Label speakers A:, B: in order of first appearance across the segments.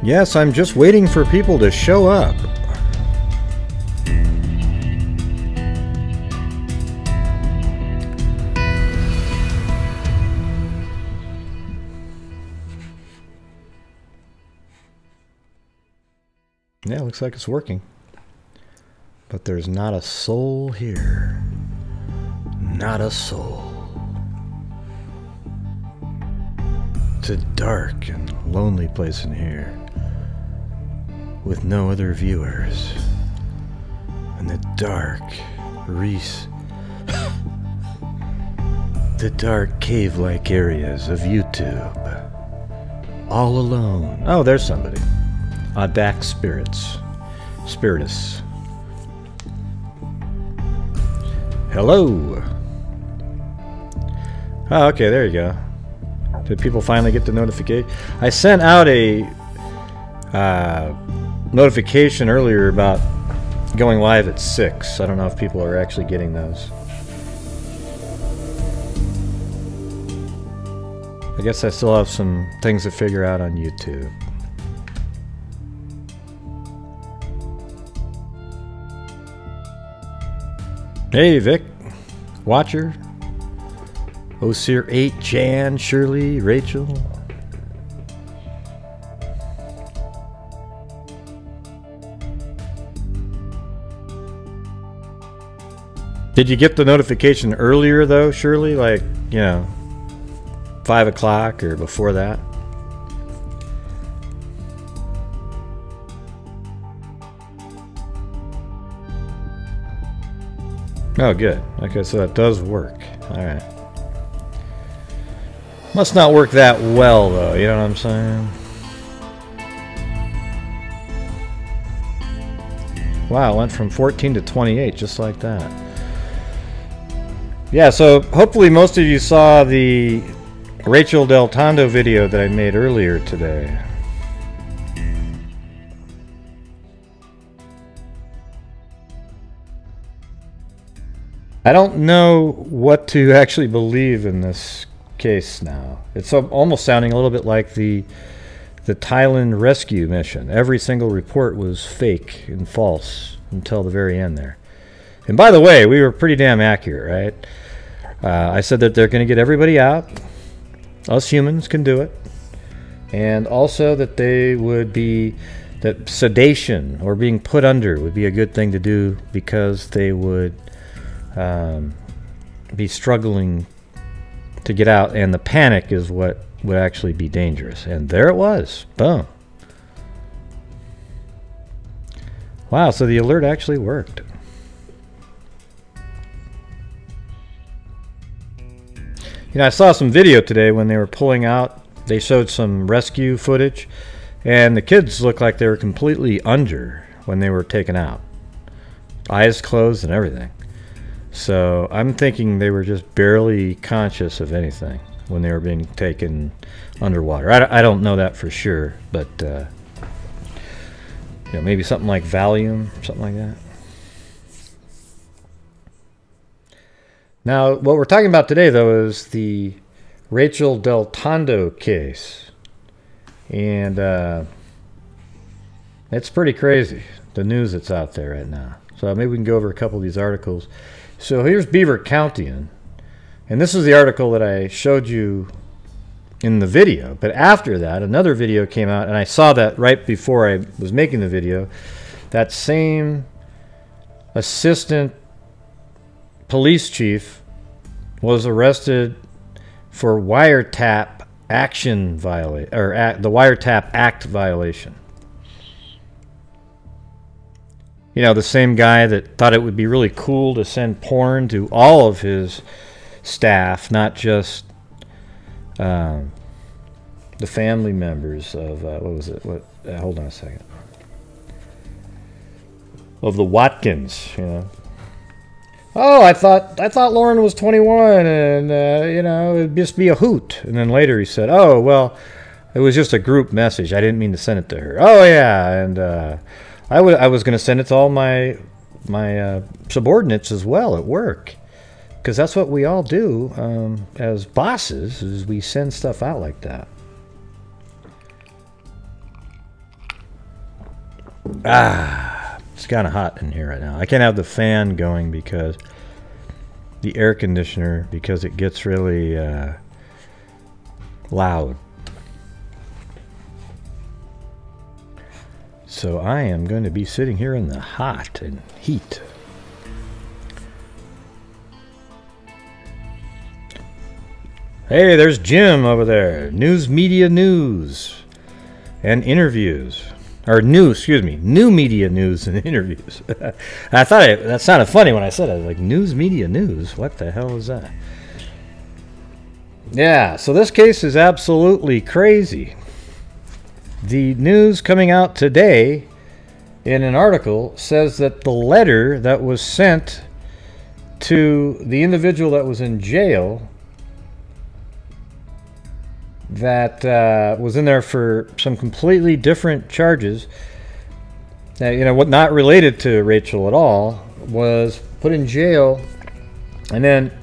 A: Yes, I'm just waiting for people to show up. Yeah, looks like it's working. But there's not a soul here. Not a soul. It's a dark and lonely place in here, with no other viewers. And the dark the dark cave-like areas of YouTube. All alone. Oh, there's somebody. Audax Spiritus. Hello. Oh, okay, there you go. Did people finally get the notification? I sent out a notification earlier about going live at 6. I don't know if people are actually getting those. I guess I still have some things to figure out on YouTube. Hey, Vic. Watcher. Osir 8, Jan, Shirley, Rachel. Did you get the notification earlier though, Shirley? Like, you know, 5 o'clock or before that? Oh, good. Okay, so that does work. Alright. Must not work that well, though. You know what I'm saying? Wow, it went from 14 to 28, just like that. Yeah, so hopefully most of you saw the Rachael del Tondo video that I made earlier today. I don't know what to actually believe in this case now. It's almost sounding a little bit like the Thailand rescue mission. Every single report was fake and false until the very end there. And by the way, we were pretty damn accurate, right? I said that they're going to get everybody out. Us humans can do it. And also that that sedation or being put under would be a good thing to do because they would be struggling to get out, and the panic is what would actually be dangerous. And there it was. Boom. Wow, so the alert actually worked. You know, I saw some video today when they were pulling out. They showed some rescue footage, and the kids looked like they were completely under when they were taken out. Eyes closed and everything. So I'm thinking they were just barely conscious of anything when they were being taken underwater. I don't know that for sure, but you know, maybe something like Valium, something like that. Now, what we're talking about today, though, is the Rachael del Tondo case. And it's pretty crazy, the news that's out there right now. So maybe we can go over a couple of these articles. So here's Beaver Countian. And this is the article that I showed you in the video. But after that, another video came out, and I saw that right before I was making the video. That same assistant police chief was arrested for wiretap action violation, or the Wiretap Act violation. You know, the same guy that thought it would be really cool to send porn to all of his staff, not just the family members of what was it? Hold on a second. Of the Watkins, you know. Oh, I thought Lauren was 21, and you know, it'd just be a hoot. And then later he said, "Oh, well, it was just a group message. I didn't mean to send it to her." Oh yeah, and I was going to send it to all my subordinates as well at work, because that's what we all do as bosses, is we send stuff out like that. It's kind of hot in here right now. I can't have the fan going because the air conditioner, because it gets really loud. So I am going to be sitting here in the hot and heat. Hey, there's Jim over there. News Media News and interviews. Or new media news and interviews. I thought that sounded funny when I said it. I was like, news media news? What the hell is that? Yeah, so this case is absolutely crazy. The news coming out today in an article says that the letter that was sent to the individual that was in jail that was in there for some completely different charges, what not related to Rachael at all, was put in jail, and then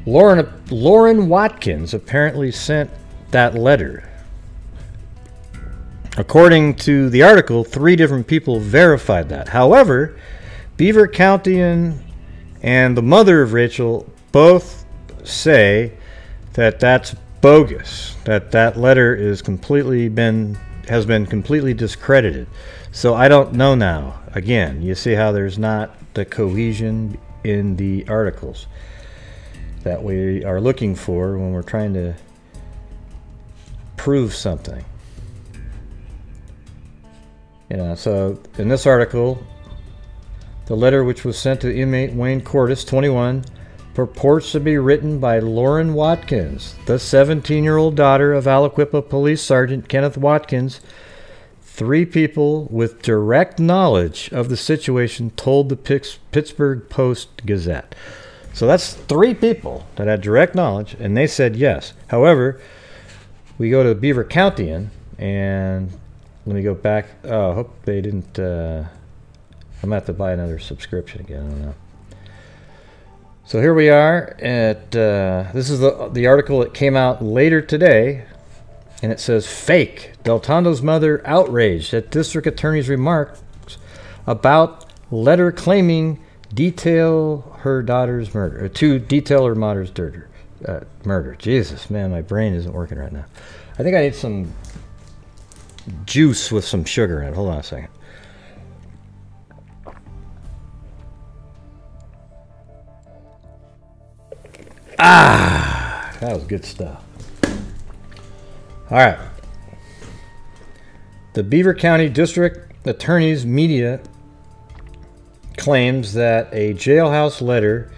A: Lauren Watkins apparently sent that letter. According to the article, 3 different people verified that. However, Beaver County and the mother of Rachael both say that that's bogus, that letter is has been completely discredited. So I don't know now. Again, you see how there's not the cohesion in the articles that we are looking for when we're trying to prove something. So in this article, the letter, which was sent to inmate Wayne Cordes, 21, purports to be written by Lauren Watkins, the 17-year-old daughter of Aliquippa Police Sergeant Kenneth Watkins. 3 people with direct knowledge of the situation told the Pittsburgh Post-Gazette. So that's 3 people that had direct knowledge, and they said yes. However, we go to Beaver County, and let me go back. Oh, I hope they didn't... I'm going to have to buy another subscription again. I don't know. So here we are at, this is the article that came out later today, and it says, fake. Deltondo's mother outraged at district attorney's remarks about letter claiming detail her daughter's murder, or to detail her mother's murder. Jesus, man, my brain isn't working right now. I think I need some juice with some sugar in it. Hold on a second. That was good stuff. All right. The Beaver County District Attorney's media claims that a jailhouse letter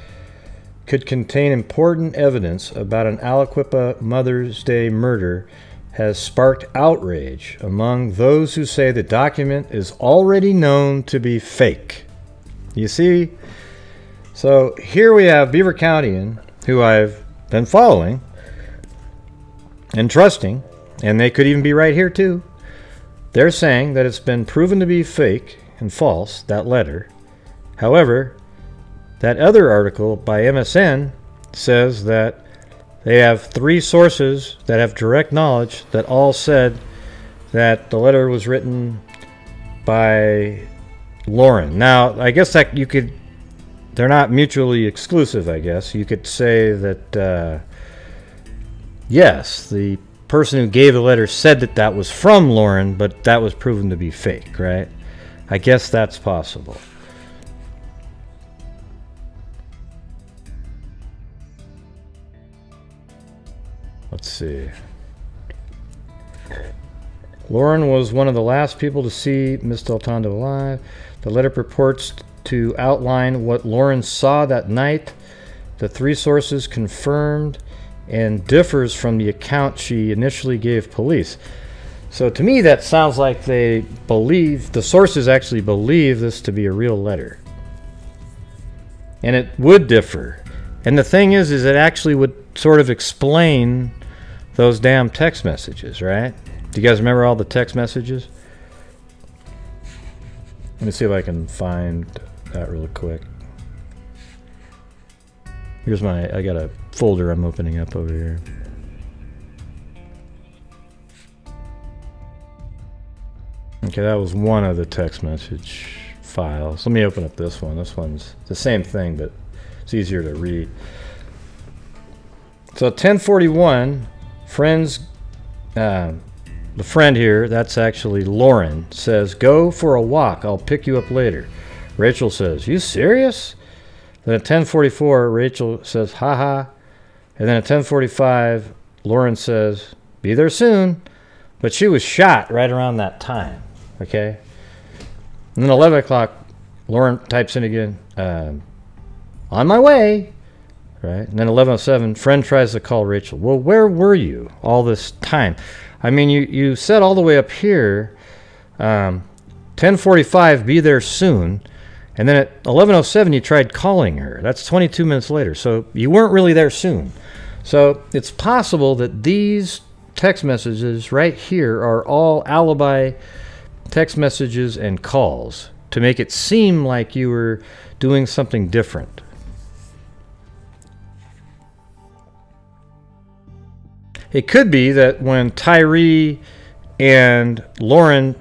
A: could contain important evidence about an Aliquippa Mother's Day murder has sparked outrage among those who say the document is already known to be fake. You see? So here we have Beaver County, who I've been following and trusting, and they could even be right here too. They're saying that it's been proven to be fake and false, that letter. However, that other article by MSN says that they have 3 sources that have direct knowledge that all said that the letter was written by Lauren. Now, I guess that you could... They're not mutually exclusive, I guess. You could say that, yes, the person who gave the letter said that that was from Lauren, but that was proven to be fake, right? I guess that's possible. Let's see. Lauren was one of the last people to see Miss Deltondo alive. The letter purports to outline what Lauren saw that night. The 3 sources confirmed and differs from the account she initially gave police. So to me that sounds like they believe, the sources actually believe this to be a real letter. And it would differ. And the thing is it actually would sort of explain those damn text messages, right? Do you guys remember all the text messages? Let me see if I can find that really quick. Here's I got a folder I'm opening up over here. Okay, Okay, that was one of the text message files. Let me open up this one. This one's the same thing, but it's easier to read. So 10:41, friends, the friend here, that's actually Lauren, says, "Go for a walk. I'll pick you up later." Rachel says, "You serious?" Then at 10:44, Rachel says, "Haha." And then at 10:45, Lauren says, "Be there soon." But she was shot right around that time. Okay? And then 11 o'clock, Lauren types in again, "On my way." Right? And then 11:07, friend tries to call Rachel. "Well, where were you all this time?" I mean, you said all the way up here, 10:45, "Be there soon." And then at 11:07, you tried calling her. That's 22 minutes later. So you weren't really there soon. So it's possible that these text messages right here are all alibi text messages and calls to make it seem like you were doing something different. It could be that when Tyree and Lauren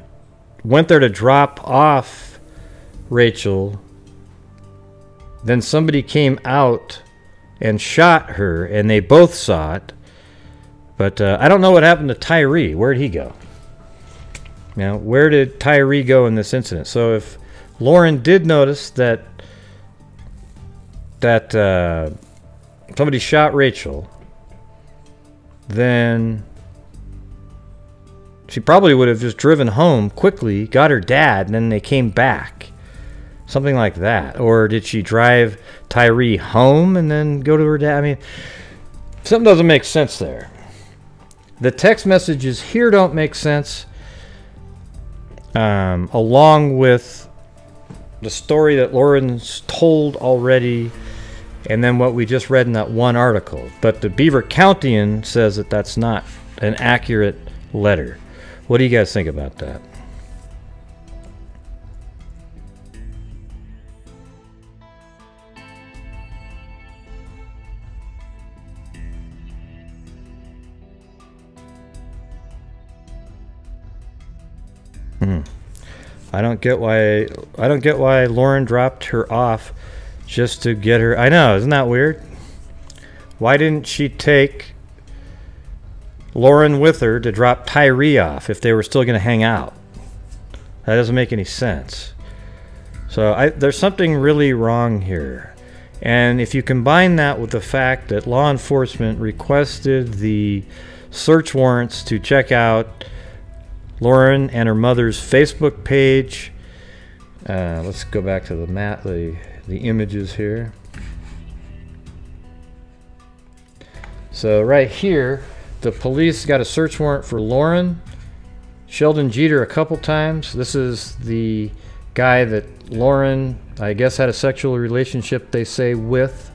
A: went there to drop off Rachel, then somebody came out and shot her, and they both saw it. But I don't know what happened to Tyree. Where'd he go? Now, where did Tyree go in this incident? So if Lauren did notice that somebody shot Rachel, then she probably would have just driven home quickly, got her dad, and then they came back. Something like that. Or did she drive Tyree home and then go to her dad? I mean, something doesn't make sense there. The text messages here don't make sense, along with the story that Lauren's told already, and then what we just read in that one article. But the Beaver Countian says that that's not an accurate letter. What do you guys think about that? I don't get why Lauren dropped her off just to get her. I know, isn't that weird? Why didn't she take Lauren with her to drop Tyree off if they were still going to hang out? That doesn't make any sense. So there's something really wrong here. And if you combine that with the fact that law enforcement requested the search warrants to check out Lauren and her mother's Facebook page. Let's go back to the images here. So right here, the police got a search warrant for Lauren, Sheldon Jeter a couple times. This is the guy that Lauren, I guess, had a sexual relationship, they say, with.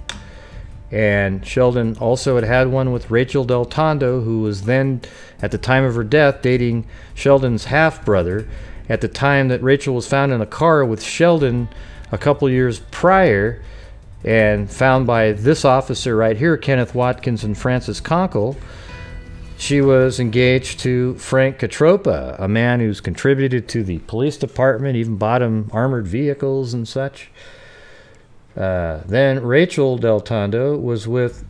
A: And Sheldon also had one with Rachael del Tondo, who was then, at the time of her death, dating Sheldon's half-brother. At the time that Rachael was found in a car with Sheldon a couple years prior, and found by this officer right here, Kenneth Watkins and Francis Conkle, she was engaged to Frank Catropa, a man who's contributed to the police department, even bought him armored vehicles and such. Then Rachael del Tondo was with,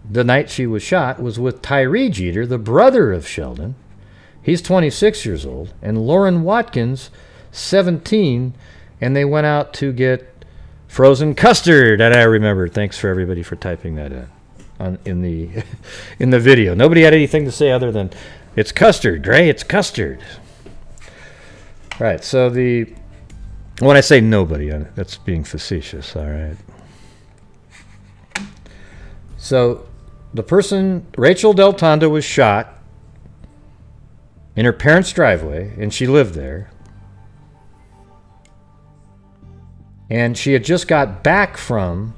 A: the night she was shot, was with Tyree Jeter, the brother of Sheldon. He's 26 years old. And Lauren Watkins, 17. And they went out to get frozen custard. That I remember. Thanks for everybody for typing that in the video. Nobody had anything to say other than, "It's custard, Gray, it's custard." All right, so when I say nobody, that's being facetious, all right. So the person, Rachael del Tondo, was shot in her parents' driveway, and she lived there. And she had just got back from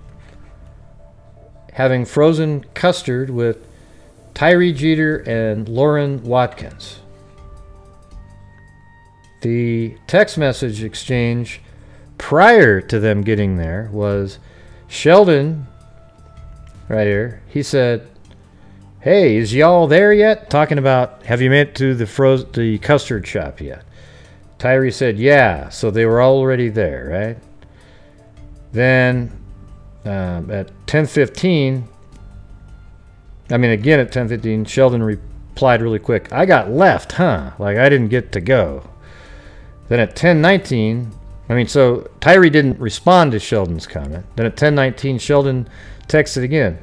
A: having frozen custard with Tyree Jeter and Lauren Watkins. The text message exchange prior to them getting there was Sheldon, right here, he said, "Hey, is y'all there yet?" Talking about, have you made it to the custard shop yet? Tyree said, yeah. So they were already there, right? Then at 10:15, I mean, again at 10:15, Sheldon replied really quick, I got left, huh? Like, I didn't get to go. Then at 10:19, I mean, so Tyree didn't respond to Sheldon's comment. Then at 10:19, Sheldon texted again,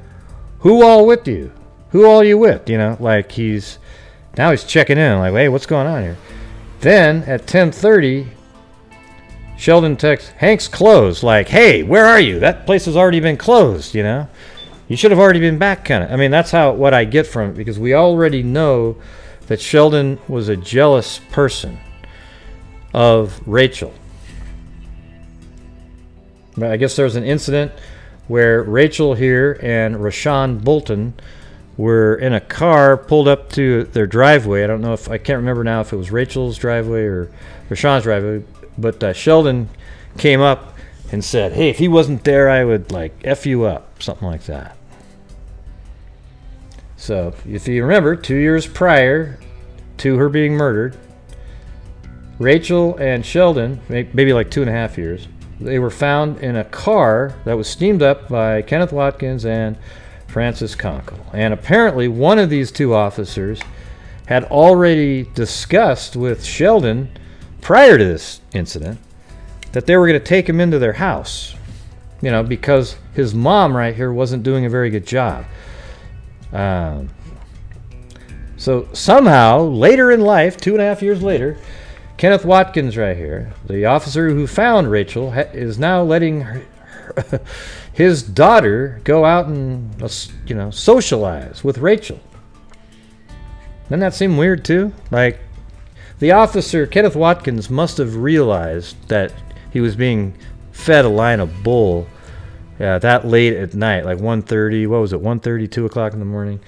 A: who all with you? Who all you with? You know, like now he's checking in, like, hey, what's going on here? Then at 10:30, Sheldon texts, Hank's closed. Like, hey, where are you? That place has already been closed, you know? You should have already been back, kind of. I mean, that's what I get from it, because we already know that Sheldon was a jealous person of Rachael. But I guess there was an incident where Rachael here and Rashawn Bolton were in a car pulled up to their driveway. I can't remember now if it was Rachel's driveway or Rashawn's driveway, but Sheldon came up and said, hey, if he wasn't there, I would, like, F you up, something like that. So, if you remember, 2 years prior to her being murdered, Rachael and Sheldon, maybe like 2.5 years, they were found in a car that was steamed up by Kenneth Watkins and Francis Conkle. And apparently one of these two officers had already discussed with Sheldon prior to this incident that they were going to take him into their house, you know, because his mom right here wasn't doing a very good job. So somehow, later in life, 2.5 years later, Kenneth Watkins right here, the officer who found Rachael, is now letting his daughter go out and, you know, socialize with Rachael. Doesn't that seem weird too? Like, the officer, Kenneth Watkins, must have realized that he was being fed a line of bull that late at night, like 1:30, what was it, 1:30, 2 o'clock in the morning.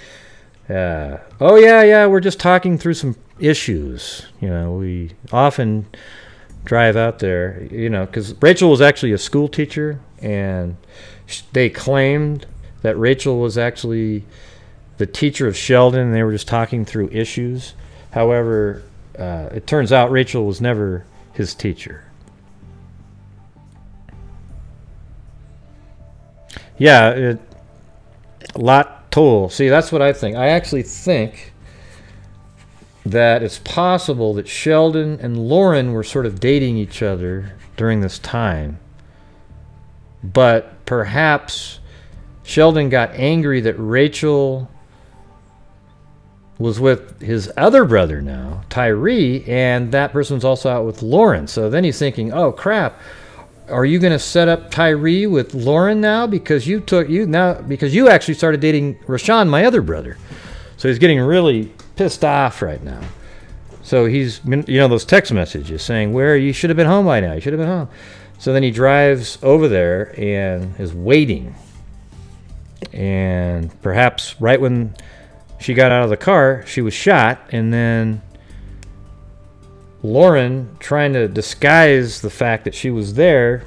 A: Oh yeah, we're just talking through some issues. You know, we often drive out there, you know, because Rachael was actually a school teacher, and they claimed that Rachael was actually the teacher of Sheldon, and they were just talking through issues. However, it turns out Rachael was never his teacher. Yeah, a lot told. See, that's what I think. I actually think that it's possible that Sheldon and Lauren were sort of dating each other during this time. But perhaps Sheldon got angry that Rachael was with his other brother now, Tyree, and that person's also out with Lauren. So then he's thinking, oh crap, are you going to set up Tyree with Lauren now because you actually started dating Rashawn, my other brother. So he's getting really pissed off right now. So he's, you know, those text messages saying, where you should have been home by now, you should have been home. So then he drives over there and is waiting. And perhaps right when she got out of the car, she was shot, and then Lauren, trying to disguise the fact that she was there.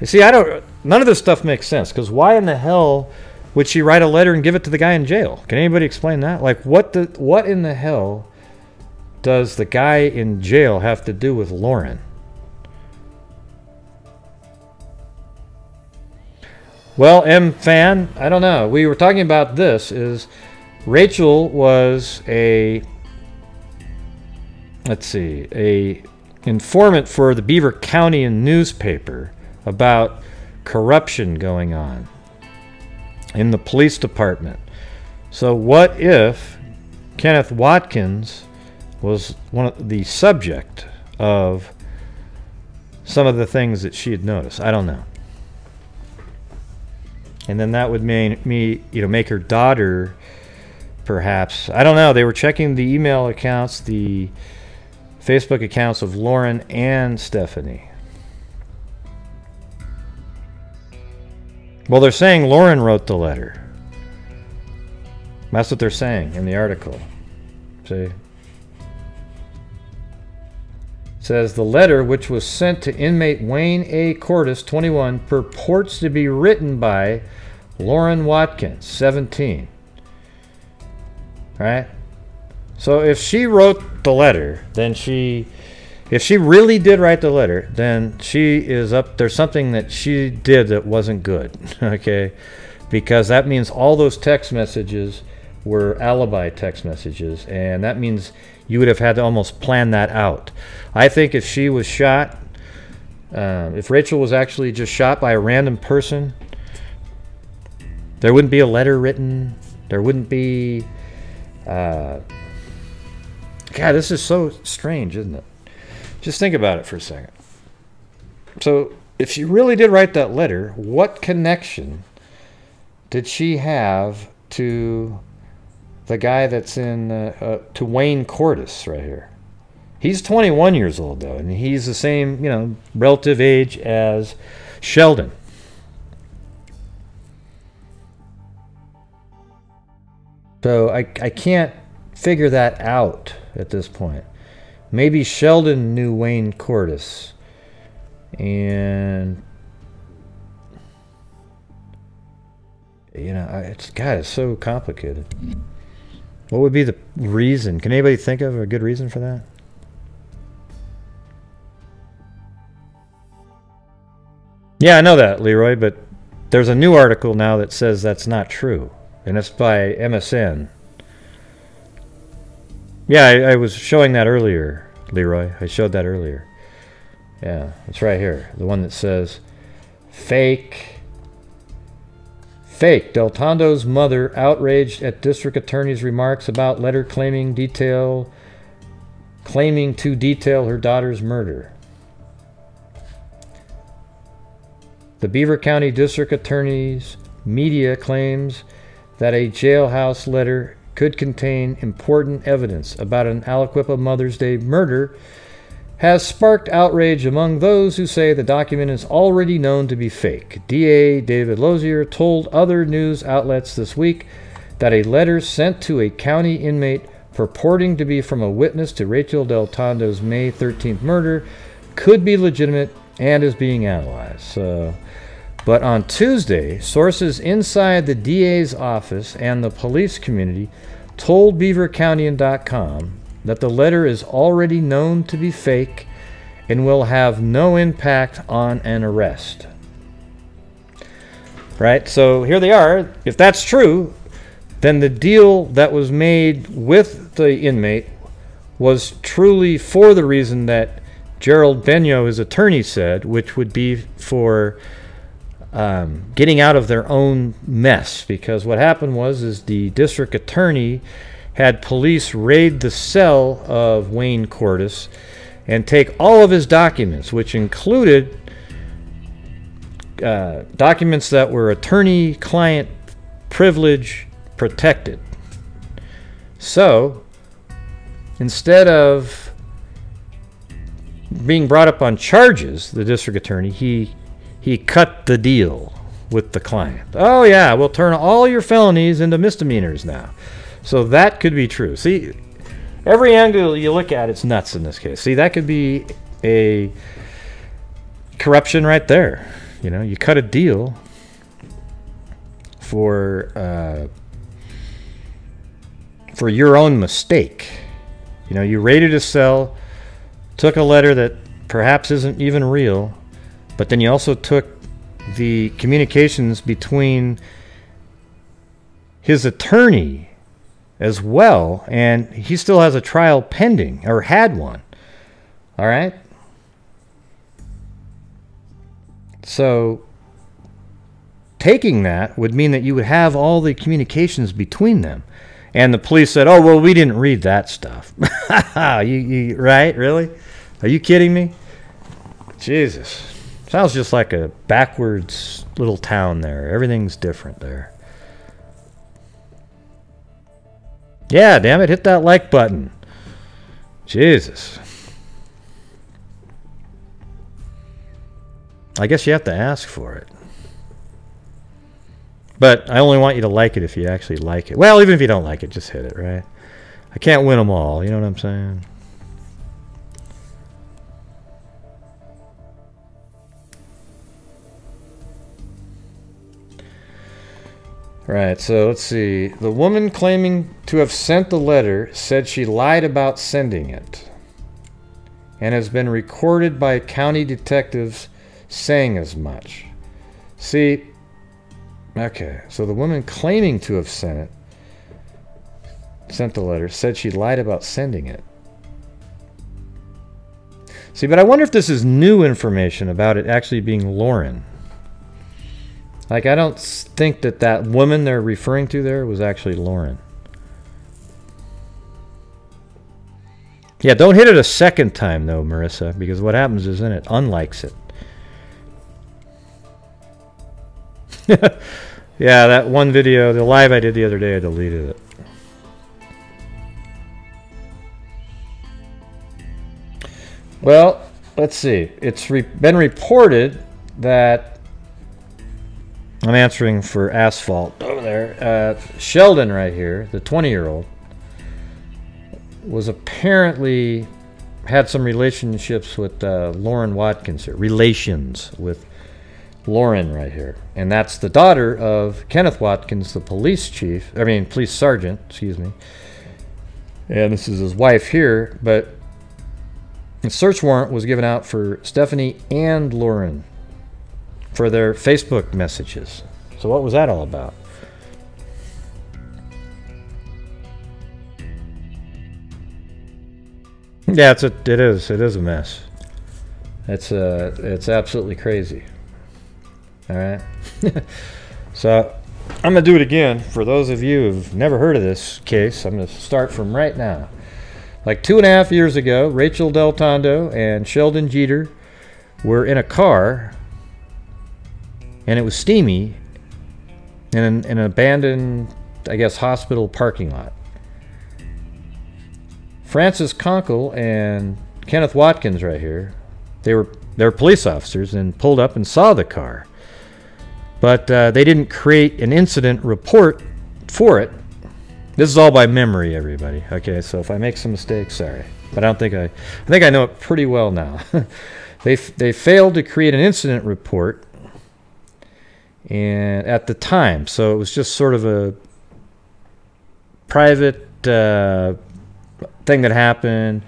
A: You see, none of this stuff makes sense, because why in the hell would she write a letter and give it to the guy in jail? Can anybody explain that? Like, what in the hell does the guy in jail have to do with Lauren? Well, M-Fan, I don't know. We were talking about this, is Rachael was a informant for the Beaver County newspaper about corruption going on in the police department. So what if Kenneth Watkins was the subject of some of the things that she had noticed? I don't know. And then that would make her daughter, perhaps, I don't know. They were checking the email accounts, the Facebook accounts of Lauren and Stephanie. Well, they're saying Lauren wrote the letter. That's what they're saying in the article. See? It says, the letter, which was sent to inmate Wayne A. Cordes, 21, purports to be written by Lauren Watkins, 17. Right? So if she wrote the letter, then it if she really did write the letter, then she is up. There's something that she did that wasn't good, okay? Because that means all those text messages were alibi text messages, and that means you would have had to almost plan that out. I think if she was shot, if Rachael was actually just shot by a random person, there wouldn't be a letter written. There wouldn't be... God, this is so strange, isn't it? Just think about it for a second. So, if she really did write that letter, what connection did she have to the guy that's in, to Wayne Cordes right here? He's 21 years old, though, and he's the same, you know, relative age as Sheldon. So I can't figure that out at this point. Maybe Sheldon knew Wayne Cordes, and you know, it's so complicated. What would be the reason? Can anybody think of a good reason for that? Yeah, I know that, Leroy, but there's a new article now that says that's not true, and it's by MSN. Yeah, I was showing that earlier, Leroy. I showed that earlier. Yeah, it's right here. The one that says, fake. Del Tondo's mother outraged at district attorney's remarks about letter claiming to detail her daughter's murder. The Beaver County District Attorney's media claims that a jailhouse letter could contain important evidence about an Aliquippa Mother's Day murder has sparked outrage among those who say the document is already known to be fake. DA David Lozier told other news outlets this week that a letter sent to a county inmate purporting to be from a witness to Rachael del Tondo's May 13th murder could be legitimate and is being analyzed. But on Tuesday, sources inside the DA's office and the police community told BeaverCounty.com that the letter is already known to be fake and will have no impact on an arrest. Right? So here they are. If that's true, then the deal that was made with the inmate was truly for the reason that Gerald Benyo, his attorney, said, which would be for getting out of their own mess. Because what happened was the district attorney had police raid the cell of Wayne Cordes and take all of his documents, which included documents that were attorney-client privilege protected. So, instead of being brought up on charges, the district attorney, he cut the deal with the client. Oh yeah, we'll turn all your felonies into misdemeanors now. So that could be true. See, every angle you look at, it's nuts in this case. See, that could be a corruption right there. You know, you cut a deal for your own mistake. You know, you raided a cell, took a letter that perhaps isn't even real, but then you also took the communications between his attorney as well, and he still has a trial pending, or had one. All right? So taking that would mean that you would have all the communications between them. And the police said, oh, well, we didn't read that stuff. you right? Really? Are you kidding me? Jesus. Sounds just like a backwards little town there. Everything's different there. Yeah, damn it. Hit that like button. Jesus. I guess you have to ask for it. But I only want you to like it if you actually like it. Well, even if you don't like it, just hit it, right? I can't win them all. You know what I'm saying? Right, so let's see. The woman claiming to have sent the letter said she lied about sending it. and has been recorded by county detectives saying as much. See, okay, so the woman claiming to have sent the letter, said she lied about sending it. See, but I wonder if this is new information about it actually being Lauren. Like, I don't think that that woman they're referring to there was actually Lauren. Yeah, don't hit it a second time, though, Marissa, because what happens is then it unlikes it. Yeah, that one video, the live I did the other day, I deleted it. Well, let's see. It's been reported that, I'm answering for Asphalt over there, Sheldon right here, the 20-year-old, was apparently had some relationships with Lauren Watkins here. Relations with Lauren right here. And that's the daughter of Kenneth Watkins, the police sergeant, excuse me. And this is his wife here, but a search warrant was given out for Stephanie and Lauren for their Facebook messages. So what was that all about? Yeah, it is a mess. It's absolutely crazy. All right. So I'm gonna do it again for those of you who've never heard of this case. I'm gonna start from right now. Like 2.5 years ago, Rachael Del Tondo and Sheldon Jeter were in a car, and it was steamy in an abandoned, I guess, hospital parking lot. Francis Conkle and Kenneth Watkins right here, they were police officers and pulled up and saw the car. But they didn't create an incident report for it. This is all by memory, everybody. Okay, so if I make some mistakes, sorry. But I think I know it pretty well now. They failed to create an incident report and at the time, so it was just sort of a private thing that happened.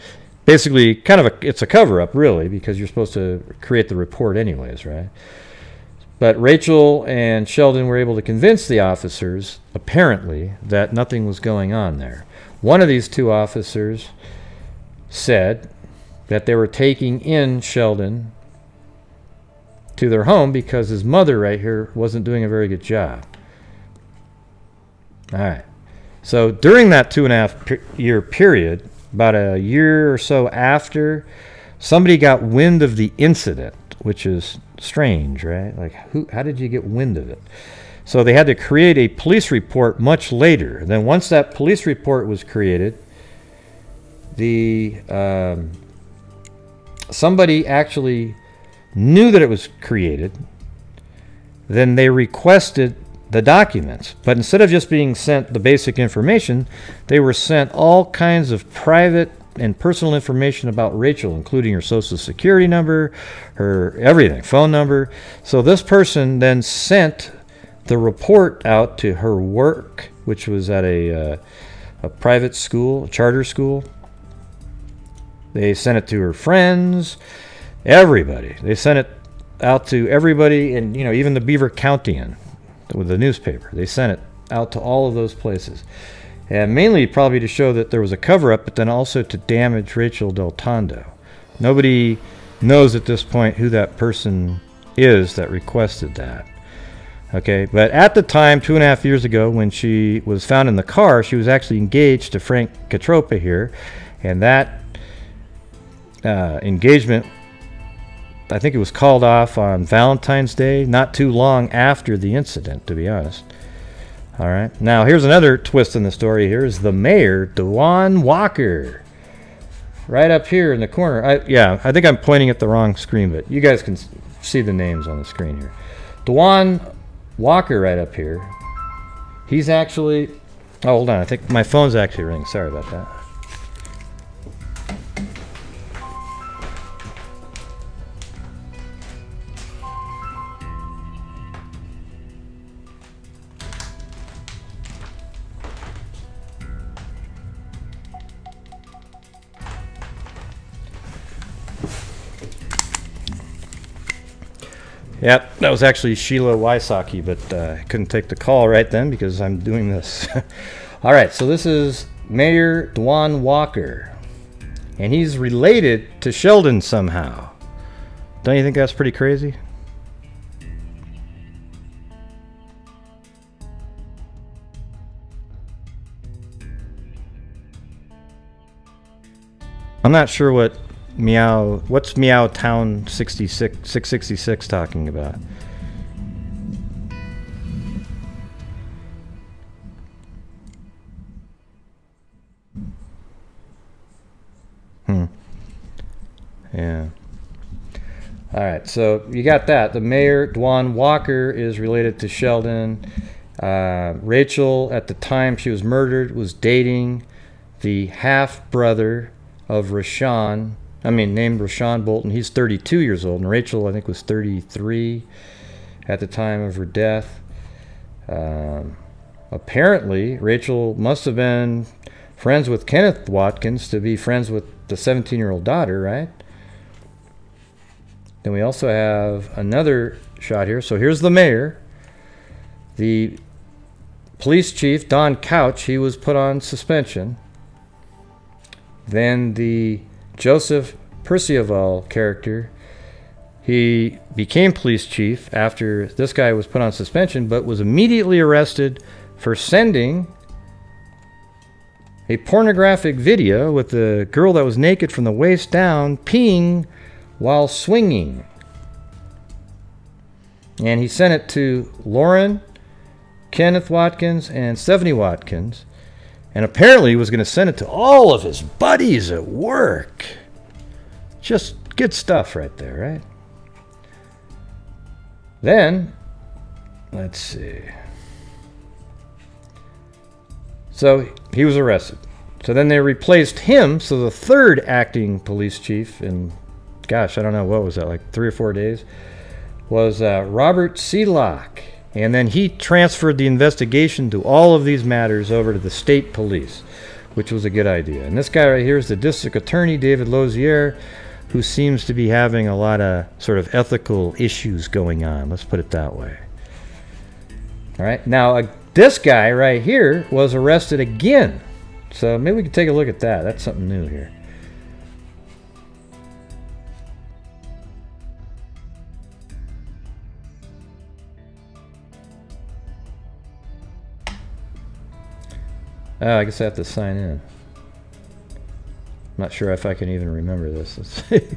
A: Basically, it's a cover-up, really, because you're supposed to create the report anyways, right? But Rachael and Sheldon were able to convince the officers, apparently, that nothing was going on there. One of these two officers said that they were taking in Sheldon to their home because his mother right here wasn't doing a very good job. All right. So during that 2.5-year period, about a year or so after, somebody got wind of the incident, which is strange, right? Like, how did you get wind of it? So they had to create a police report much later. Then once that police report was created, somebody actually knew that it was created. Then they requested the documents. But instead of just being sent the basic information, they were sent all kinds of private and personal information about Rachael, including her social security number, her everything, phone number. So this person then sent the report out to her work, which was at a private school, a charter school. They sent it to her friends, everybody. They sent it out to everybody, and even the Beaver Countian with the newspaper. They sent it out to all of those places. And mainly probably to show that there was a cover-up, but then also to damage Rachael Del Tondo. Nobody knows at this point who that person is that requested that. Okay, but at the time, 2.5 years ago, when she was found in the car, she was actually engaged to Frank Catropa here. And that engagement, I think it was called off on Valentine's Day, not too long after the incident, to be honest. All right. Now, here's another twist in the story. Here is the mayor, Dewan Walker, right up here in the corner. I think I'm pointing at the wrong screen, but you guys can see the names on the screen here. Dewan Walker right up here. He's actually... Oh, hold on. I think my phone's actually ringing. Sorry about that. Yep, that was actually Sheila Wysocki, but I couldn't take the call right then because I'm doing this. All right, so this is Mayor Dwan Walker, and he's related to Sheldon somehow. Don't you think that's pretty crazy? I'm not sure what's Meow Town 666 talking about. Yeah. All right, so you got that. The mayor, Dwan Walker, is related to Sheldon. Rachael, at the time she was murdered, was dating the half-brother of named Rashawn Bolton. He's 32 years old, and Rachael, I think, was 33 at the time of her death. Apparently, Rachael must have been friends with Kenneth Watkins to be friends with the 17-year-old daughter, right? Then we also have another shot here. So here's the mayor. The police chief, Don Couch, he was put on suspension. Then the Joseph Percival character, he became police chief after this guy was put on suspension, but was immediately arrested for sending a pornographic video with a girl that was naked from the waist down, peeing while swinging. And he sent it to Lauren, Kenneth Watkins, and Stephanie Watkins. And apparently he was going to send it to all of his buddies at work. Just good stuff right there, right? Then, let's see. So he was arrested. So then they replaced him. So the third acting police chief in, gosh, I don't know, what was that, like 3 or 4 days, was Robert Seelock. And then he transferred the investigation to all of these matters over to the state police, which was a good idea. And this guy right here is the district attorney, David Lozier, who seems to be having a lot of sort of ethical issues going on. Let's put it that way. All right. Now, this guy right here was arrested again. So maybe we can take a look at that. That's something new here. I guess I have to sign in. Not sure if I can even remember this. Let's see.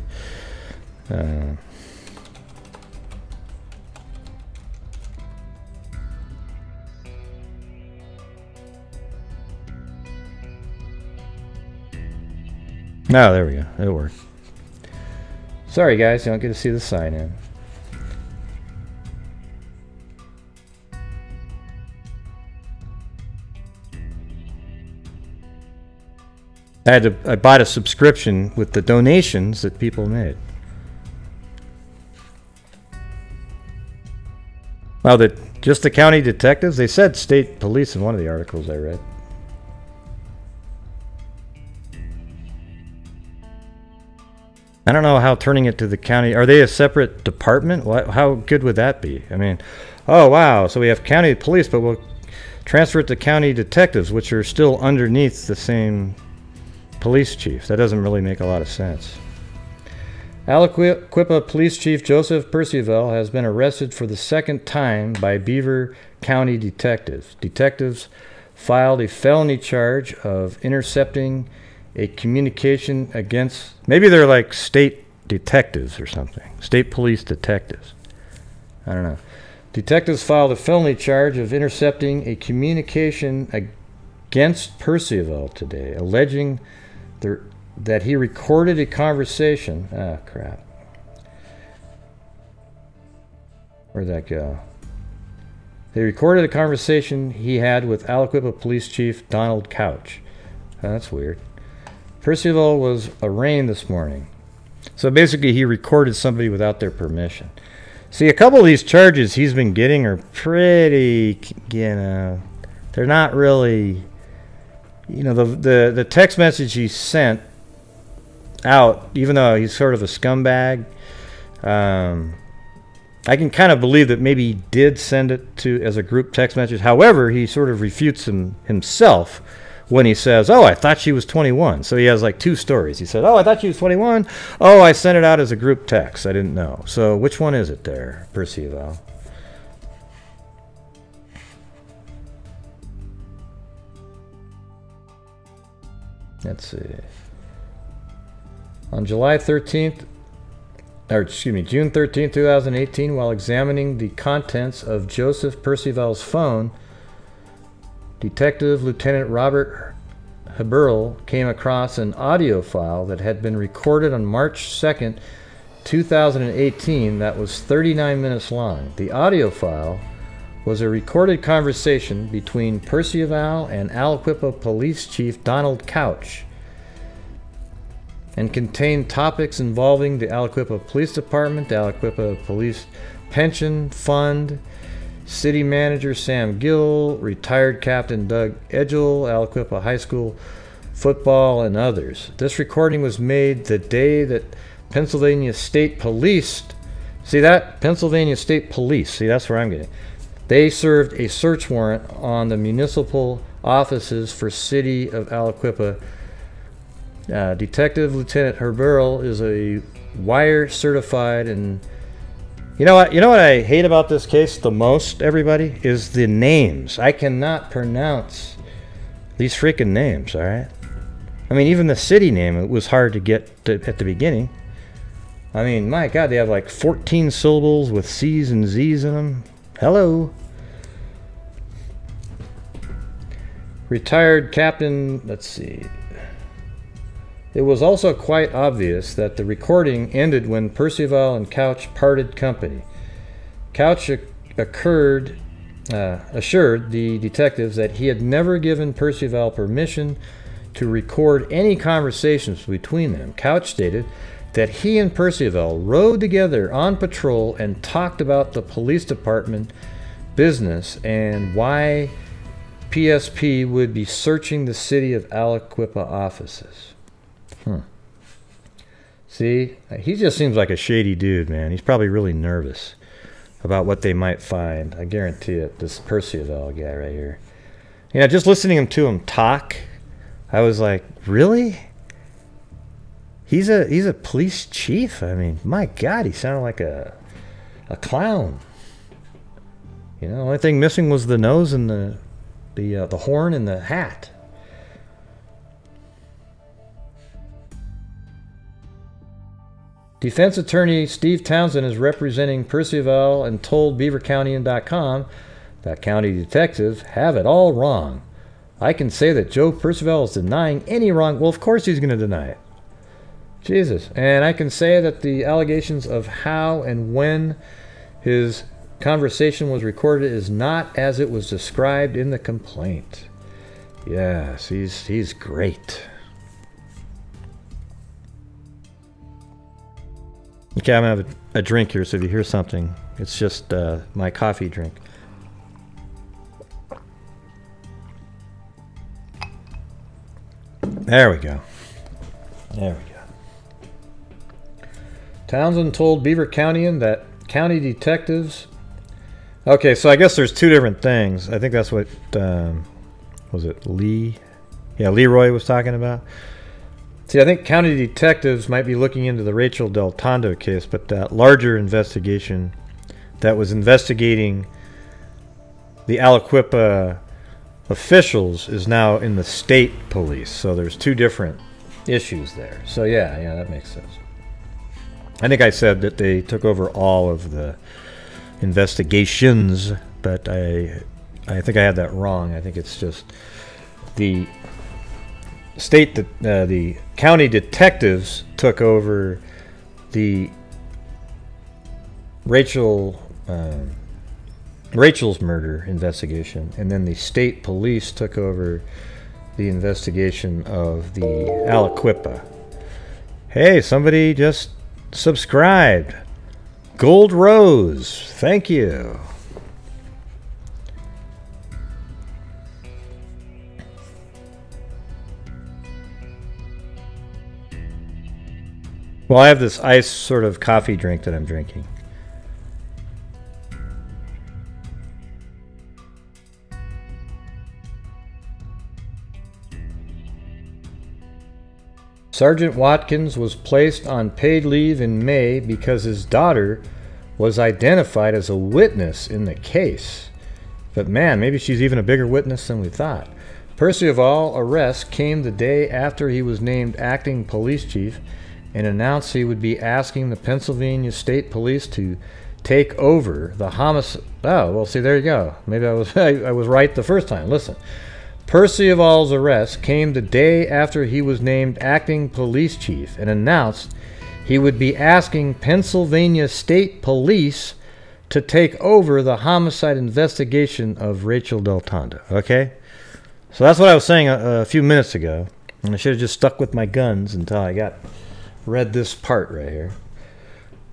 A: No, there we go. It worked. Sorry, guys, you don't get to see the sign in. I bought a subscription with the donations that people made. Well, just the county detectives? They said state police in one of the articles I read. I don't know how turning it to the county... Are they a separate department? How good would that be? I mean, oh, wow, so we have county police, but we'll transfer it to county detectives, which are still underneath the same police chief. That doesn't really make a lot of sense. Aliquippa Police Chief Joseph Percival has been arrested for the second time by Beaver County detectives. Detectives filed a felony charge of intercepting a communication against... Maybe they're like state detectives or something. State police detectives. I don't know. Detectives filed a felony charge of intercepting a communication against Percival today, alleging that he recorded a conversation. Ah, crap. Where'd that go? They recorded a conversation he had with Aliquippa Police Chief Donald Couch. Oh, that's weird. Percival was arraigned this morning. So basically he recorded somebody without their permission. See, a couple of these charges he's been getting are pretty, you know, they're not really... You know, the text message he sent out, even though he's sort of a scumbag, I can kind of believe that maybe he did send it to as a group text message. However, he sort of refutes himself when he says, oh, I thought she was 21. So he has like two stories. He said, oh, I thought she was 21. Oh, I sent it out as a group text. I didn't know. So which one is it there, Percival? Let's see. On July 13th, or excuse me, June 13th, 2018, while examining the contents of Joseph Percival's phone, Detective Lieutenant Robert Haberl came across an audio file that had been recorded on March 2nd, 2018 that was 39 minutes long. The audio file was a recorded conversation between Percival and Aliquippa Police Chief Donald Couch and contained topics involving the Aliquippa Police Department, the Aliquippa Police Pension Fund, City Manager Sam Gill, retired Captain Doug Edgell, Aliquippa High School football, and others. This recording was made the day that Pennsylvania State Police, see that? Pennsylvania State Police, see that's where I'm getting. They served a search warrant on the municipal offices for City of Aliquippa. Detective Lieutenant Haberl is a wire certified, and you know what I hate about this case the most, everybody, is the names. I cannot pronounce these freaking names, all right? I mean, even the city name, it was hard to get to at the beginning. I mean, my God, they have like 14 syllables with C's and Z's in them. Hello. Retired Captain, let's see. It was also quite obvious that the recording ended when Percival and Couch parted company. Couch assured the detectives that he had never given Percival permission to record any conversations between them. Couch stated that he and Percival rode together on patrol and talked about the police department business and why PSP would be searching the City of Aliquippa offices. See, he just seems like a shady dude, man. He's probably really nervous about what they might find. I guarantee it. This Percival guy right here. You know, just listening to him talk, I was like, really? He's a police chief? I mean, my God, he sounded like a clown. You know, the only thing missing was the nose and the horn and the hat. Defense attorney Steve Townsend is representing Percival and told BeaverCounty.com that county detectives have it all wrong. I can say that Joe Percival is denying any wrong. Well, of course he's going to deny it. Jesus. And I can say that the allegations of how and when his conversation was recorded is not as it was described in the complaint. Yes, he's great. Okay, I'm going to have a drink here, so if you hear something, it's just my coffee drink. There we go. There we go. Townsend told Beaver Countyan that county detectives... Okay, so I guess there's two different things. I think that's what... was it Lee? Yeah, Leroy was talking about. See, I think county detectives might be looking into the Rachael del Tondo case, but that larger investigation that was investigating the Aliquippa officials is now in the state police. So there's two different issues there. So yeah, that makes sense. I think I said that they took over all of the investigations, but I think I had that wrong. I think it's just the state that the county detectives took over the Rachael's murder investigation, and then the state police took over the investigation of the Aliquippa. Hey, somebody just subscribed. Gold Rose, thank you. Well, I have this iced sort of coffee drink that I'm drinking. Sergeant Watkins was placed on paid leave in May because his daughter was identified as a witness in the case. But man, maybe she's even a bigger witness than we thought. Percival's arrest came the day after he was named acting police chief and announced he would be asking the Pennsylvania State Police to take over the homicide. Oh, well, see, there you go. Maybe I was right the first time. Listen. Percival's arrest came the day after he was named acting police chief and announced he would be asking Pennsylvania State Police to take over the homicide investigation of Rachael del Tondo. Okay? So that's what I was saying a few minutes ago. And I should have just stuck with my guns until I read this part right here.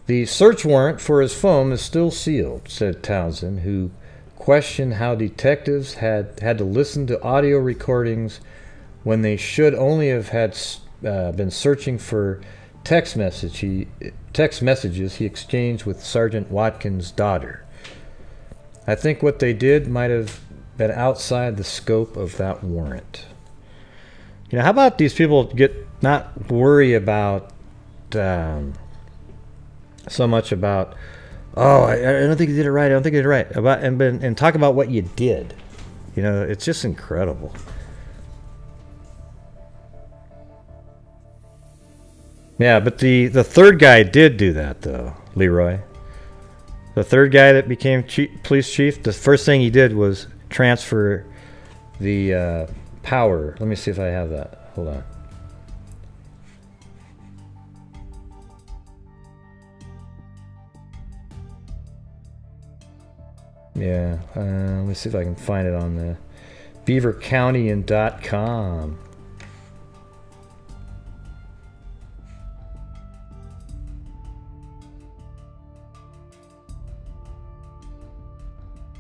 A: The search warrant for his phone is still sealed, said Townsend, who questioned how detectives had to listen to audio recordings when they should only have been searching for text messages he exchanged with Sergeant Watkins' daughter. I think what they did might have been outside the scope of that warrant. You know, how about these people not worry about so much about, oh, I don't think you did it right. I don't think you did it right. And talk about what you did. You know, it's just incredible. Yeah, but the third guy did do that, though, Leroy. The third guy that became police chief, the first thing he did was transfer the power. Let me see if I have that. Hold on. Yeah, let me see if I can find it on the beavercounty.com.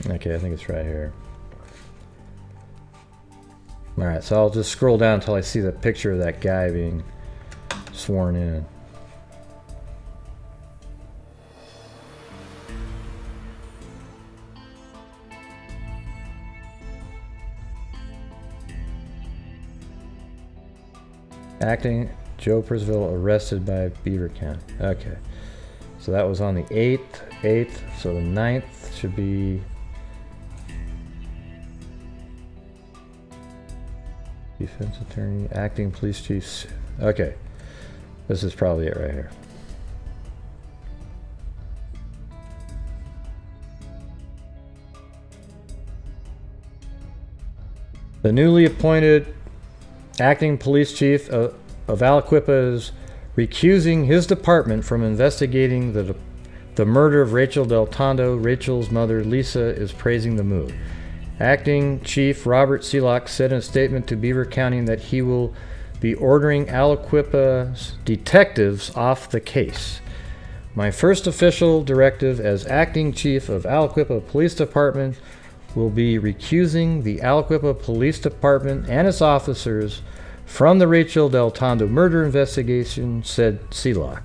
A: Okay, I think it's right here. Alright, so I'll just scroll down until I see the picture of that guy being sworn in. Acting Joe Percival arrested by Beaver County. Okay. So that was on the 8th. So the 9th should be defense attorney, acting police chief. Okay. This is probably it right here. The newly appointed acting police chief of Aliquippa is recusing his department from investigating the murder of Rachael del Tondo. Rachael's mother, Lisa, is praising the move. Acting Chief Robert Seelock said in a statement to Beaver County that he will be ordering Aliquippa's detectives off the case. My first official directive as acting chief of Aliquippa Police Department will be recusing the Aliquippa Police Department and its officers from the Rachael del Tondo murder investigation, said Seelock.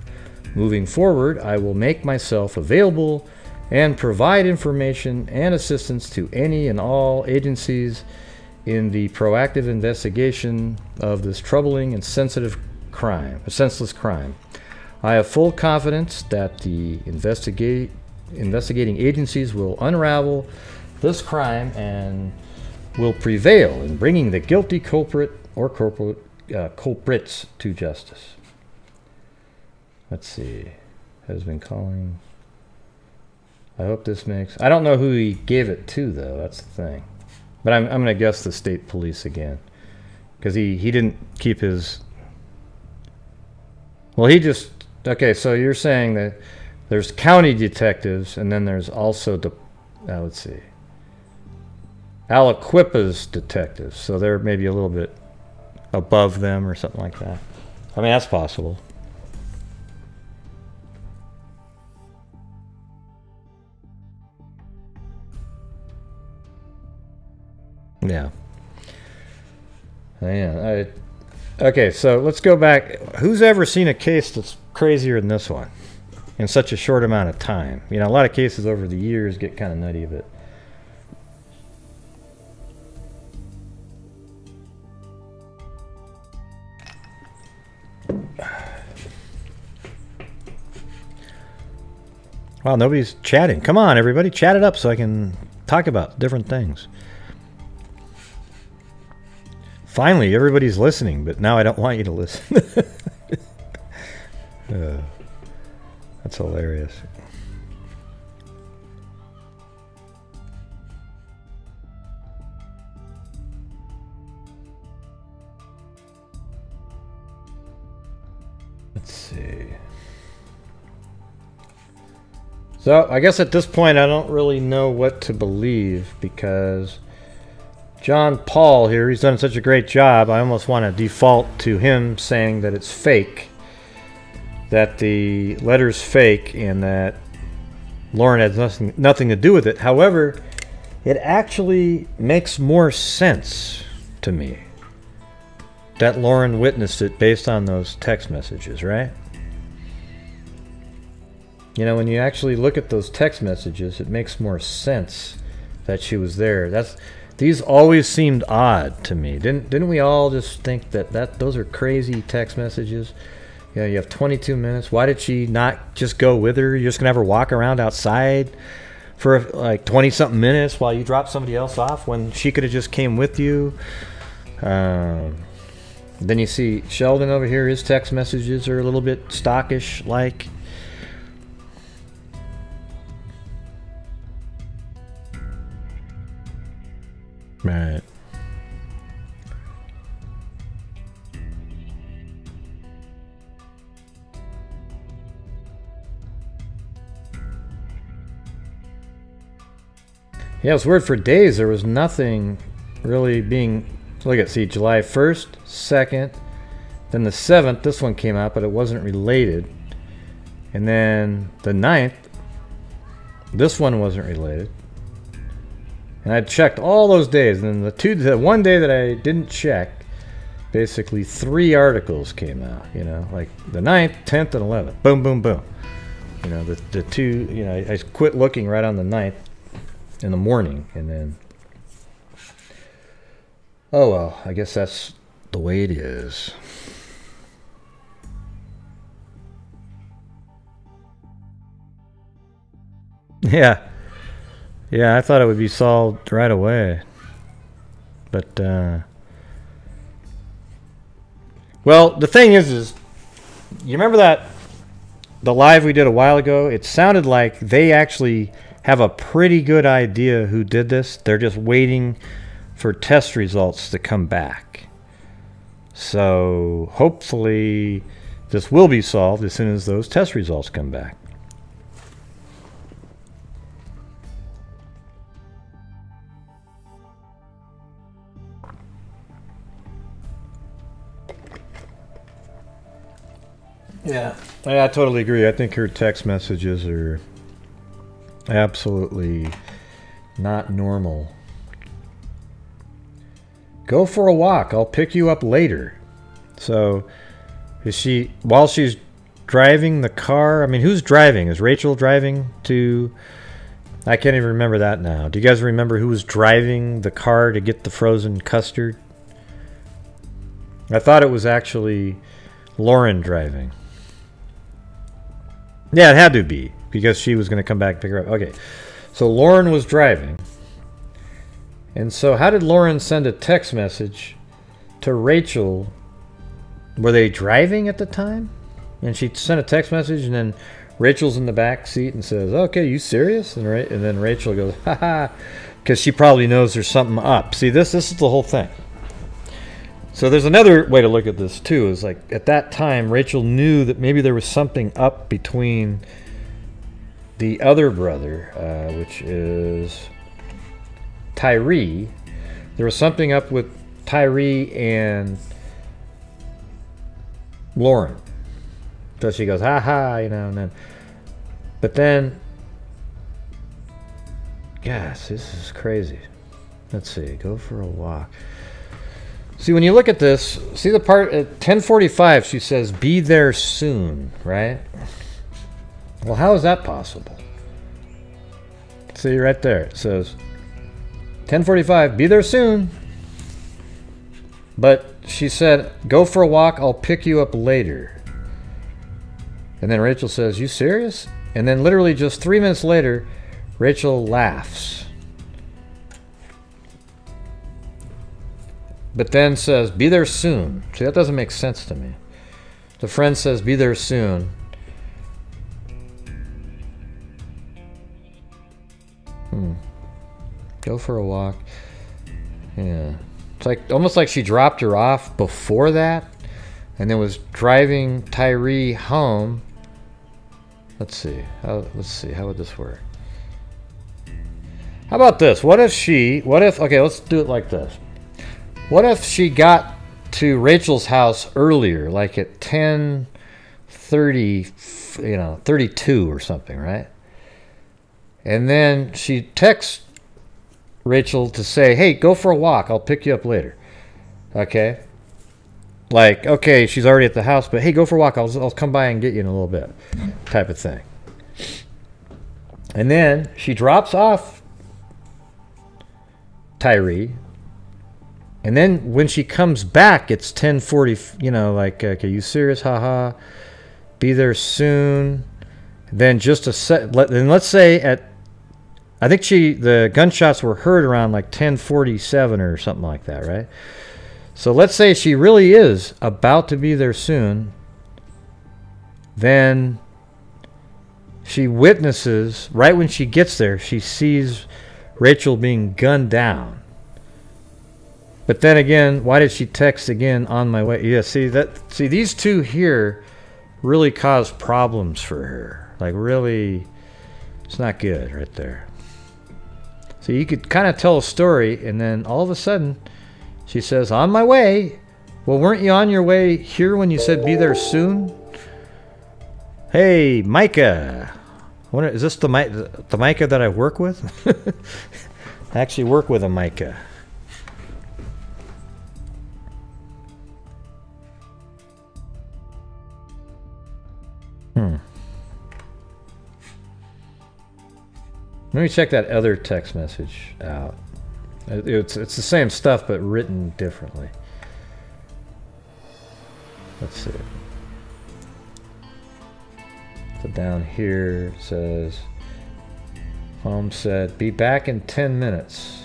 A: Moving forward, I will make myself available and provide information and assistance to any and all agencies in the proactive investigation of this troubling and senseless crime. I have full confidence that the investigating agencies will unravel this crime and will prevail in bringing the guilty culprit or culprits to justice. Let's see. Has been calling. I hope this makes. I don't know who he gave it to, though. That's the thing. But I'm going to guess the state police again, because he didn't keep his. Well, he just. Okay, so you're saying that there's county detectives, and then there's also let's see. Aliquippa's detectives, so they're maybe a little bit above them or something like that. I mean, that's possible. Yeah. Okay, so let's go back. Who's ever seen a case that's crazier than this one in such a short amount of time? You know, a lot of cases over the years get kind of nutty, but Wow, nobody's chatting. Come on, everybody, chat it up so I can talk about different things. Finally, everybody's listening, but now I don't want you to listen. That's hilarious. Let's see. So I guess at this point I don't really know what to believe, because John Paul here, he's done such a great job. I almost want to default to him saying that it's fake, that the letter's fake, and that Lauren has nothing to do with it. However, it actually makes more sense to me that Lauren witnessed it based on those text messages, right? You know, when you actually look at those text messages, it makes more sense that she was there. These always seemed odd to me. Didn't we all just think that those are crazy text messages? You know, you have 22 minutes. Why did she not just go with her? You're just gonna have her walk around outside for like 20-something minutes while you drop somebody else off, when she could have just came with you. Then you see Sheldon over here. His text messages are a little bit stockish, like. Right. Yeah, it's weird. For days there was nothing really being. Look at, see, July 1st, 2nd, then the 7th, this one came out, but it wasn't related. And then the 9th, this one wasn't related. And I checked all those days, and then the one day that I didn't check, basically 3 articles came out, you know, like the 9th, 10th, and 11th. Boom, boom, boom. You know, the two, you know, I quit looking right on the 9th in the morning, and then, oh well, I guess that's the way it is. Yeah. Yeah, I thought it would be solved right away. But, well, the thing is you remember the live we did a while ago? It sounded like they actually have a pretty good idea who did this. They're just waiting for test results to come back. So, hopefully, this will be solved as soon as those test results come back. Yeah, I totally agree. I think her text messages are absolutely not normal. Go for a walk. I'll pick you up later. So, is she, while she's driving the car? I mean, who's driving? Is Rachael driving to... I can't even remember that now. Do you guys remember who was driving the car to get the frozen custard? I thought it was actually Lauren driving. Yeah, it had to be, because she was going to come back and pick her up. Okay, so Lauren was driving. And so how did Lauren send a text message to Rachael? Were they driving at the time? And she sent a text message, and then Rachel's in the back seat and says, okay, you serious? And then Rachael goes, haha, because she probably knows there's something up. See, this is the whole thing. So there's another way to look at this too, is like at that time Rachael knew that maybe there was something up between the other brother, which is Tyree. There was something up with Tyree and Lauren. So she goes, haha, you know, and then, but then, gosh, this is crazy. Let's see, go for a walk. See, when you look at this, see the part at 10:45, she says, be there soon, right? Well, how is that possible? See, right there, it says, 10:45, be there soon. But she said, go for a walk, I'll pick you up later. And then Rachael says, you serious? And then literally just 3 minutes later, Rachael laughs. But then says, be there soon. See, that doesn't make sense to me. The friend says, be there soon. Go for a walk. Yeah. It's like almost like she dropped her off before that and then was driving Tyree home. Let's see. How would this work? How about this? Okay, let's do it like this. What if she got to Rachel's house earlier, like at 10:30, 32 or something, right? And then she texts Rachael to say, hey, go for a walk. I'll pick you up later. Okay? Like, okay, she's already at the house, but hey, go for a walk. I'll come by and get you in a little bit, type of thing. And then she drops off Tyree. And then when she comes back, it's 10:40, like, okay, you serious? Haha. Be there soon. Then just a set. Then let's say I think the gunshots were heard around like 10:47 or something like that, right? So let's say she really is about to be there soon. Then she witnesses, right when she gets there, she sees Rachael being gunned down. But then again, why did she text again, on my way? Yeah, see these two here really cause problems for her. Like, really, it's not good right there. So you could kind of tell a story, and then all of a sudden, she says, on my way. Well, weren't you on your way here when you said be there soon? Hey, Micah. Is this the Micah that I work with? I actually work with a Micah. Let me check that other text message out. It's the same stuff, but written differently. Let's see. So down here it says, home said, be back in 10 minutes.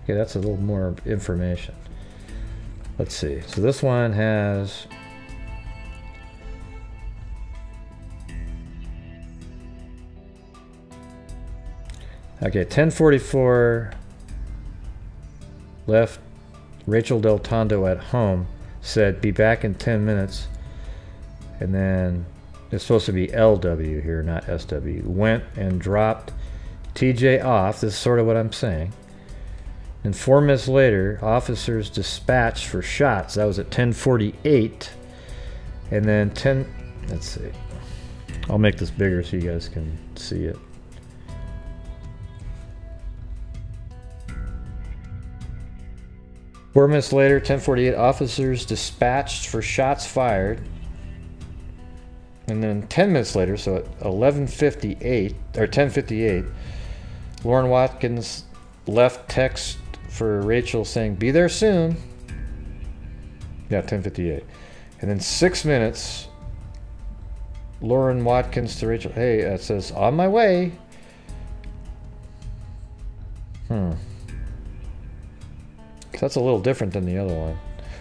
A: Okay, that's a little more information. Let's see. So this one has... Okay, 10:44, left Rachael Del Tondo at home, said be back in 10 minutes, and then it's supposed to be LW here, not SW, went and dropped TJ off. This is sort of what I'm saying. And 4 minutes later, officers dispatched for shots. That was at 10:48, and then let's see, I'll make this bigger so you guys can see it. Four minutes later, 10:48, officers dispatched for shots fired. And then 10 minutes later, so at 11:58 or 10:58, Lauren Watkins left text for Rachael saying, be there soon. Yeah, 10:58. And then 6 minutes, Lauren Watkins to Rachael, hey, it says, on my way. That's a little different than the other one.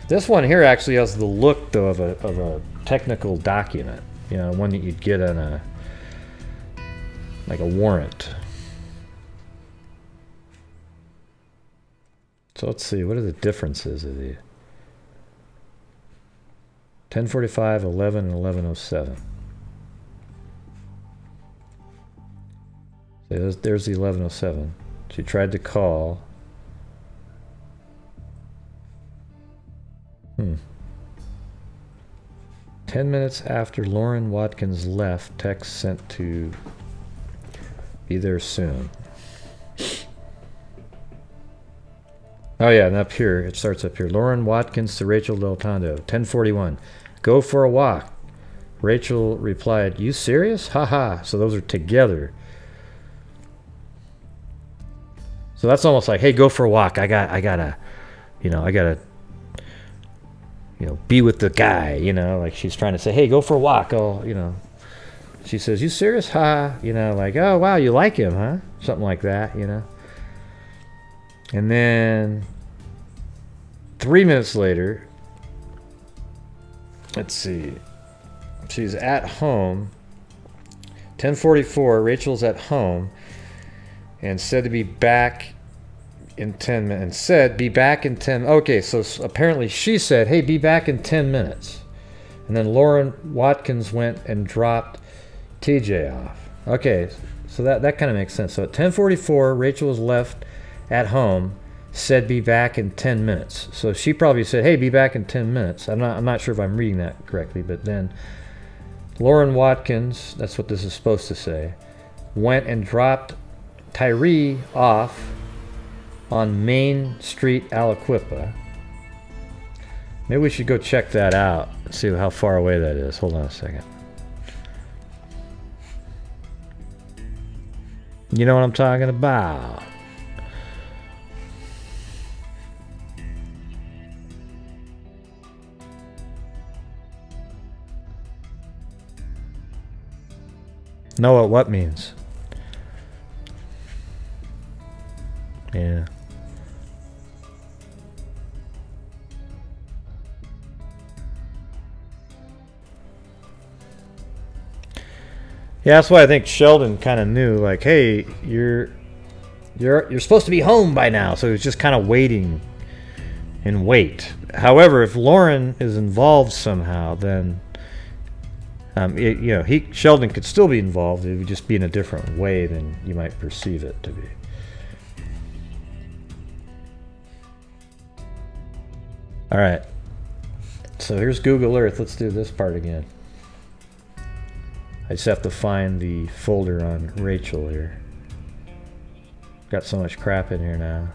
A: This one here actually has the look, though, of a technical document. One that you'd get on like a warrant. So let's see, what are the differences of the 10:45, 11, and 11:07. So there's the 11:07. She tried to call. 10 minutes after Lauren Watkins left, text sent to be there soon. Oh yeah, and up here, it starts up here. Lauren Watkins to Rachael Del Tondo, 10:41. Go for a walk. Rachael replied, you serious? Haha. So those are together. So that's almost like, hey, go for a walk. I gotta be with the guy, like she's trying to say, hey, go for a walk. I'll, she says, "You serious? Ha!" You know, like, "Oh wow, you like him, huh?" Something like that, you know. And then 3 minutes later, let's see, she's at home. 10:44. Rachel's at home, and said to be back in 10 minutes. And said, "Be back in 10." Okay, so apparently she said, "Hey, be back in 10 minutes." And then Lauren Watkins went and dropped TJ off. Okay, so that kind of makes sense. So at 10:44, Rachel was left at home, said be back in 10 minutes. So she probably said, "Hey, be back in 10 minutes." I'm not sure if I'm reading that correctly, but then Lauren Watkins, that's what this is supposed to say, went and dropped Tyree off on Main Street, Aliquippa. Maybe we should go check that out and see how far away that is. Hold on a second. You know what I'm talking about. Know what means? Yeah. Yeah, that's why I think Sheldon kind of knew, like, hey, you're supposed to be home by now. So he was just kind of waiting and wait. However, if Lauren is involved somehow, then Sheldon could still be involved. It would just be in a different way than you might perceive it to be. All right. So here's Google Earth. Let's do this part again. I just have to find the folder on Rachael here. Got so much crap in here now.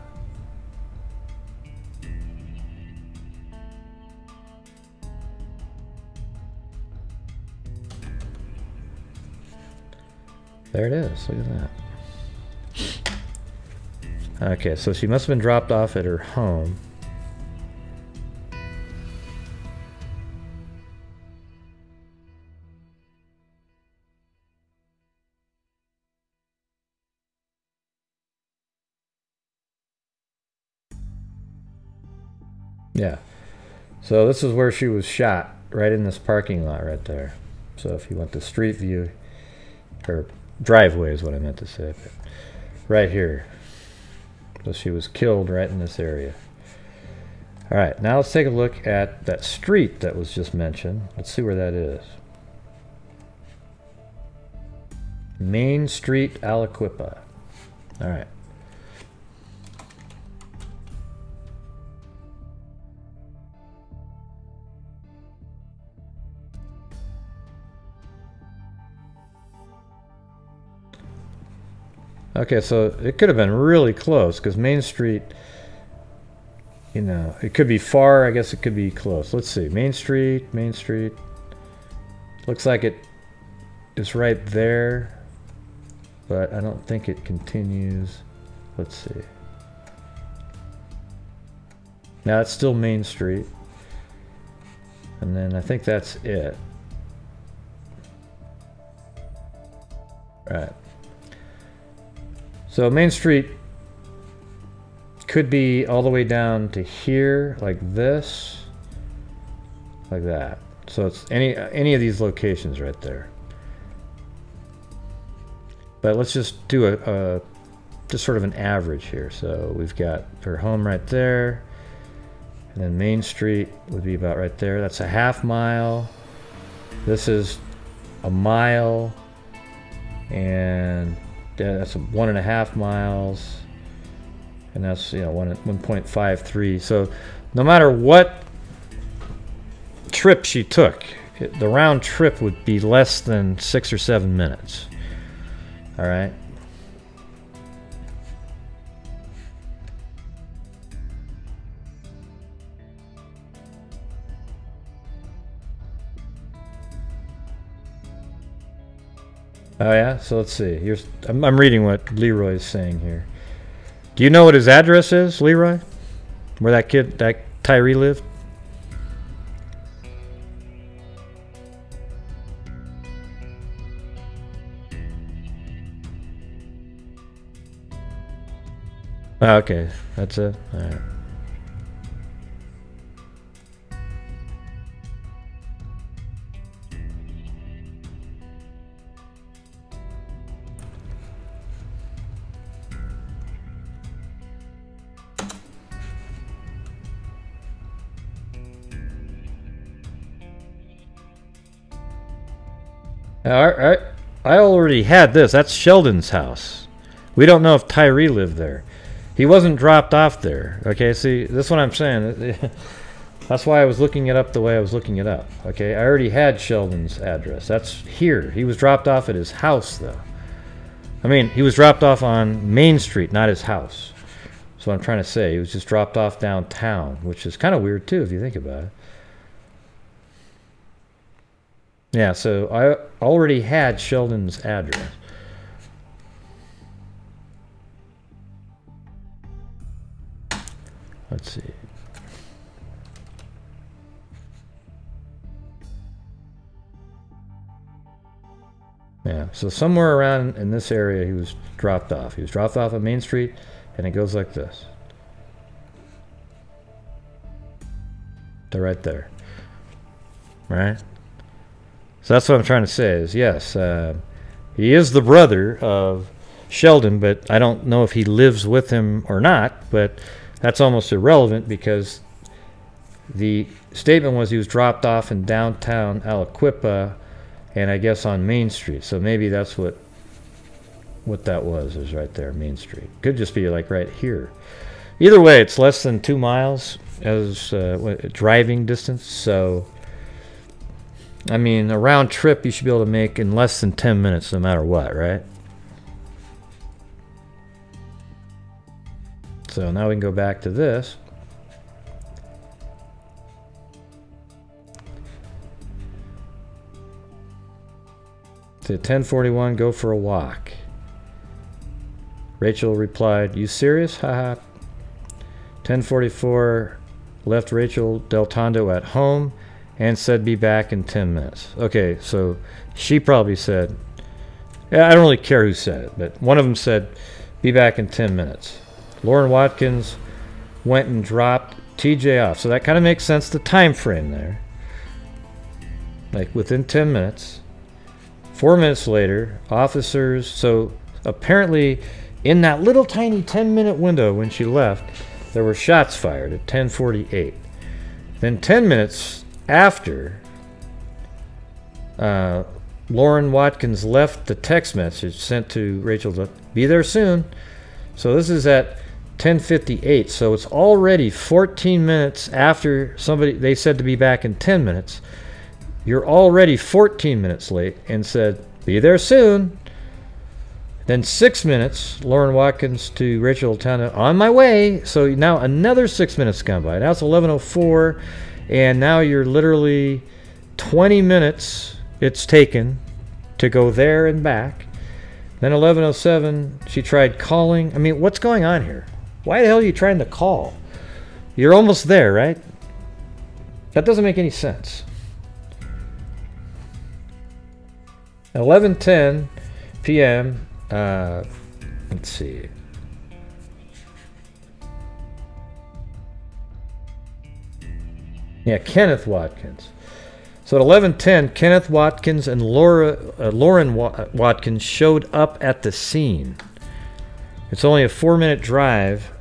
A: There it is. Look at that. Okay, so she must have been dropped off at her home. Yeah. So this is where she was shot, right in this parking lot right there. So if you want the street view, or driveway is what I meant to say, but right here. So she was killed right in this area. All right, now let's take a look at that street that was just mentioned. Let's see where that is. Main Street, Aliquippa. All right. Okay, so it could have been really close because Main Street, you know, it could be far. I guess it could be close. Let's see. Main Street. Looks like it is right there, but I don't think it continues. Let's see. Now it's still Main Street. And then I think that's it. All right. So Main Street could be all the way down to here, like this, like that. So it's any of these locations right there. But let's just do just sort of an average here. So we've got her home right there, and then Main Street would be about right there. That's a ½ mile. This is a mile, and that's 1.5 miles, and that's 1.53. So no matter what trip she took, the round trip would be less than 6 or 7 minutes. All right. Oh yeah, so let's see. Here's I'm reading what Leroy is saying here. Do you know what his address is, Leroy? Where that Tyree lived? Oh, okay, that's it. All right. I already had this. That's Sheldon's house. We don't know if Tyree lived there. He wasn't dropped off there. Okay, see, this is what I'm saying. That's why I was looking it up the way I was looking it up. Okay, I already had Sheldon's address. That's here. He was dropped off at his house, though. I mean, he was dropped off on Main Street, not his house. That's what I'm trying to say. He was just dropped off downtown, which is kind of weird, too, if you think about it. Yeah, so I already had Sheldon's address. Let's see. Yeah, so somewhere around in this area he was dropped off. He was dropped off on Main Street, and it goes like this. They're right there. Right? So that's what I'm trying to say is, yes, he is the brother of Sheldon, but I don't know if he lives with him or not, but that's almost irrelevant because the statement was he was dropped off in downtown Aliquippa and I guess on Main Street. So maybe that's what that was right there, Main Street. Could just be like right here. Either way, it's less than 2 miles as driving distance, so I mean, a round trip you should be able to make in less than 10 minutes no matter what, right? So now we can go back to this. To 10:41, go for a walk. Rachel replied, "You serious? Haha." 10:44, left Rachael Del Tondo at home and said be back in 10 minutes. Okay, so she probably said, yeah, I don't really care who said it, but one of them said be back in 10 minutes. Lauren Watkins went and dropped TJ off. So that kind of makes sense, the time frame there. Like within 10 minutes. 4 minutes later, officers, so apparently in that little tiny 10-minute window when she left, there were shots fired at 10:48. Then 10 minutes after Lauren Watkins left the text message sent to Rachel to be there soon. So this is at 10:58. So it's already 14 minutes after they said to be back in 10 minutes. You're already 14 minutes late and said, be there soon. Then 6 minutes, Lauren Watkins to Rachael Del Tondo, on my way. So now another 6 minutes gone by. Now it's 11:04, and now you're literally 20 minutes it's taken to go there and back. Then 11:07, she tried calling. I mean, what's going on here? Why the hell are you trying to call? You're almost there, right? That doesn't make any sense. 11:10 p.m. Let's see. Yeah, Kenneth Watkins. So at 11:10, Kenneth Watkins and Lauren Watkins showed up at the scene. It's only a 4-minute drive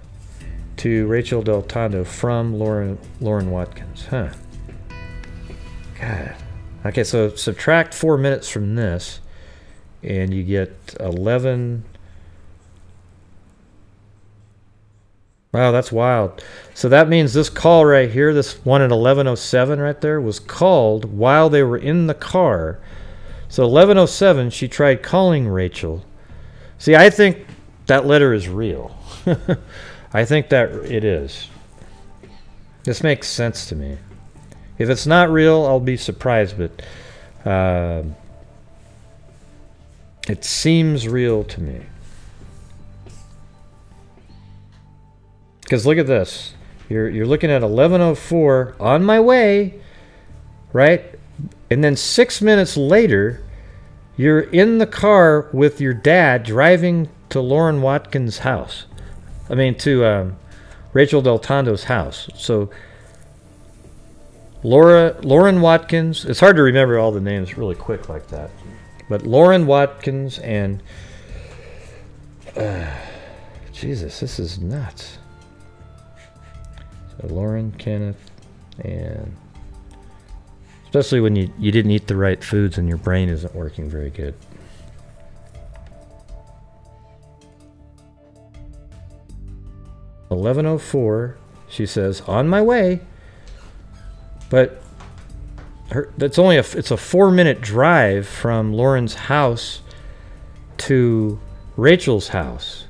A: to Rachael Del Tondo from Lauren Watkins. Huh. God. Okay, so subtract 4 minutes from this, and you get 11. Wow, that's wild. So that means this call right here, this one at 11:07 right there, was called while they were in the car. So 11:07, she tried calling Rachel. See, I think that letter is real. I think that it is. This makes sense to me. If it's not real, I'll be surprised, but it seems real to me. Because look at this. You're looking at 11:04, on my way, right? And then 6 minutes later, you're in the car with your dad driving to Lauren Watkins' house. I mean, to Rachael del Tondo's house. So Lauren Watkins. It's hard to remember all the names really quick like that, but Lauren Watkins and Jesus, this is nuts. So Lauren, Kenneth, and especially when you didn't eat the right foods and your brain isn't working very good. $11:04. She says, "On my way." But it's only it's a 4-minute drive from Lauren's house to Rachel's house.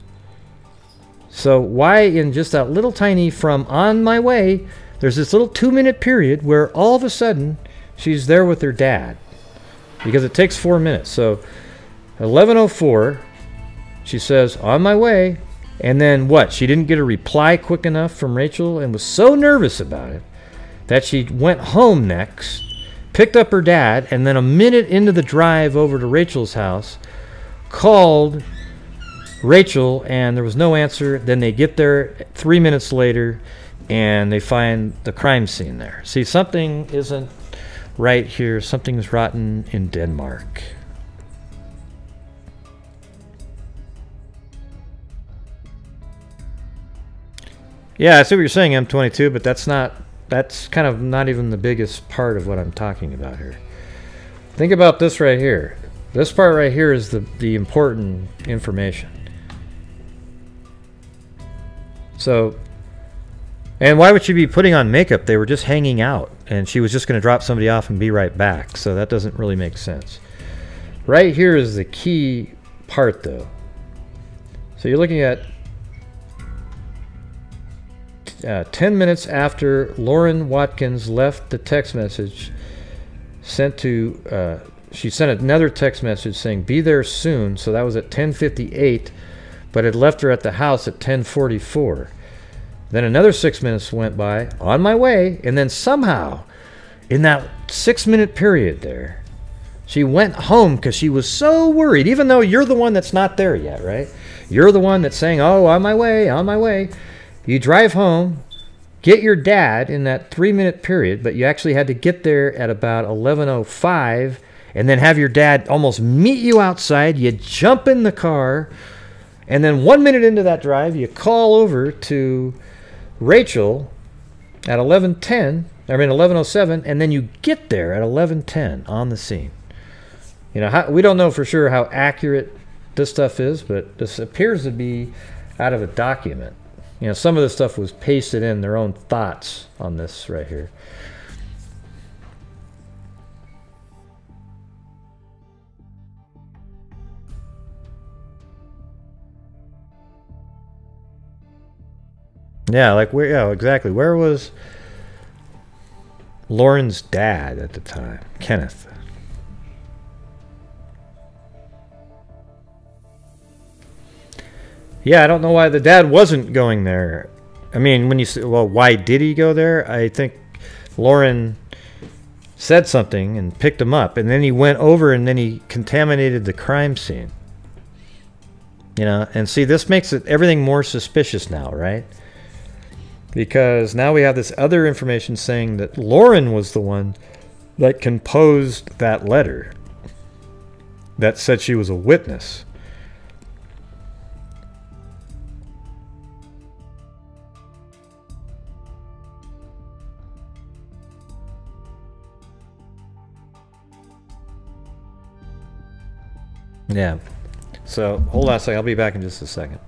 A: So why in just that little tiny from "on my way," there's this little 2-minute period where all of a sudden she's there with her dad? Because it takes 4 minutes. So 11:04, she says, "On my way." And then what? She didn't get a reply quick enough from Rachael and was so nervous about it that she went home next, picked up her dad, and then a minute into the drive over to Rachel's house, called Rachael, and there was no answer. Then they get there 3 minutes later, and they find the crime scene there. See, something isn't right here. Something's rotten in Denmark. Yeah, I see what you're saying, M22, but that's kind of not even the biggest part of what I'm talking about here. Think about this right here. This part right here is the important information. So, and why would she be putting on makeup? They were just hanging out, and she was just going to drop somebody off and be right back. So that doesn't really make sense. Right here is the key part, though. So you're looking at 10 minutes after Lauren Watkins left the text message sent to, she sent another text message saying, "Be there soon." So that was at 10:58, but it left her at the house at 10:44. Then another 6 minutes went by, "On my way," and then somehow, in that 6-minute period there, she went home because she was so worried, even though you're the one that's not there yet, right? You're the one that's saying, "Oh, on my way, on my way." You drive home, get your dad in that 3-minute period, but you actually had to get there at about 11:05 and then have your dad almost meet you outside. You jump in the car, and then 1 minute into that drive, you call over to Rachael at 11:07, and then you get there at 11:10 on the scene. You know, we don't know for sure how accurate this stuff is, but this appears to be out of a document. You know, some of the stuff was pasted in their own thoughts on this right here. Yeah, like where? Yeah, exactly. Where was Lauren's dad at the time? Kenneth. Yeah, I don't know why the dad wasn't going there. I mean, when you say, well, why did he go there? I think Lauren said something and picked him up, and then he went over and then he contaminated the crime scene. You know, and see, this makes it everything more suspicious now, right? Because now we have this other information saying that Lauren was the one that composed that letter that said she was a witness. Yeah. So, hold on a second. I'll be back in just a second.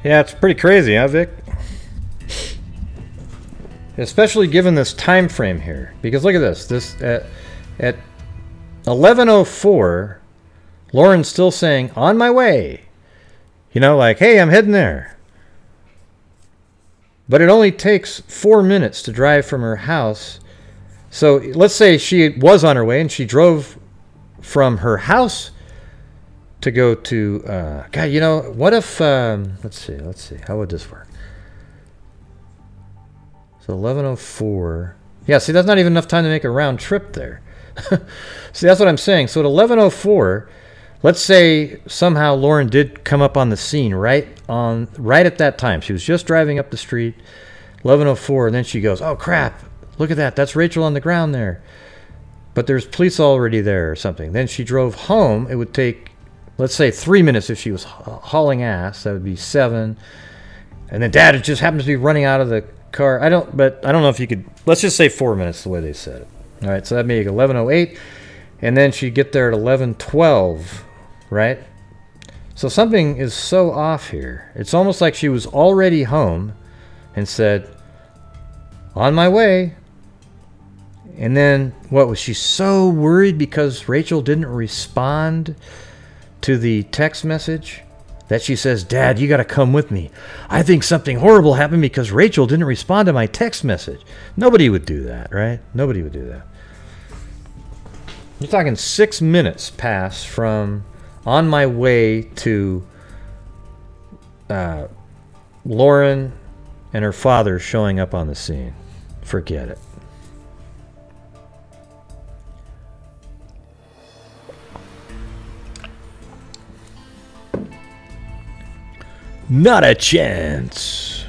A: Yeah, it's pretty crazy, huh, Vic? Especially given this time frame here. Because look at this. This at 11:04, Lauren's still saying, on my way. You know, like, hey, I'm heading there. But it only takes 4 minutes to drive from her house. So let's say she was on her way and she drove from her house to go to, God, you know, what if, let's see, how would this work? So 11:04. Yeah, see, that's not even enough time to make a round trip there. See, that's what I'm saying. So at 11:04, let's say somehow Lauren did come up on the scene right at that time. She was just driving up the street, 11:04, and then she goes, oh, crap, look at that. That's Rachael on the ground there. But there's police already there or something. Then she drove home. It would take, let's say, 3 minutes if she was hauling ass. That would be 7. And then Dad just happens to be running out of the car. I don't know if you could, let's just say 4 minutes the way they said it. All right, so that'd make 11:08. And then she'd get there at 11:12, right? So something is so off here. It's almost like she was already home and said, on my way. And then, what, was she so worried because Rachael didn't respond to the text message that she says, Dad, you got to come with me. I think something horrible happened because Rachael didn't respond to my text message. Nobody would do that, right? Nobody would do that. You're talking 6 minutes pass from on my way to Lauren and her father showing up on the scene. Forget it. Not a chance.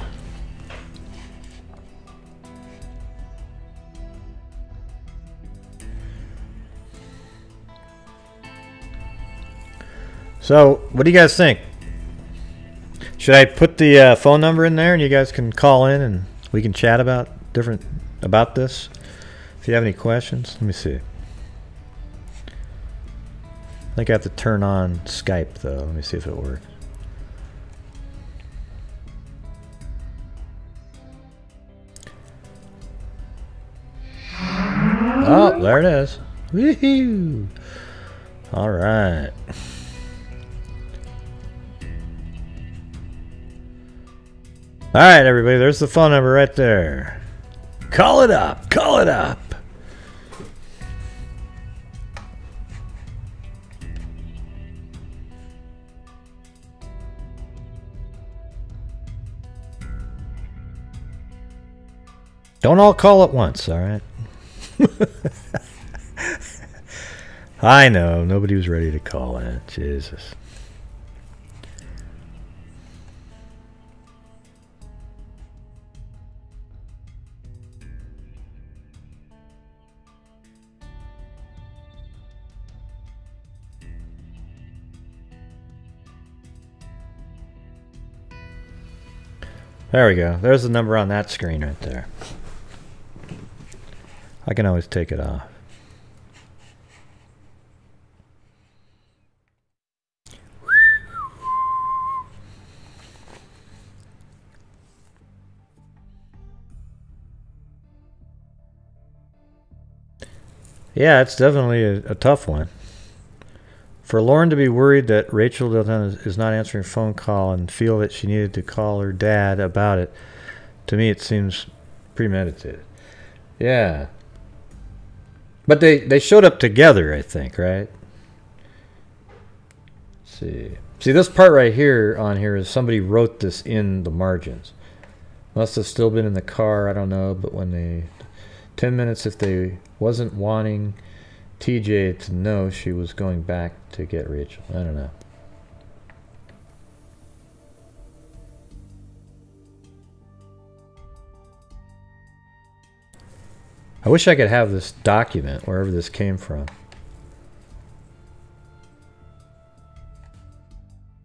A: So, what do you guys think? Should I put the phone number in there and you guys can call in and we can chat about this? If you have any questions, let me see. I think I have to turn on Skype though. Let me see if it works. Oh, there it is. Woohoo! All right. All right, everybody. There's the phone number right there. Call it up. Call it up. Don't all call at once, all right? I know, nobody was ready to call in. Jesus. There we go. There's the number on that screen right there. I can always take it off. Yeah, it's definitely a tough one. For Lauren to be worried that Rachael Deltondo is not answering a phone call and feel that she needed to call her dad about it, to me it seems premeditated. Yeah. But they showed up together, I think, right? Let's see. See, this part right here on here is somebody wrote this in the margins. Must have still been in the car, I don't know, but when they 10 minutes if they wasn't wanting TJ to know she was going back to get Rachael. I don't know. I wish I could have this document wherever this came from.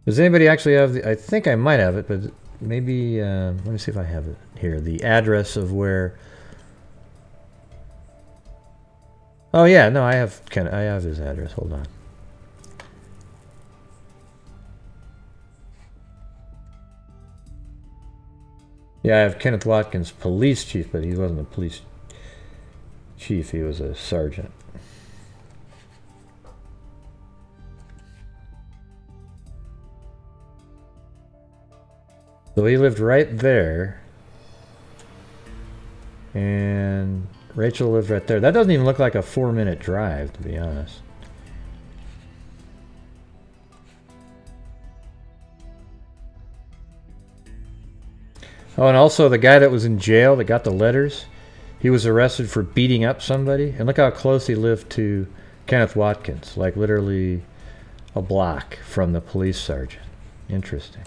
A: Does anybody actually have the, I think I might have it, but maybe let me see if I have it here. The address of where. Oh yeah, no, I have his address. Hold on. Yeah, I have Kenneth Watkins, police chief, but he wasn't a police chief. He was a sergeant. So he lived right there. And Rachael lived right there. That doesn't even look like a 4-minute drive, to be honest. Oh, and also the guy that was in jail that got the letters, he was arrested for beating up somebody. And look how close he lived to Kenneth Watkins, like literally a block from the police sergeant. Interesting.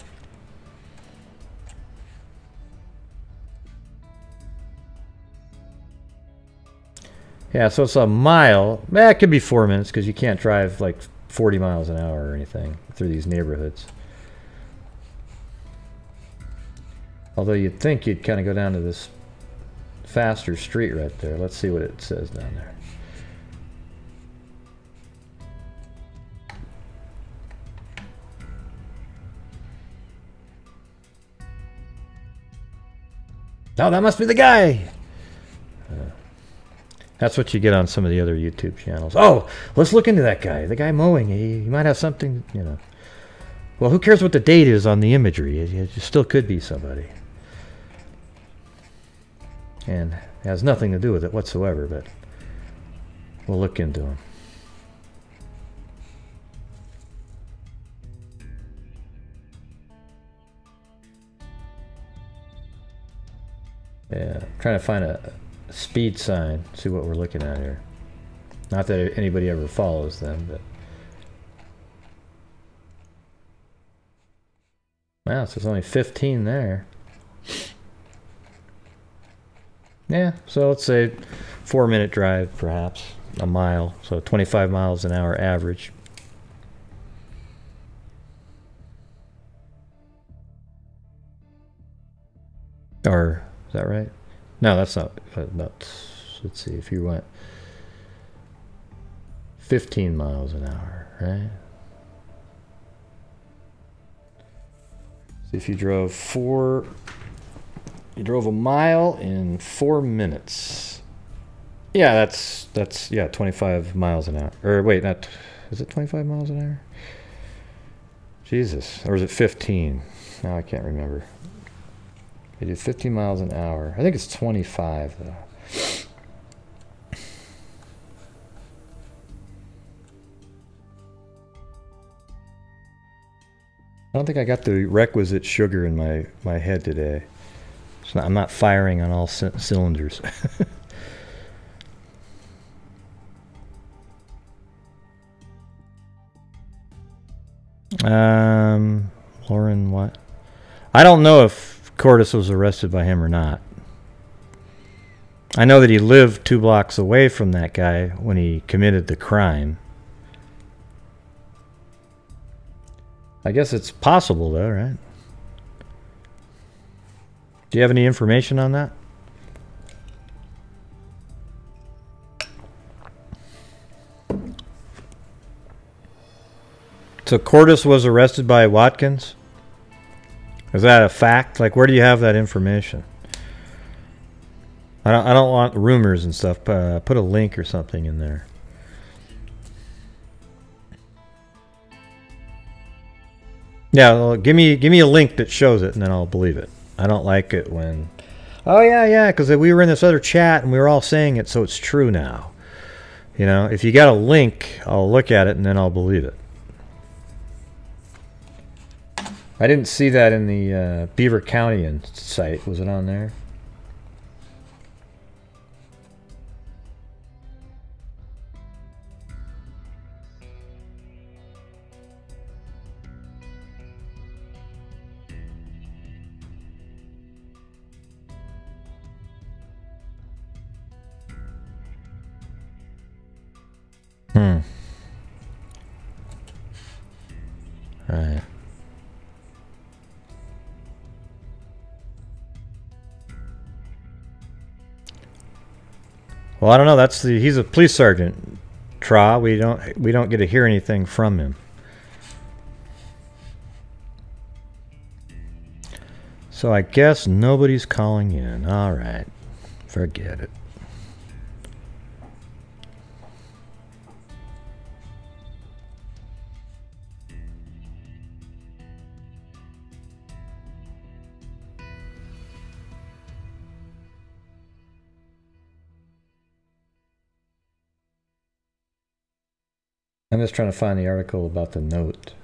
A: Yeah, so it's a mile. It could be 4 minutes because you can't drive like 40 miles an hour or anything through these neighborhoods. Although you'd think you'd kind of go down to this faster street right there. Let's see what it says down there. Oh, that must be the guy. That's what you get on some of the other YouTube channels. Oh, let's look into that guy. The guy mowing. He might have something, you know. Well, who cares what the date is on the imagery? It still could be somebody. And it has nothing to do with it whatsoever, but we'll look into him. Yeah, I'm trying to find a speed sign, see what we're looking at here. Not that anybody ever follows them, but wow, so there's only 15 there. Yeah, so let's say 4-minute drive, perhaps a mile, so 25 miles an hour average. Or is that right? No, that's not. Let's see, if you went 15 miles an hour, right? So if you drove a mile in 4 minutes. Yeah, that's yeah, 25 miles an hour. Or wait, not, is it 25 miles an hour? Jesus, or is it 15? Now I can't remember. They do 15 miles an hour. I think it's 25 though. I don't think I got the requisite sugar in my head today. I'm not firing on all cylinders. Lauren, what? I don't know if Cordes was arrested by him or not. I know that he lived 2 blocks away from that guy when he committed the crime. I guess it's possible though, right? Do you have any information on that? So Cordes was arrested by Watkins? Is that a fact? Like, where do you have that information? I don't want rumors and stuff. Put a link or something in there. Yeah, well, give me a link that shows it, and then I'll believe it. I don't like it when, oh yeah, because we were in this other chat and we were all saying it, so it's true now. You know, if you got a link, I'll look at it and then I'll believe it. I didn't see that in the Beaver County site. Was it on there? Right. Well, I don't know. He's a police sergeant. Tra, we don't get to hear anything from him. So I guess nobody's calling in. All right. Forget it. I'm just trying to find the article about the note.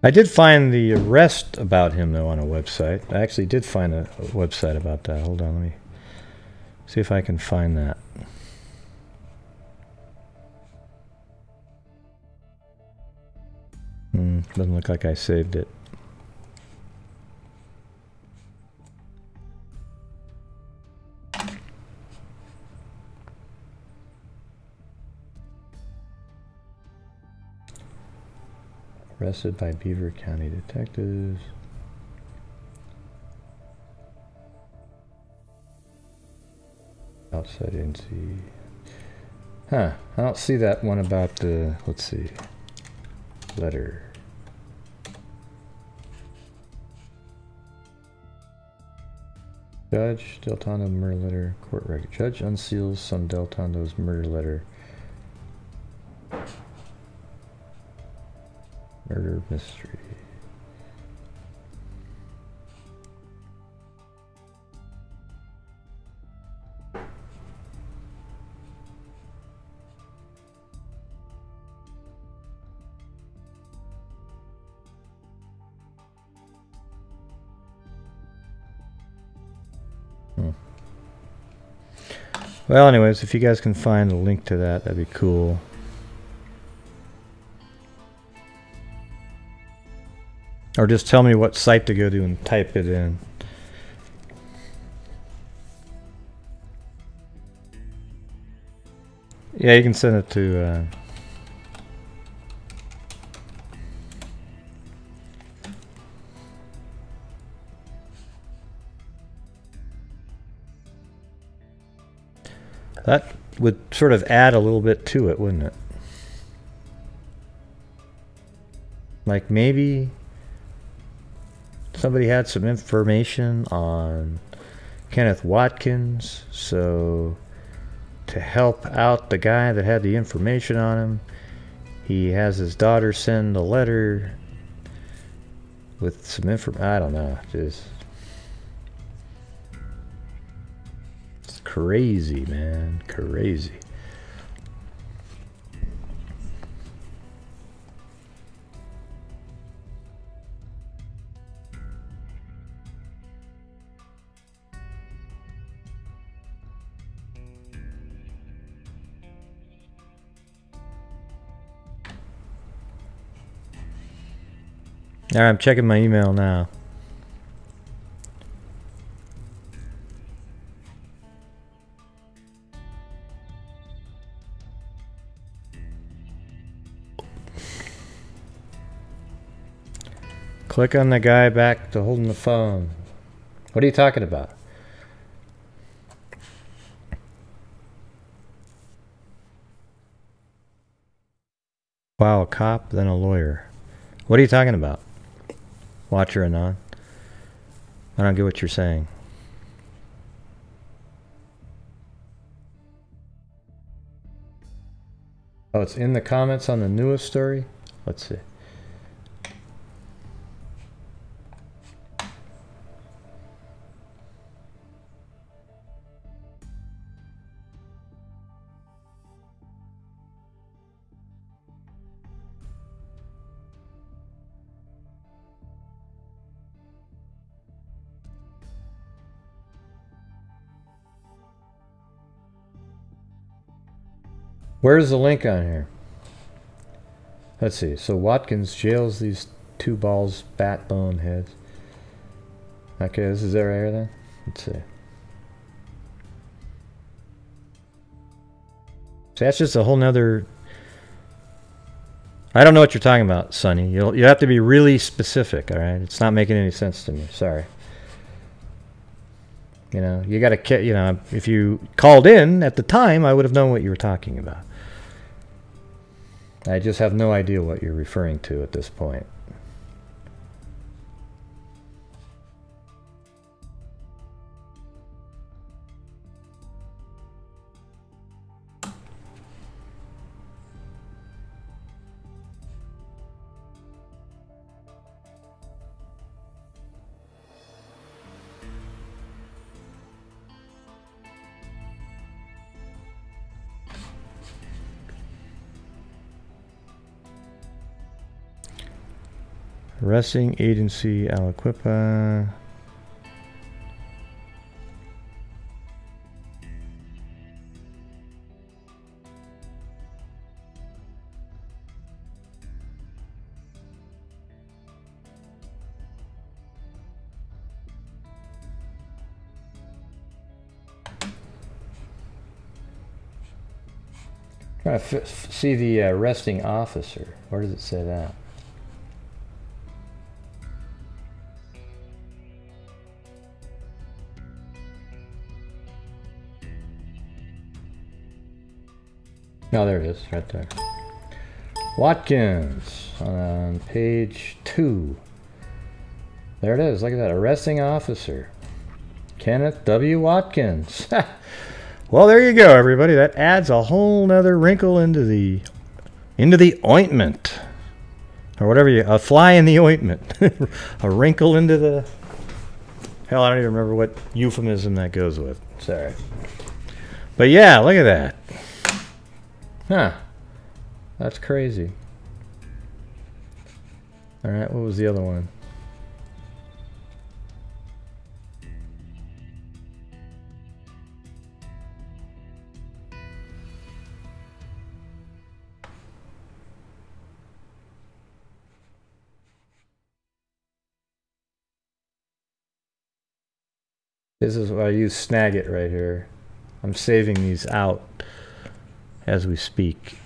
A: I did find the arrest about him, though, on a website. I actually did find a website about that. Hold on, let me see if I can find that. Doesn't look like I saved it. Arrested by Beaver County detectives. Outside NC. Huh, I don't see that one about the, let's see, letter. Judge Deltondo murder letter, court record. Judge unseals son Deltondo's murder letter. Murder mystery. Well, anyways, if you guys can find a link to that, that'd be cool. Or just tell me what site to go to and type it in. Yeah, you can send it to... that would sort of add a little bit to it, wouldn't it? Like maybe somebody had some information on Kenneth Watkins, so to help out the guy that had the information on him, he has his daughter send a letter with some information. I don't know, just... crazy, man. Crazy. All right, I'm checking my email now. Click on the guy back to holding the phone. What are you talking about? Wow, a cop, then a lawyer. What are you talking about? Watcher Anon? I don't get what you're saying. Oh, it's in the comments on the newest story? Let's see. Where's the link on here? Let's see. So Watkins jails these two balls, bat bone heads. Okay, this is it right here then? Let's see. So that's just a whole nother... I don't know what you're talking about, Sonny. You have to be really specific, alright? It's not making any sense to me. Sorry. You know, you got to, you know, if you called in at the time, I would have known what you were talking about. I just have no idea what you're referring to at this point. Arresting agency Aliquippa. Trying to see the arresting officer. Where does it say that? No, there it is, right there. Watkins on page 2. There it is. Look at that, arresting officer, Kenneth W. Watkins. Well, there you go, everybody. That adds a whole nother wrinkle into the ointment, or whatever a fly in the ointment, a wrinkle into the. Hell, I don't even remember what euphemism that goes with. Sorry, but yeah, look at that. Huh. That's crazy. Alright, what was the other one? This is why I use Snagit right here. I'm saving these out as we speak.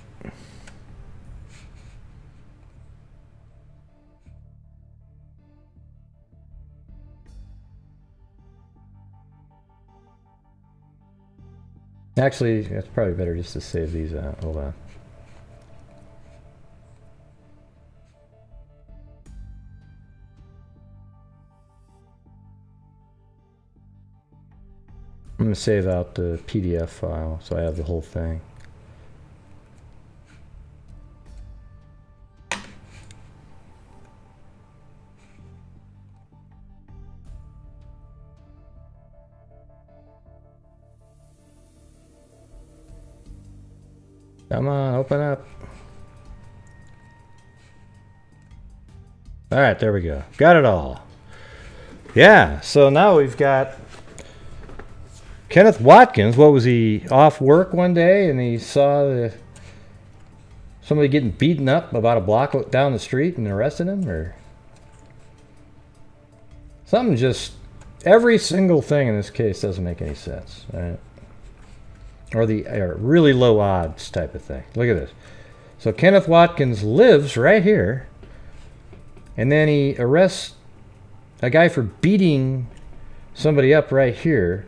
A: Actually, it's probably better just to save these out. Hold on. I'm going to save out the PDF file so I have the whole thing. Come on, open up. All right, there we go. Got it all. Yeah, so now we've got Kenneth Watkins. What was he, off work one day and he saw somebody getting beaten up about a block down the street and arrested him, or something? Just every single thing in this case doesn't make any sense, right? Or the really low odds type of thing. Look at this. So Kenneth Watkins lives right here, and then he arrests a guy for beating somebody up right here.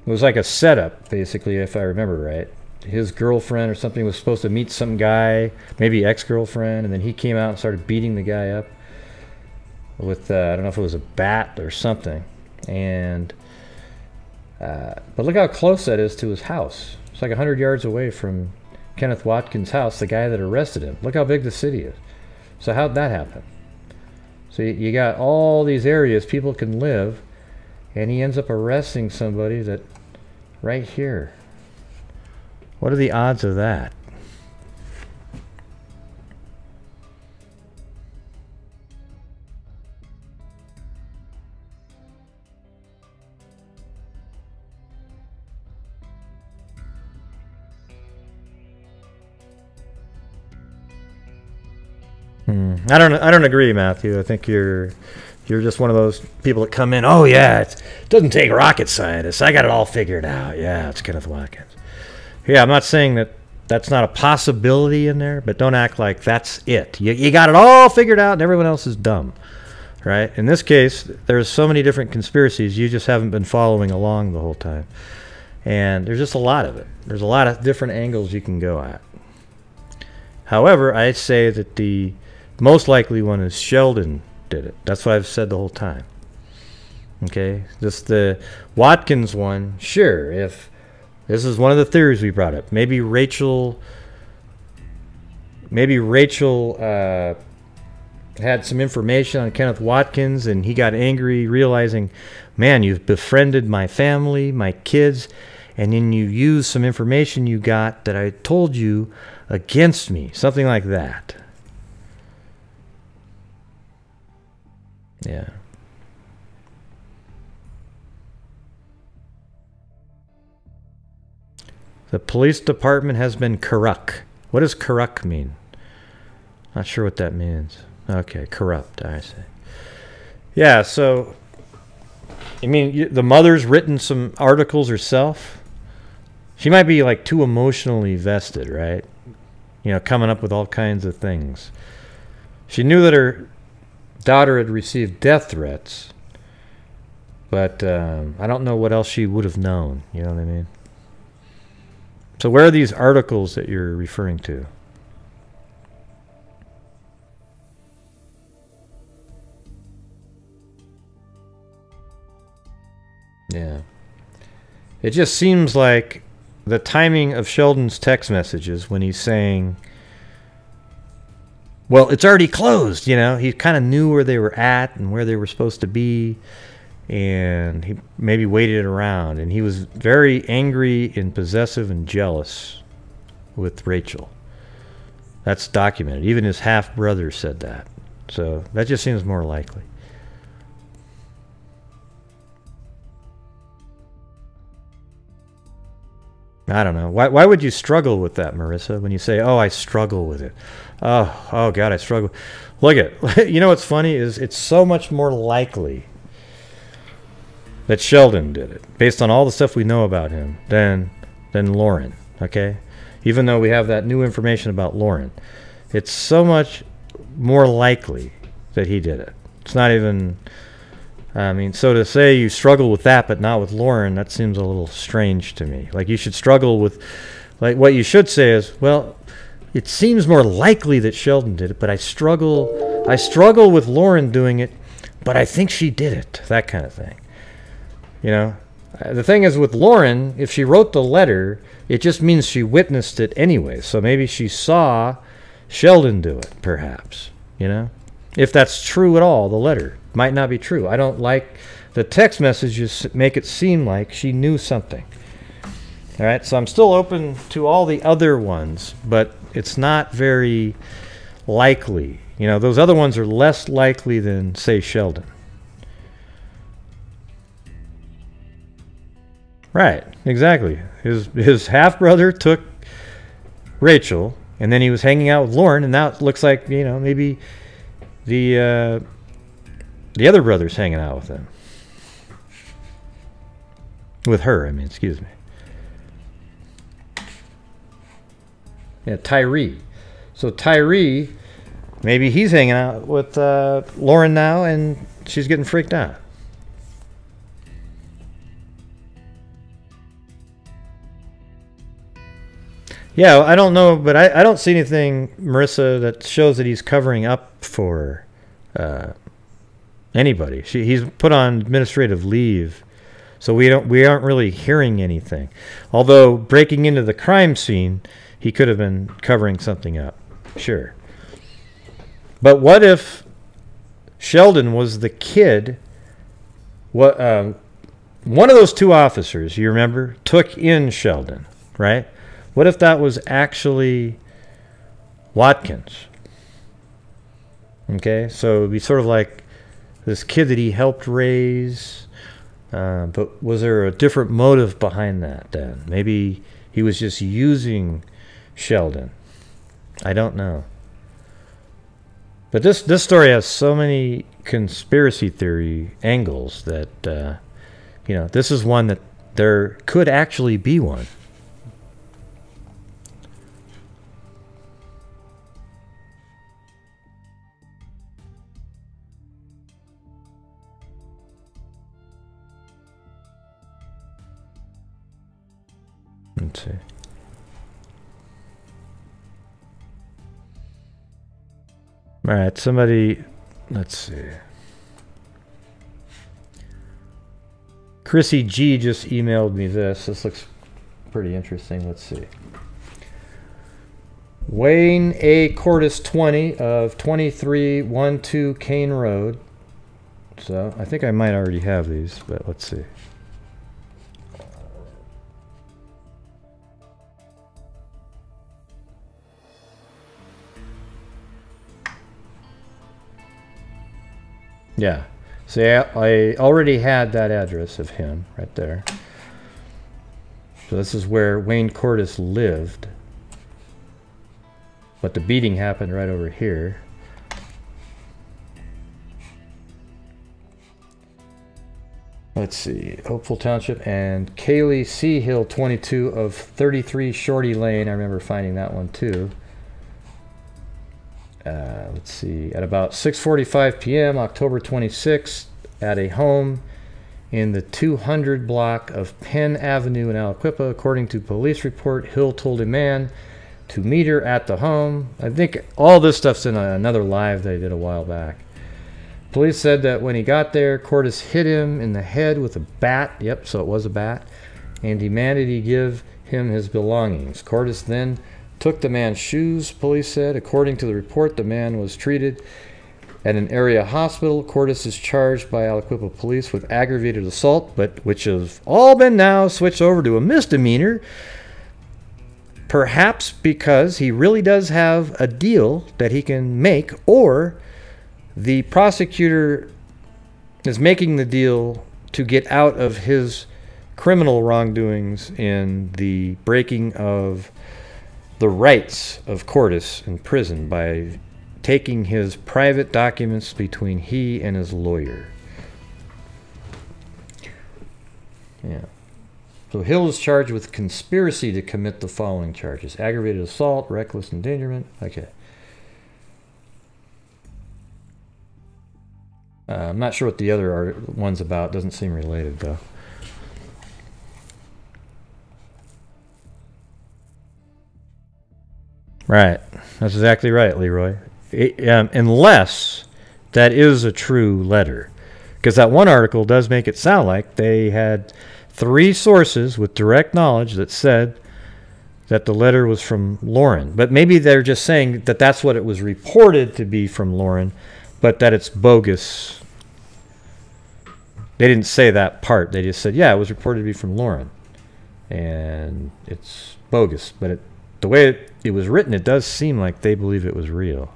A: It was like a setup, basically, if I remember right. His girlfriend or something was supposed to meet some guy, maybe ex-girlfriend, and then he came out and started beating the guy up with, I don't know if it was a bat or something. And but look how close that is to his house. It's like 100 yards away from Kenneth Watkins' house, the guy that arrested him. Look how big the city is. So how'd that happen? So you got all these areas people can live, and he ends up arresting somebody that right here. What are the odds of that? I don't agree, Matthew. I think you're just one of those people that come in. Oh yeah, it doesn't take rocket scientists. I got it all figured out. Yeah, it's Kenneth Watkins. Yeah, I'm not saying that that's not a possibility in there, but don't act like that's it. You got it all figured out and everyone else is dumb. right? In this case, there's so many different conspiracies, you just haven't been following along the whole time. And there's just a lot of it. There's a lot of different angles you can go at. However, I say that the most likely one is Sheldon did it. That's what I've said the whole time. Okay? Just the Watkins one, sure, if this is one of the theories we brought up. Maybe Rachael had some information on Kenneth Watkins, and he got angry realizing, man, you've befriended my family, my kids, and then you used some information you got that I told you against me. Something like that. Yeah. The police department has been corrupt. What does corrupt mean? Not sure what that means. Okay, corrupt, I see. Yeah, so, I mean, the mother's written some articles herself. She might be like too emotionally vested, right? You know, coming up with all kinds of things. She knew that her daughter had received death threats, but I don't know what else she would have known, you know what I mean? So where are these articles that you're referring to? Yeah. It just seems like the timing of Sheldon's text messages when he's saying, well, it's already closed, you know. He kind of knew where they were at and where they were supposed to be, and he maybe waited around. And he was very angry and possessive and jealous with Rachael. That's documented. Even his half-brother said that. So that just seems more likely. I don't know. Why would you struggle with that, Marissa, when you say, oh, I struggle with it? Oh God, I struggle. Look at, you know what's funny is it's so much more likely that Sheldon did it, based on all the stuff we know about him, than Lauren, okay? Even though we have that new information about Lauren. It's so much more likely that he did it. It's not even... I mean, so to say you struggle with that but not with Lauren, that seems a little strange to me. Like, you should struggle with... Like, what you should say is, well, it seems more likely that Sheldon did it, but I struggle with Lauren doing it, but I think she did it. That kind of thing. You know? The thing is with Lauren, if she wrote the letter, it just means she witnessed it anyway. So maybe she saw Sheldon do it, perhaps. You know? If that's true at all, the letter might not be true. I don't like the text messages make it seem like she knew something. All right, so I'm still open to all the other ones, but it's not very likely. You know, those other ones are less likely than, say, Sheldon. Right, exactly. His half-brother took Rachael, and then he was hanging out with Lauren, and now it looks like, you know, maybe the other brother's hanging out with him. With her, I mean, excuse me. Yeah, Tyree. So Tyree, maybe he's hanging out with Lauren now, and she's getting freaked out. Yeah, I don't know, but I don't see anything, Marissa, that shows that he's covering up for anybody. He's put on administrative leave, so we aren't really hearing anything. Although breaking into the crime scene, he could have been covering something up, sure. But what if Sheldon was the kid? What one of those two officers, you remember, took in Sheldon, right? What if that was actually Watkins? Okay, so it'd be sort of like this kid that he helped raise, but was there a different motive behind that then? Maybe he was just using Sheldon. I don't know. But this story has so many conspiracy theory angles that, you know, this is one that there could actually be one. Let's see. All right, somebody, let's see. Chrissy G just emailed me this. This looks pretty interesting. Let's see. Wayne A. Cordes 20 of 2312 Kane Road. So I think I might already have these, but let's see. Yeah. See, I already had that address of him right there. So this is where Wayne Cordes lived. But the beating happened right over here. Let's see. Hopeful Township and Kaylee C. Hill 22 of 33 Shorty Lane. I remember finding that one too. Let's see, at about 6:45 p.m. October 26th, at a home in the 200 block of Penn Avenue in Aliquippa. According to police report, Hill told a man to meet her at the home. I think all this stuff's in another live they did a while back. Police said that when he got there, Cordes hit him in the head with a bat. Yep, so it was a bat, and demanded he give him his belongings. Cordes then took the man's shoes, police said. According to the report, the man was treated at an area hospital. Cordes is charged by Aliquippa police with aggravated assault, but which has all been now switched over to a misdemeanor, perhaps because he really does have a deal that he can make, or the prosecutor is making the deal to get out of his criminal wrongdoings in the breaking of the rights of Cordes in prison by taking his private documents between he and his lawyer. Yeah. So Hill is charged with conspiracy to commit the following charges: aggravated assault, reckless endangerment. Okay. I'm not sure what the other one's about. Doesn't seem related though. Right. That's exactly right, Leroy. Unless that is a true letter. Because that one article does make it sound like they had 3 sources with direct knowledge that said that the letter was from Lauren. But maybe they're just saying that that's what it was reported to be from Lauren, but that it's bogus. They didn't say that part. They just said, yeah, it was reported to be from Lauren. And it's bogus. But the way it was written, it does seem like they believe it was real.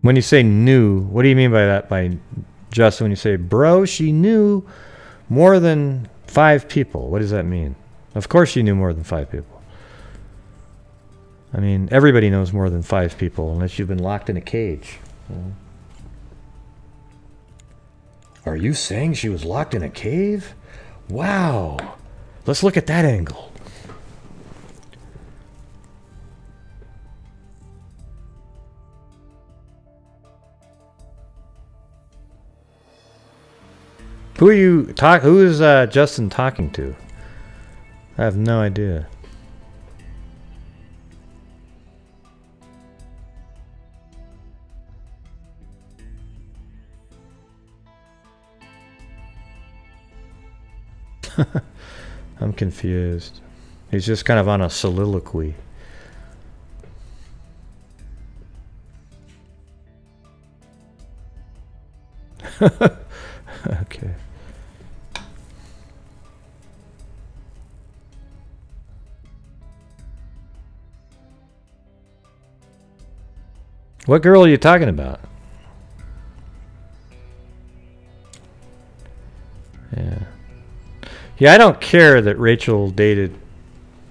A: When you say knew, what do you mean by that? By Justin, when you say, bro, she knew more than 5 people. What does that mean? Of course she knew more than 5 people. I mean, everybody knows more than 5 people unless you've been locked in a cage. Are you saying she was locked in a cave? Wow. Let's look at that angle. Who is Justin talking to? I have no idea. I'm confused. He's just kind of on a soliloquy. Okay. What girl are you talking about? Yeah. Yeah, I don't care that Rachael dated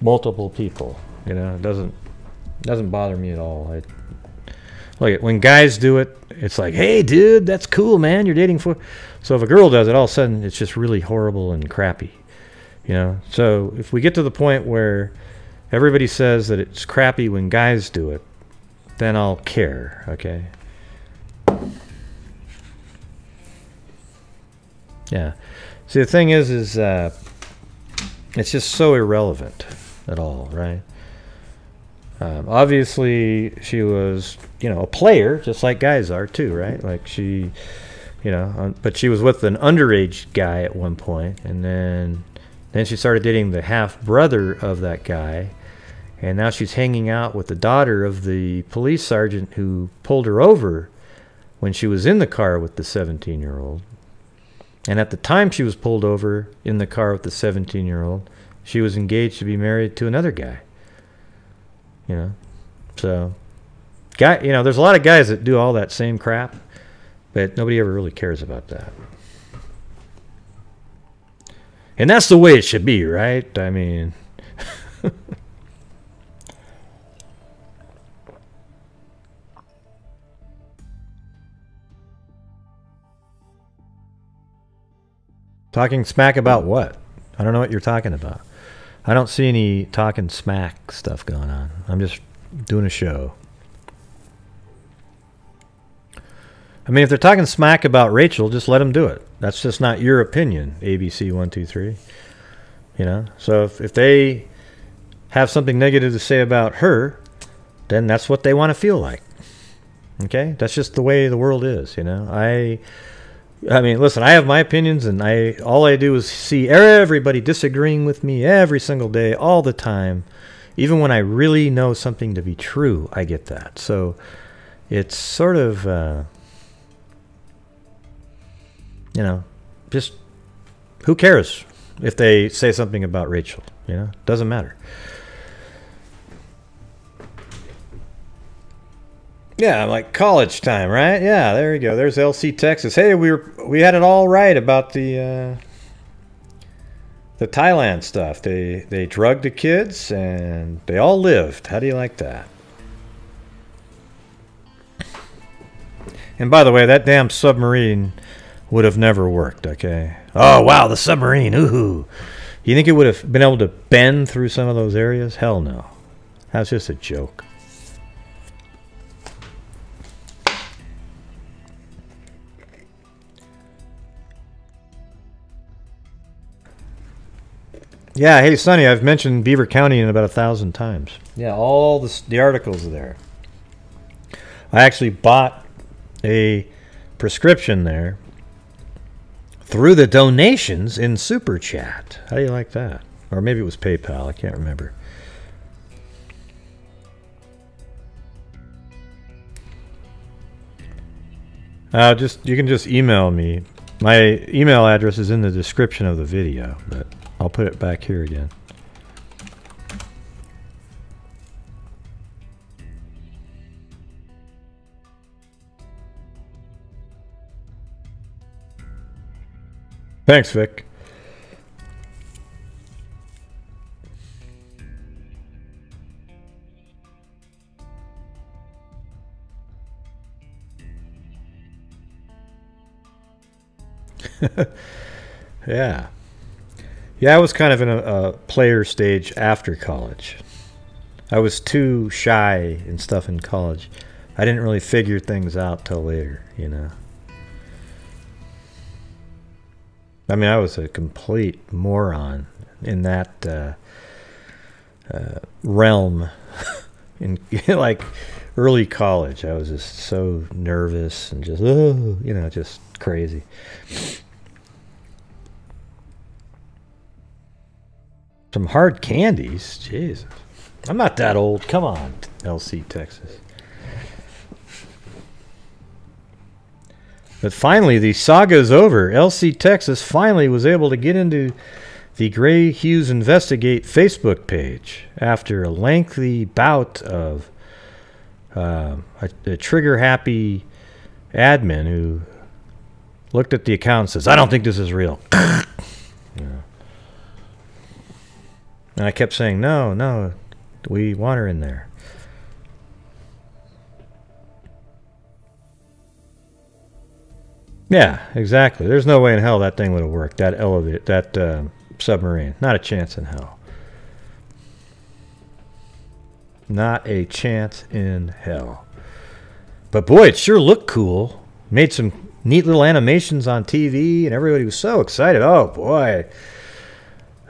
A: multiple people. You know, it doesn't bother me at all. Look, when guys do it, it's like, hey, dude, that's cool, man. You're dating for. So if a girl does it, all of a sudden it's just really horrible and crappy. You know, so if we get to the point where everybody says that it's crappy when guys do it, then I'll care, okay? Yeah. See, the thing is it's just so irrelevant at all, right? Obviously, she was, you know, a player, just like guys are too, right? Like she, you know, but she was with an underage guy at one point, and then she started dating the half-brother of that guy, and now she's hanging out with the daughter of the police sergeant who pulled her over when she was in the car with the 17-year-old. And at the time she was pulled over in the car with the 17-year-old, she was engaged to be married to another guy. You know, so you know, there's a lot of guys that do all that same crap, but nobody ever really cares about that. And that's the way it should be, right? I mean, talking smack about what? I don't know what you're talking about. I don't see any talking smack stuff going on. I'm just doing a show. I mean, if they're talking smack about Rachael, just let them do it. That's just not your opinion, ABC123. You know? So if they have something negative to say about her, then that's what they want to feel like. Okay? That's just the way the world is, you know? I mean, listen, I have my opinions, and all I do is see everybody disagreeing with me every single day, all the time. Even when I really know something to be true, I get that. So it's sort of, you know, just who cares if they say something about Rachael? You know, doesn't matter. Yeah, like college time, right? Yeah, there you go. There's LC Texas. Hey, we had it all right about the Thailand stuff. They drugged the kids and they all lived. How do you like that? And by the way, that damn submarine would have never worked, okay? Oh, wow, the submarine. Ooh. You think it would have been able to bend through some of those areas? Hell no. That's just a joke. Yeah, hey, Sonny, I've mentioned Beaver County in about 1,000 times. Yeah, all the articles are there. I actually bought a prescription there through the donations in Super Chat. How do you like that? Or maybe it was PayPal. I can't remember. You can just email me. My email address is in the description of the video, but I'll put it back here again. Thanks, Vic. Yeah. Yeah, I was kind of in a player stage after college. I was too shy and stuff in college. I didn't really figure things out till later, you know. I mean, I was a complete moron in that realm. In like early college, I was just so nervous and just, oh, you know, just crazy. Some hard candies? Jesus. I'm not that old. Come on, LC Texas. But finally, the saga's over. LC Texas finally was able to get into the Gray Hughes Investigate Facebook page after a lengthy bout of a trigger-happy admin who looked at the account and says, I don't think this is real. You know. And I kept saying, no, we want her in there. Yeah, exactly. There's no way in hell that thing would have worked. That submarine. Not a chance in hell. Not a chance in hell. But boy, it sure looked cool. Made some neat little animations on TV, and everybody was so excited. Oh boy,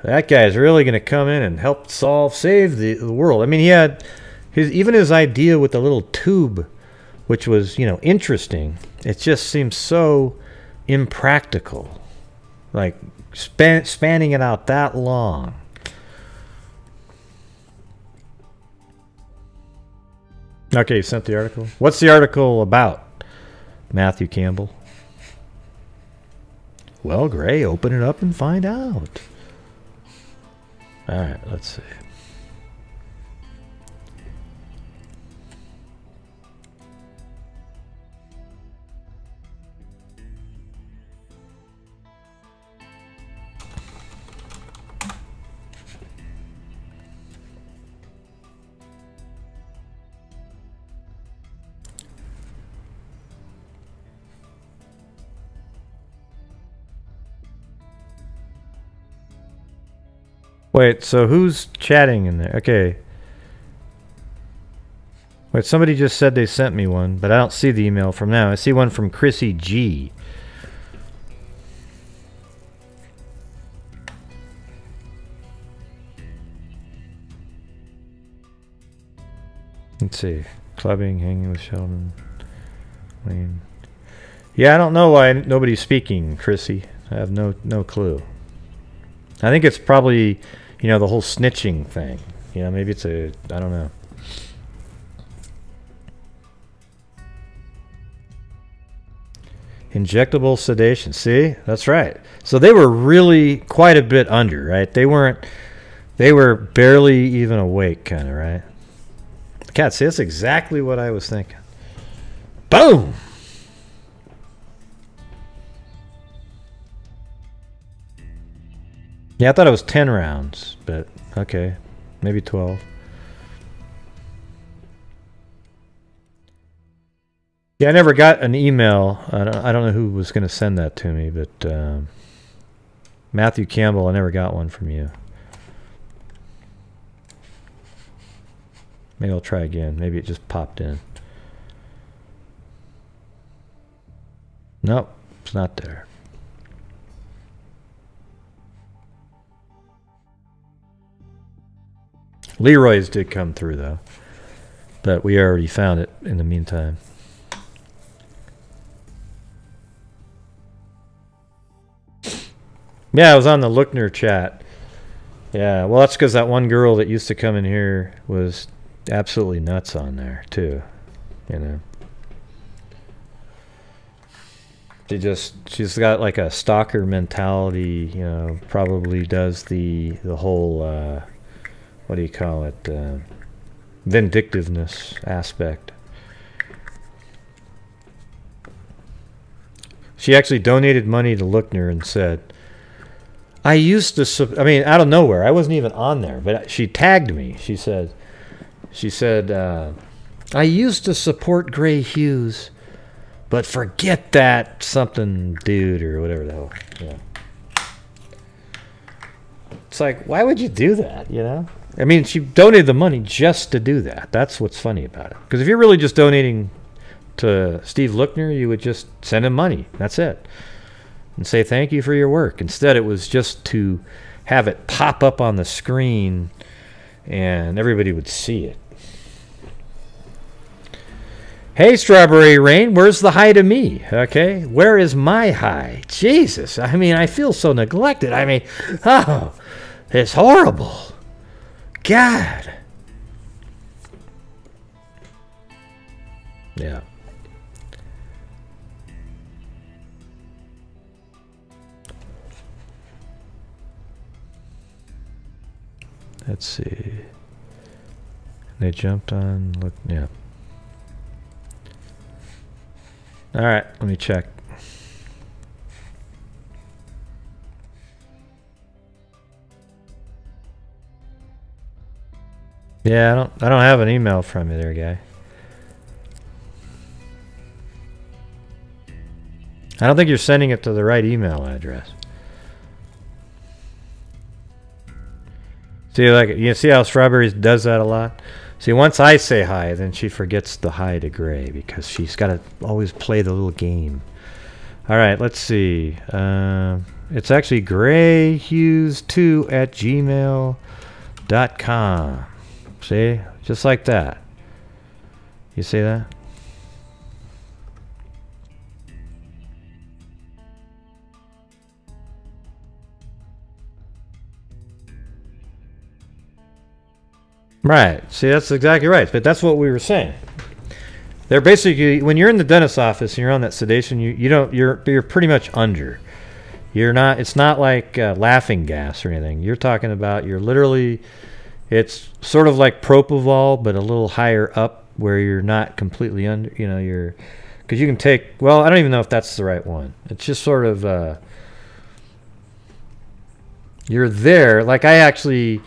A: that guy's really going to come in and help save the world. I mean, he had even his idea with the little tube, which was, you know, interesting. It just seems so impractical, like spanning it out that long. Okay, you sent the article. What's the article about, Matthew Campbell? Well, Gray, open it up and find out. All right, let's see. Wait, so who's chatting in there? Okay. Wait, somebody just said they sent me one, but I don't see the email from now. I see one from Chrissy G. Let's see. Clubbing, hanging with Sheldon. Wayne. Yeah, I don't know why nobody's speaking, Chrissy. I have no clue. I think it's probably, you know, the whole snitching thing. You know, maybe it's I don't know. Injectable sedation. See? That's right. So they were really quite a bit under, right? They were barely even awake, kind of, right? Cat, see, that's exactly what I was thinking. Boom! Yeah, I thought it was 10 rounds, but okay. Maybe 12. Yeah, I never got an email. I don't know who was going to send that to me, but Matthew Campbell, I never got one from you. Maybe I'll try again. Maybe it just popped in. Nope, it's not there. Leroy's did come through, though. But we already found it in the meantime. Yeah, I was on the Lookner chat. Yeah, well, that's because that one girl that used to come in here was absolutely nuts on there, too. You know. She's got like a stalker mentality, you know, probably does the whole, what do you call it, vindictiveness aspect. She actually donated money to Lookner and said, I used to, I mean, out of nowhere, I wasn't even on there, but she tagged me. She said, I used to support Gray Hughes, but forget that something dude or whatever the hell. Yeah. It's like, why would you do that, you know? I mean, she donated the money just to do that. That's what's funny about it. Because if you're really just donating to Steve Lookner, you would just send him money. That's it. And say thank you for your work. Instead, it was just to have it pop up on the screen and everybody would see it. Hey, Strawberry Rain, where's the hi to me? Okay, where is my hi? Jesus, I mean, I feel so neglected. I mean, oh, it's horrible. God. Yeah. Let's see. They jumped on. Look, yeah. All right, let me check. Yeah, I don't have an email from you there, guy. I don't think you're sending it to the right email address. See, like, you see how Strawberry does that a lot? See, once I say hi, then she forgets the hi to Gray because she's got to always play the little game. All right, let's see. It's actually grayhughes2@gmail.com. See? Just like that. You see that? Right. See, that's exactly right. But that's what we were saying. They're basically, when you're in the dentist's office and you're on that sedation, you're pretty much under. You're not. It's not like laughing gas or anything. You're talking about you're literally. It's sort of like propofol, but a little higher up, where you're not completely under. You know, you're because you can take. Well, I don't even know if that's the right one. It's just sort of. You're there. Like I actually.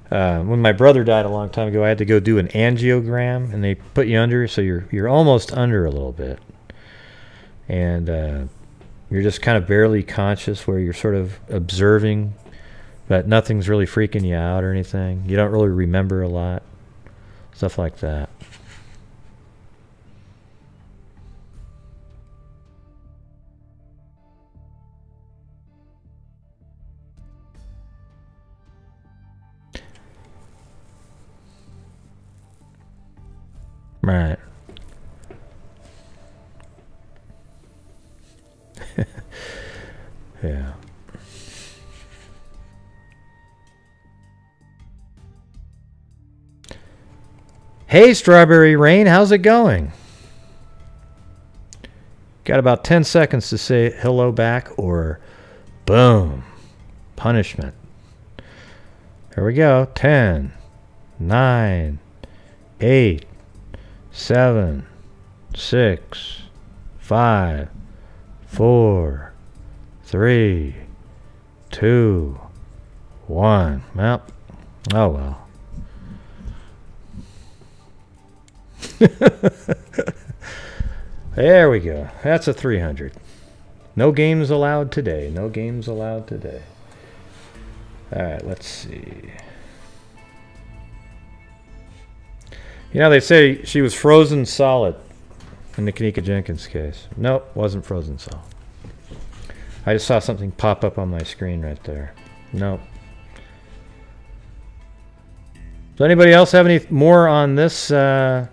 A: When my brother died a long time ago, I had to go do an angiogram, and they put you under, so you're almost under a little bit, and you're just kind of barely conscious, where you're sort of observing, but nothing's really freaking you out or anything. You don't really remember a lot, stuff like that. Right. Yeah. Hey, Strawberry Rain, how's it going? Got about 10 seconds to say hello back or boom, punishment. Here we go. 10, 9, 8, 7, 6, 5, 4, 3, 2, 1. Well, oh well. There we go. That's a 300. No games allowed today. No games allowed today. All right, let's see. You know, they say she was frozen solid in the Kanika Jenkins case. Nope, wasn't frozen solid. I just saw something pop up on my screen right there. Nope. Does anybody else have any more on this, what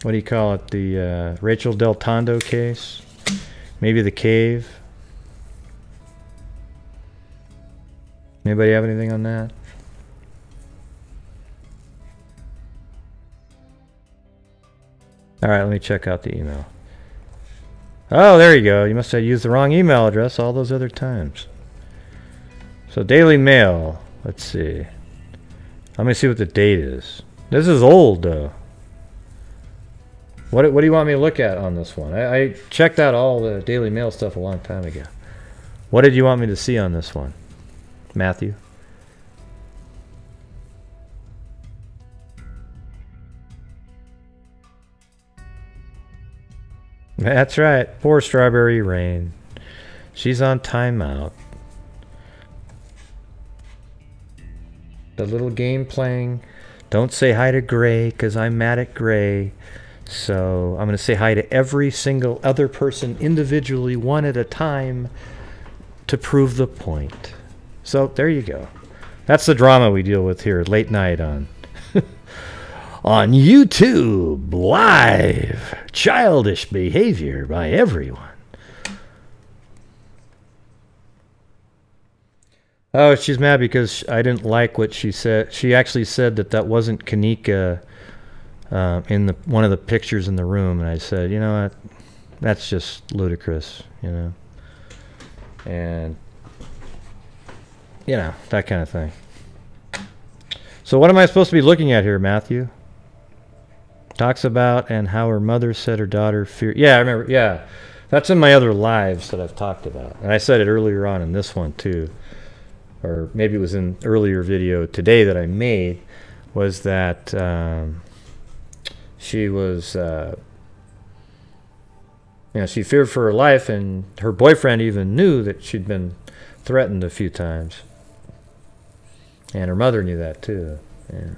A: do you call it, the Rachael del Tondo case? Maybe the cave? Anybody have anything on that? All right, let me check out the email. Oh, there you go. You must have used the wrong email address all those other times. So Daily Mail. Let's see. Let me see what the date is. This is old, though. What do you want me to look at on this one? I checked out all the Daily Mail stuff a long time ago. What did you want me to see on this one, Matthew? That's right. Poor Strawberry Rain. She's on timeout. The little game playing. Don't say hi to Gray because I'm mad at Gray. So I'm going to say hi to every single other person individually, one at a time, to prove the point. So there you go. That's the drama we deal with here late night on on YouTube live. Childish behavior by everyone. Oh, she's mad because I didn't like what she said. She actually said that wasn't Kanika in one of the pictures in the room, and I said, you know what, that's just ludicrous, you know, and you know, that kind of thing. So what am I supposed to be looking at here, Matthew? Talks about and how her mother said her daughter feared. Yeah, I remember. Yeah, that's in my other lives that I've talked about, and I said it earlier on in this one too, or maybe it was in earlier video today that I made. Was that she was, you know, she feared for her life, and her boyfriend even knew that she'd been threatened a few times. And her mother knew that too. Yeah.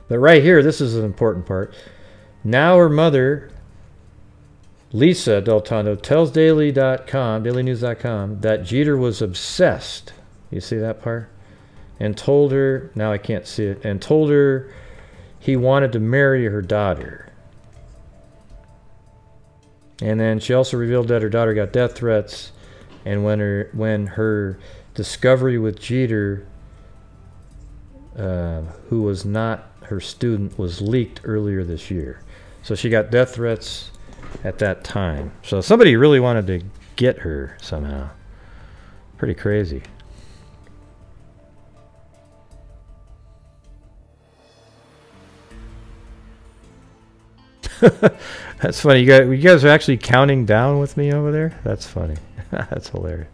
A: But right here, this is an important part. Now her mother, Lisa Del Tondo, tells dailynews.com, that Jeter was obsessed. You see that part? And told her, now I can't see it, and told her he wanted to marry her daughter. And then she also revealed that her daughter got death threats, and when her discovery with Jeter, who was not her student, was leaked earlier this year. So she got death threats at that time. So somebody really wanted to get her somehow. Pretty crazy. That's funny. You guys are actually counting down with me over there? That's funny. That's hilarious.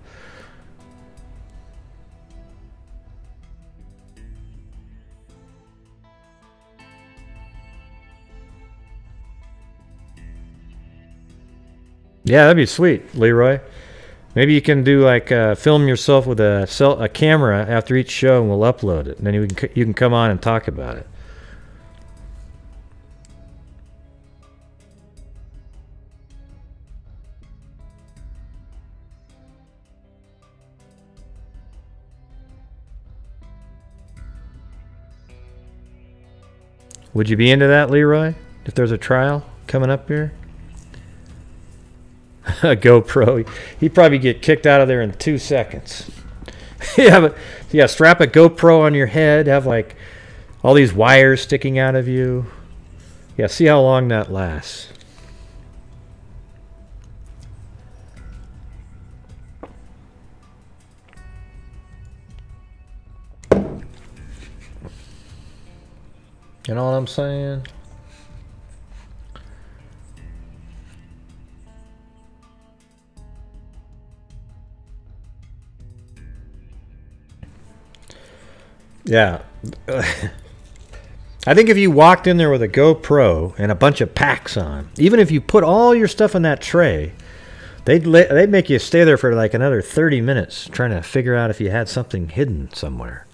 A: Yeah, that'd be sweet, Leroy. Maybe you can do like film yourself with a camera after each show, and we'll upload it. And then you can come on and talk about it. Would you be into that, Leroy? If there's a trial coming up here? A GoPro. He'd probably get kicked out of there in 2 seconds. Yeah, strap a GoPro on your head, have like all these wires sticking out of you. Yeah, see how long that lasts. You know what I'm saying? Yeah. I think if you walked in there with a GoPro and a bunch of packs on, even if you put all your stuff in that tray, they'd make you stay there for like another 30 minutes trying to figure out if you had something hidden somewhere.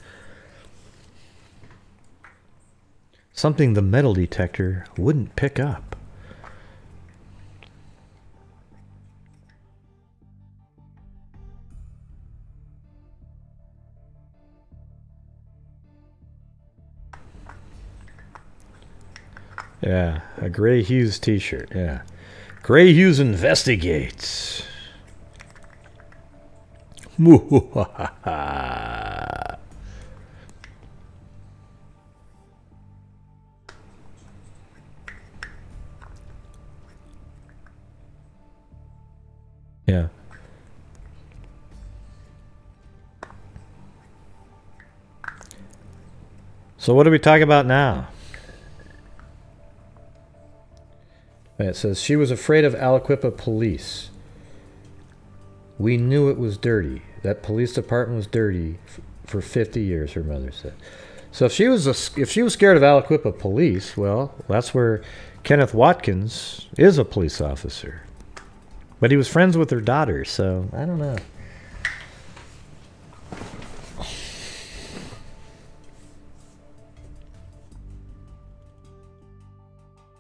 A: Something the metal detector wouldn't pick up. Yeah, a Gray Hughes t-shirt, yeah. Gray Hughes investigates. Yeah. So what do we talk about now? It says, she was afraid of Aliquippa police. We knew it was dirty. That police department was dirty for 50 years, her mother said. So if she was scared of Aliquippa police, well, that's where Kenneth Watkins is a police officer. But he was friends with her daughter, so I don't know.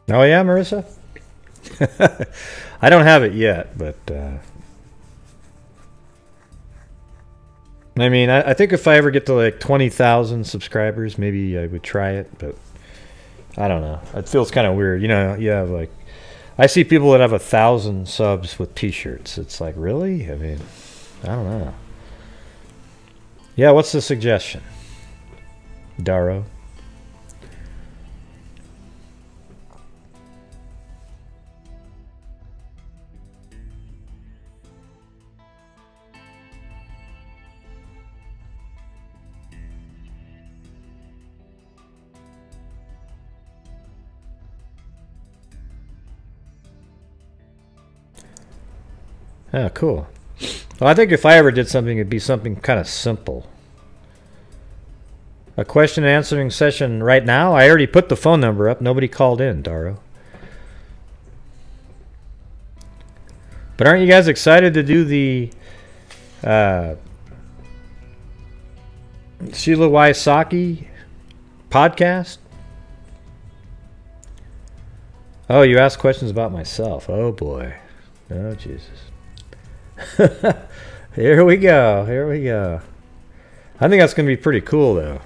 A: Oh yeah, Marissa? I don't have it yet, but I mean, I think if I ever get to like 20,000 subscribers, maybe I would try it, but I don't know. It feels kind of weird. You know, you have like, I see people that have 1,000 subs with t-shirts. It's like, really? I mean, I don't know. Yeah, what's the suggestion? Daro? Oh, cool. Well, I think if I ever did something, it'd be something kind of simple. A question and answering session right now? I already put the phone number up. Nobody called in, Daro. But aren't you guys excited to do the Sheila Wysocki podcast. Oh, you asked questions about myself. Oh boy. Oh Jesus. Here we go. Here we go. I think that's going to be pretty cool, though.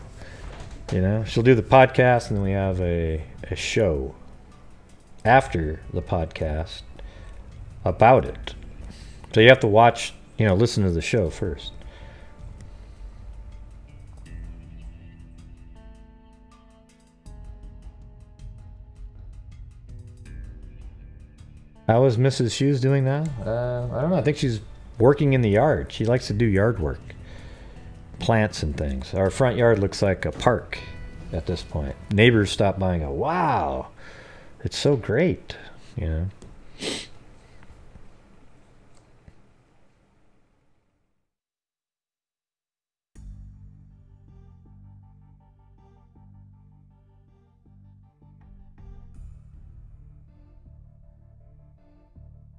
A: You know, she'll do the podcast, and then we have a show after the podcast about it. So you have to watch, you know, listen to the show first. How is Mrs. Shoes doing now? I don't know. I think she's working in the yard. She likes to do yard work. Plants and things. Our front yard looks like a park at this point. Neighbors stop by and go, wow, it's so great, you know.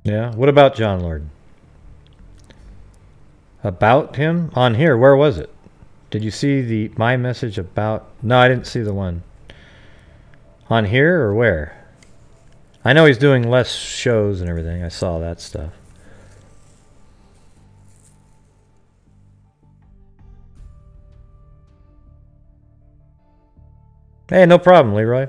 A: Yeah. What about John Lord? About him? On here. Where was it? Did you see my message about... No, I didn't see the one. On here or where? I know he's doing less shows and everything. I saw that stuff. Hey, no problem, Leroy.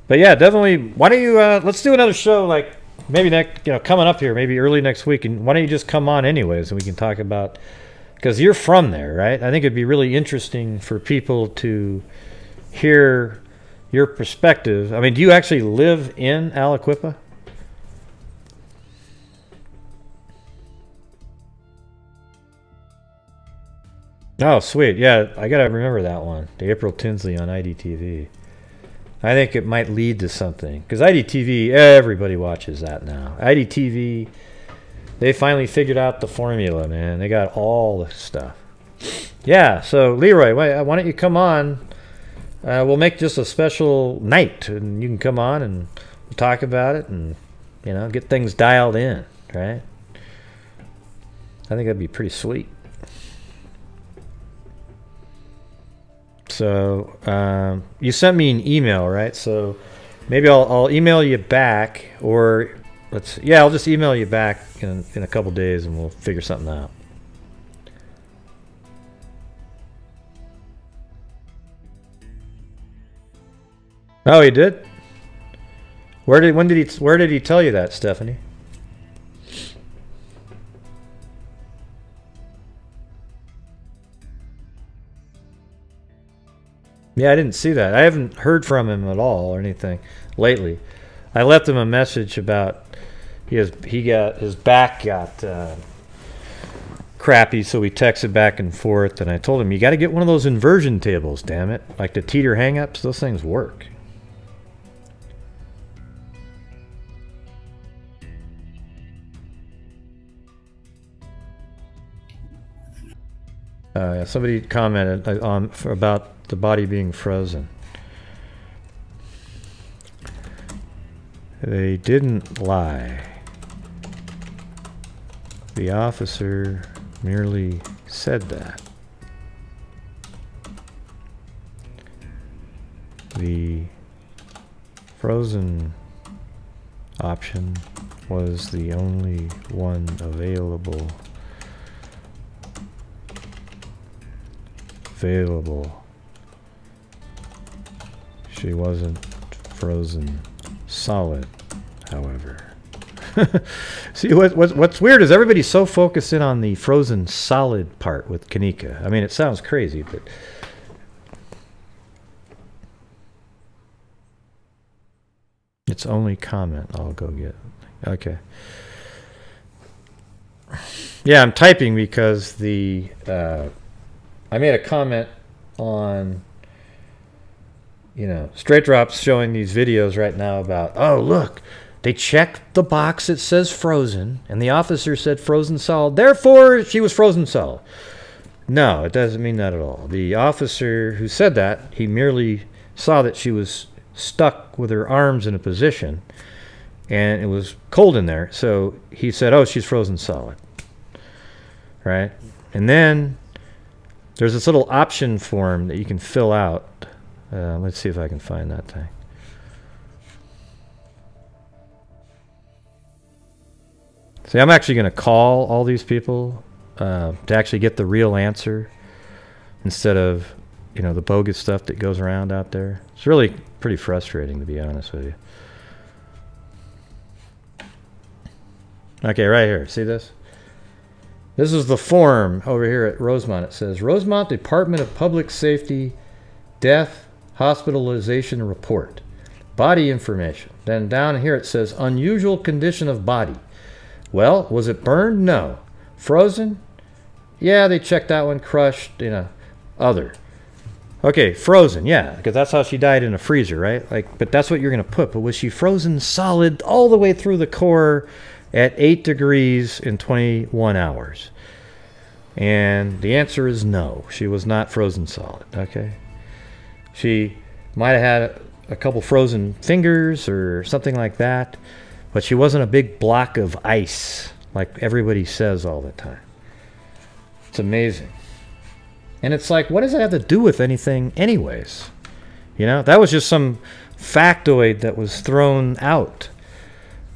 A: But yeah, definitely. Why don't you... let's do another show like... Maybe next, you know, coming up here, maybe early next week, and why don't you just come on anyways, and we can talk about, because you're from there, right? I think it'd be really interesting for people to hear your perspective. I mean, do you actually live in Aliquippa? Oh, sweet. Yeah, I gotta remember that one. The April Tinsley on IDTV. I think it might lead to something. Because IDTV, everybody watches that now. IDTV, they finally figured out the formula, man. They got all the stuff. Yeah, so Leroy, why don't you come on? We'll make just a special night, and you can come on and we'll talk about it and, you know, get things dialed in, right? I think that'd be pretty sweet. So you sent me an email, right? So maybe I'll email you back, or I'll just email you back in a couple days, and we'll figure something out. Oh, he did? Where did he tell you that, Stephanie? Yeah, I didn't see that. I haven't heard from him at all or anything lately. I left him a message about his back got crappy, so we texted back and forth, and I told him, you got to get one of those inversion tables, damn it. Like the teeter hang-ups, those things work. Somebody commented about the body being frozen. They didn't lie. The officer merely said that. The frozen option was the only one available. She wasn't frozen solid, however. See, what's weird is everybody's so focused in on the frozen solid part with Kanika. I mean, it sounds crazy, but it's only comment. I'll go get. Okay. Yeah, I'm typing because I made a comment on, you know, Straight Drop's showing these videos right now about, oh, look, they checked the box that says frozen, and the officer said frozen solid, therefore she was frozen solid. No, it doesn't mean that at all. The officer who said that, he merely saw that she was stuck with her arms in a position, and it was cold in there, so he said, oh, she's frozen solid. Right? And then There's this little option form that you can fill out. Let's see if I can find that thing. See, I'm actually going to call all these people to actually get the real answer instead of, you know, the bogus stuff that goes around out there. It's really pretty frustrating, to be honest with you. Okay, right here. See this? This is the form over here at Rosemont. It says, Rosemont Department of Public Safety Death Hospitalization Report. Body information. Then down here it says, unusual condition of body. Well, was it burned? No. Frozen? Yeah, they checked that one. Crushed, you know, other. Okay, frozen, yeah, because that's how she died, in a freezer, right? Like, but that's what you're going to put. But was she frozen solid all the way through the core at 8 degrees in 21 hours? And the answer is no. She was not frozen solid, okay? She might have had a couple frozen fingers or something like that, but she wasn't a big block of ice like everybody says all the time. It's amazing. And it's like, what does that have to do with anything anyways? You know, that was just some factoid that was thrown out.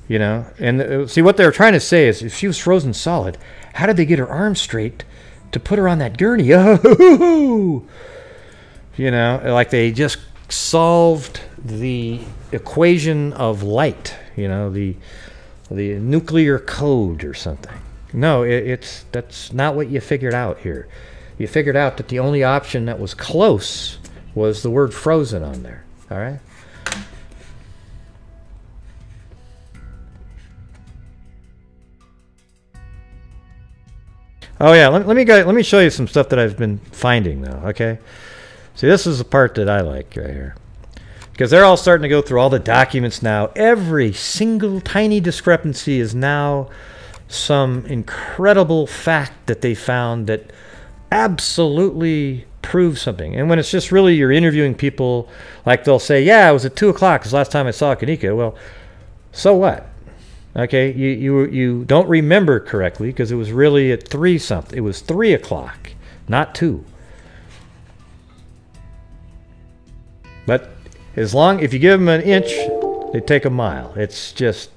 A: You know, and see, what they were trying to say is, if she was frozen solid, how did they get her arm straight to put her on that gurney? Oh, you know, like they just solved the equation of light. You know, the nuclear code or something. No, that's not what you figured out here. You figured out that the only option that was close was the word frozen on there. All right. Oh yeah, let me show you some stuff that I've been finding though. Okay. See, this is the part that I like right here. Because they're all starting to go through all the documents now. Every single tiny discrepancy is now some incredible fact that they found that absolutely proves something. And when it's just really you're interviewing people, like they'll say, yeah, it was at 2 o'clock because last time I saw Kanika. Well, so what? Okay, you don't remember correctly because it was really at 3 something. It was 3 o'clock, not 2. But if you give them an inch, they take a mile. It's just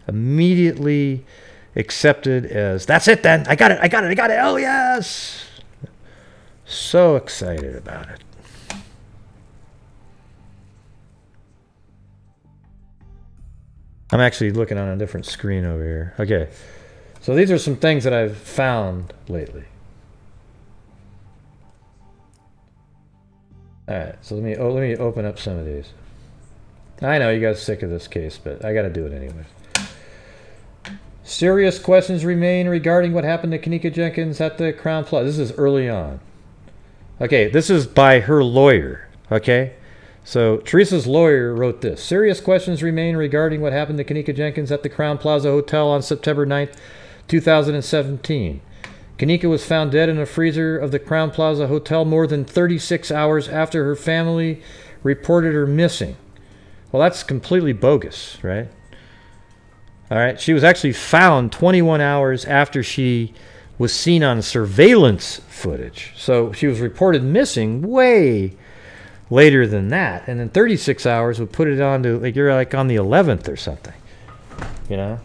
A: immediately accepted as, that's it then. I got it. Oh, yes. So excited about it. I'm actually looking on a different screen over here. Okay. So these are some things that I've found lately. All right, so let me open up some of these. I know you guys are sick of this case, but I got to do it anyways. Serious questions remain regarding what happened to Kanika Jenkins at the Crown Plaza. This is early on. Okay, this is by her lawyer. Okay, so Teresa's lawyer wrote this. Serious questions remain regarding what happened to Kanika Jenkins at the Crown Plaza Hotel on September 9th, 2017. Kanika was found dead in a freezer of the Crown Plaza Hotel more than 36 hours after her family reported her missing. Well, that's completely bogus, right? All right, she was actually found 21 hours after she was seen on surveillance footage. So she was reported missing way later than that. And then 36 hours would put it on to, like, you're like on the 11th or something, you know?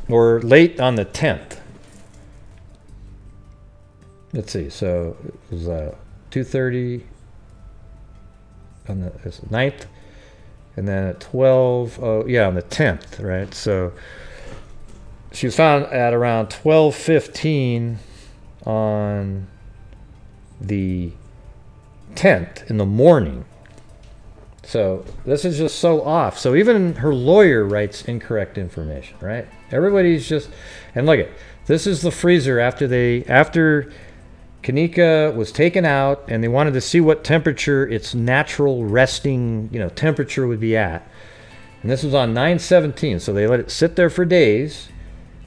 A: Or late on the 10th. Let's see, so it was 2:30 on the 9th, and then at 12, oh yeah, on the 10th, right? So she was found at around 12:15 on the 10th in the morning. So this is just so off. So even her lawyer writes incorrect information, right? Everybody's just, and look at, this is the freezer after Kanika was taken out, and they wanted to see what temperature its natural resting, you know, temperature would be at. And this was on 9/17, so they let it sit there for days,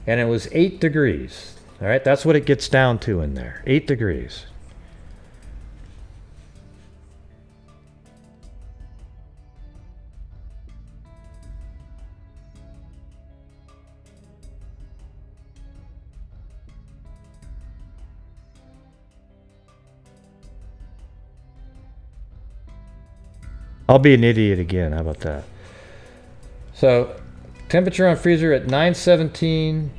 A: and it was 8 degrees. All right, that's what it gets down to in there, 8 degrees. I'll be an idiot again. How about that? So, temperature on freezer at 9/17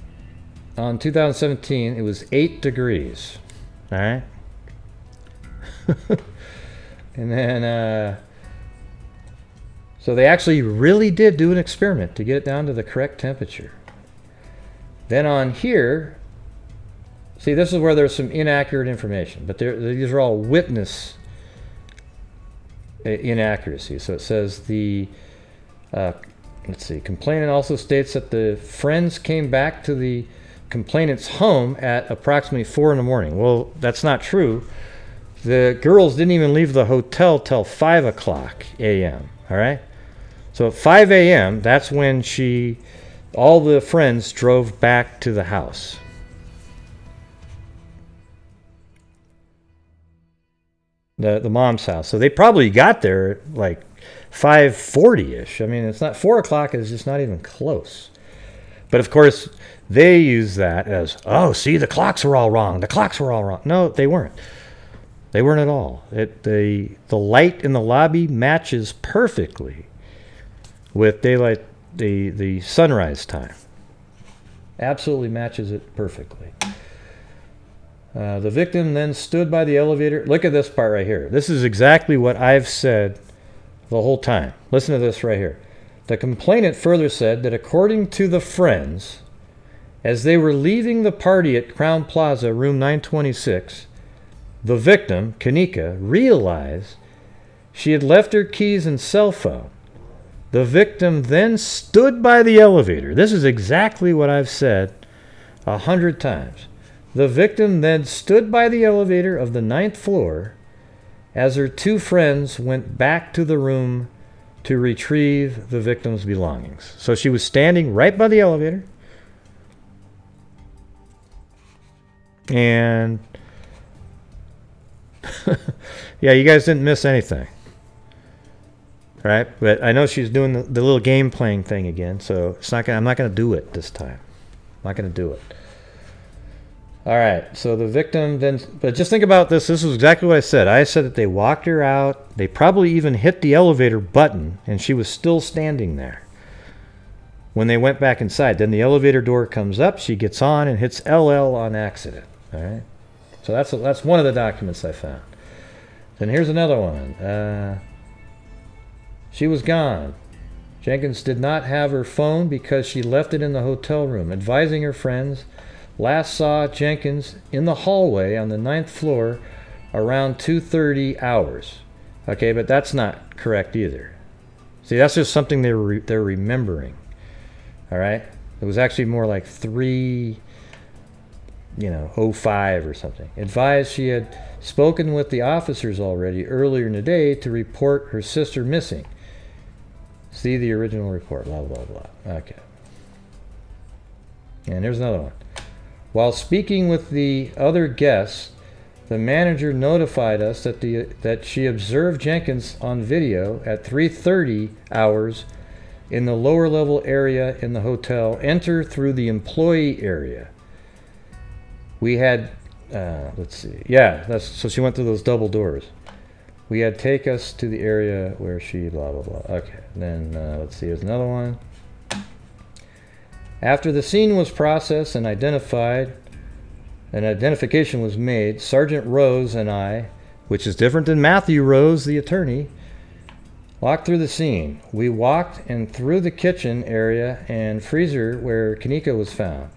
A: on 2017, it was 8 degrees. All right. And then, so they actually really did do an experiment to get it down to the correct temperature. Then on here, see, this is where there's some inaccurate information, but these are all witness inaccuracies. So it says the, let's see, complainant also states that the friends came back to the complainant's home at approximately 4 in the morning. Well, that's not true. The girls didn't even leave the hotel till 5 o'clock a.m., all right? So at 5 a.m., that's when all the friends drove back to the house. The mom's house. So they probably got there like 5:40-ish. I mean, it's not 4 o'clock, it's just not even close. But of course, they use that as, oh, see, the clocks are all wrong. The clocks were all wrong. No, they weren't. They weren't at all. The light in the lobby matches perfectly with daylight, the sunrise time. Absolutely matches it perfectly. The victim then stood by the elevator. Look at this part right here. This is exactly what I've said the whole time. Listen to this right here. The complainant further said that according to the friends, as they were leaving the party at Crown Plaza, room 926, the victim, Kanika, realized she had left her keys and cell phone. The victim then stood by the elevator. This is exactly what I've said 100 times. The victim then stood by the elevator of the 9th floor as her two friends went back to the room to retrieve the victim's belongings. So she was standing right by the elevator. And yeah, you guys didn't miss anything. Right? But I know she's doing the little game playing thing again, so I'm not going to do it this time. I'm not going to do it. All right, so the victim then, but just think about this. This is exactly what I said. I said that they walked her out. They probably even hit the elevator button, and she was still standing there when they went back inside. Then the elevator door comes up. She gets on and hits LL on accident. All right, so that's one of the documents I found. Then here's another one. She was gone. Jenkins did not have her phone because she left it in the hotel room, advising her friends. Last saw Jenkins in the hallway on the 9th floor around 2:30 hours. Okay, but that's not correct either. See, that's just something they're remembering. All right? It was actually more like 3:05 or something. Advised she had spoken with the officers already earlier in the day to report her sister missing. See the original report, blah, blah, blah. Okay. And here's another one. While speaking with the other guests, the manager notified us that she observed Jenkins on video at 3:30 hours in the lower level area in the hotel enter through the employee area. We had, let's see, yeah, so she went through those double doors. We had take us to the area where she blah, blah, blah. Okay, then let's see, here's another one. After the scene was processed and identified, an identification was made, Sergeant Rose and I, which is different than Matthew Rose, the attorney, walked through the scene. We walked and through the kitchen area and freezer where Kanika was found.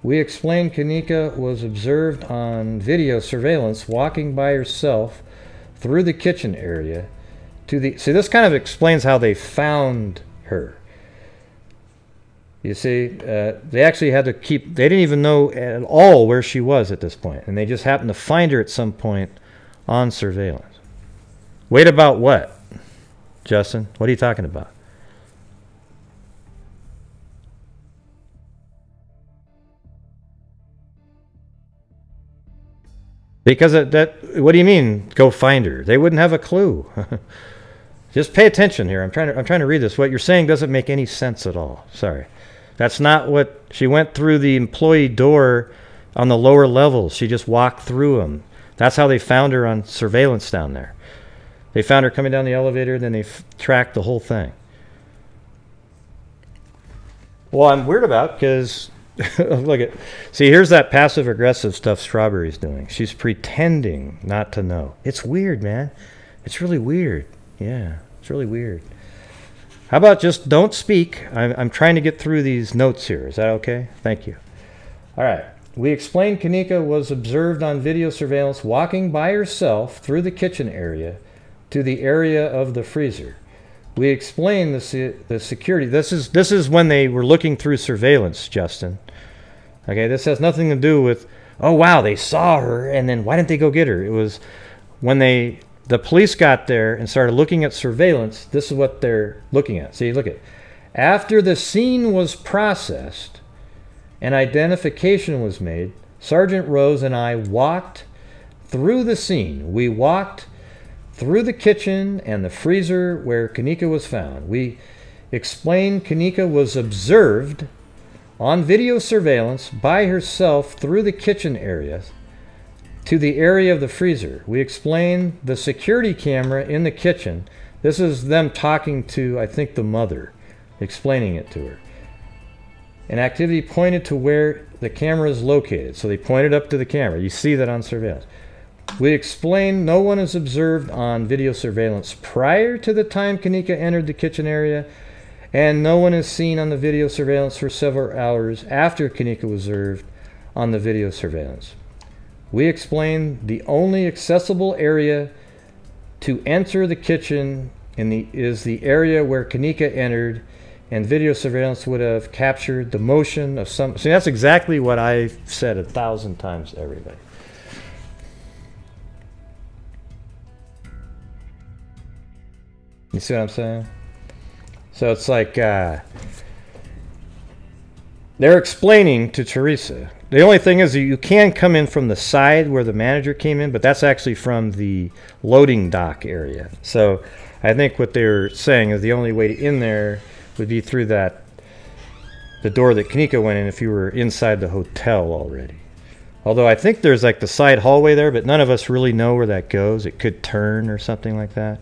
A: We explained Kanika was observed on video surveillance walking by herself through the kitchen area to the... See, this kind of explains how they found her. You see, they actually had to keep... They didn't even know at all where she was at this point, and they just happened to find her at some point on surveillance. Wait, about what, Justin? What are you talking about? Because what do you mean, go find her? They wouldn't have a clue. Just pay attention here. I'm trying to read this. What you're saying doesn't make any sense at all. Sorry. That's not what... She went through the employee door on the lower levels. She just walked through them. That's how they found her on surveillance down there. They found her coming down the elevator, then they tracked the whole thing. Well, I'm weird about because look at, see, here's that passive aggressive stuff Strawberry's doing. She's pretending not to know. It's weird, man. It's really weird. Yeah, it's really weird. How about just don't speak? I'm trying to get through these notes here. Is that okay? Thank you. All right. We explained Kanika was observed on video surveillance walking by herself through the kitchen area to the area of the freezer. We explained the security. This is when they were looking through surveillance, Justin. Okay, this has nothing to do with, oh, wow, they saw her, and then why didn't they go get her? It was when the police got there and started looking at surveillance, this is what they're looking at. See, look at, after the scene was processed and identification was made, Sergeant Rose and I walked through the scene. We walked through the kitchen and the freezer where Kanika was found. We explained Kanika was observed on video surveillance by herself through the kitchen area to the area of the freezer. We explained the security camera in the kitchen. This is them talking to, I think, the mother, explaining it to her. An activity pointed to where the camera is located. So they pointed up to the camera. You see that on surveillance. We explained no one is observed on video surveillance prior to the time Kanika entered the kitchen area, and no one is seen on the video surveillance for several hours after Kanika was observed on the video surveillance. We explained the only accessible area to enter the kitchen is the area where Kanika entered, and video surveillance would have captured the motion of some. See, that's exactly what I've said 1,000 times to everybody. You see what I'm saying? So it's like they're explaining to Teresa. The only thing is you can come in from the side where the manager came in, but that's actually from the loading dock area. So I think what they're saying is the only way in there would be through the door that Kanika went in if you were inside the hotel already. Although I think there's like the side hallway there, but none of us really know where that goes. It could turn or something like that.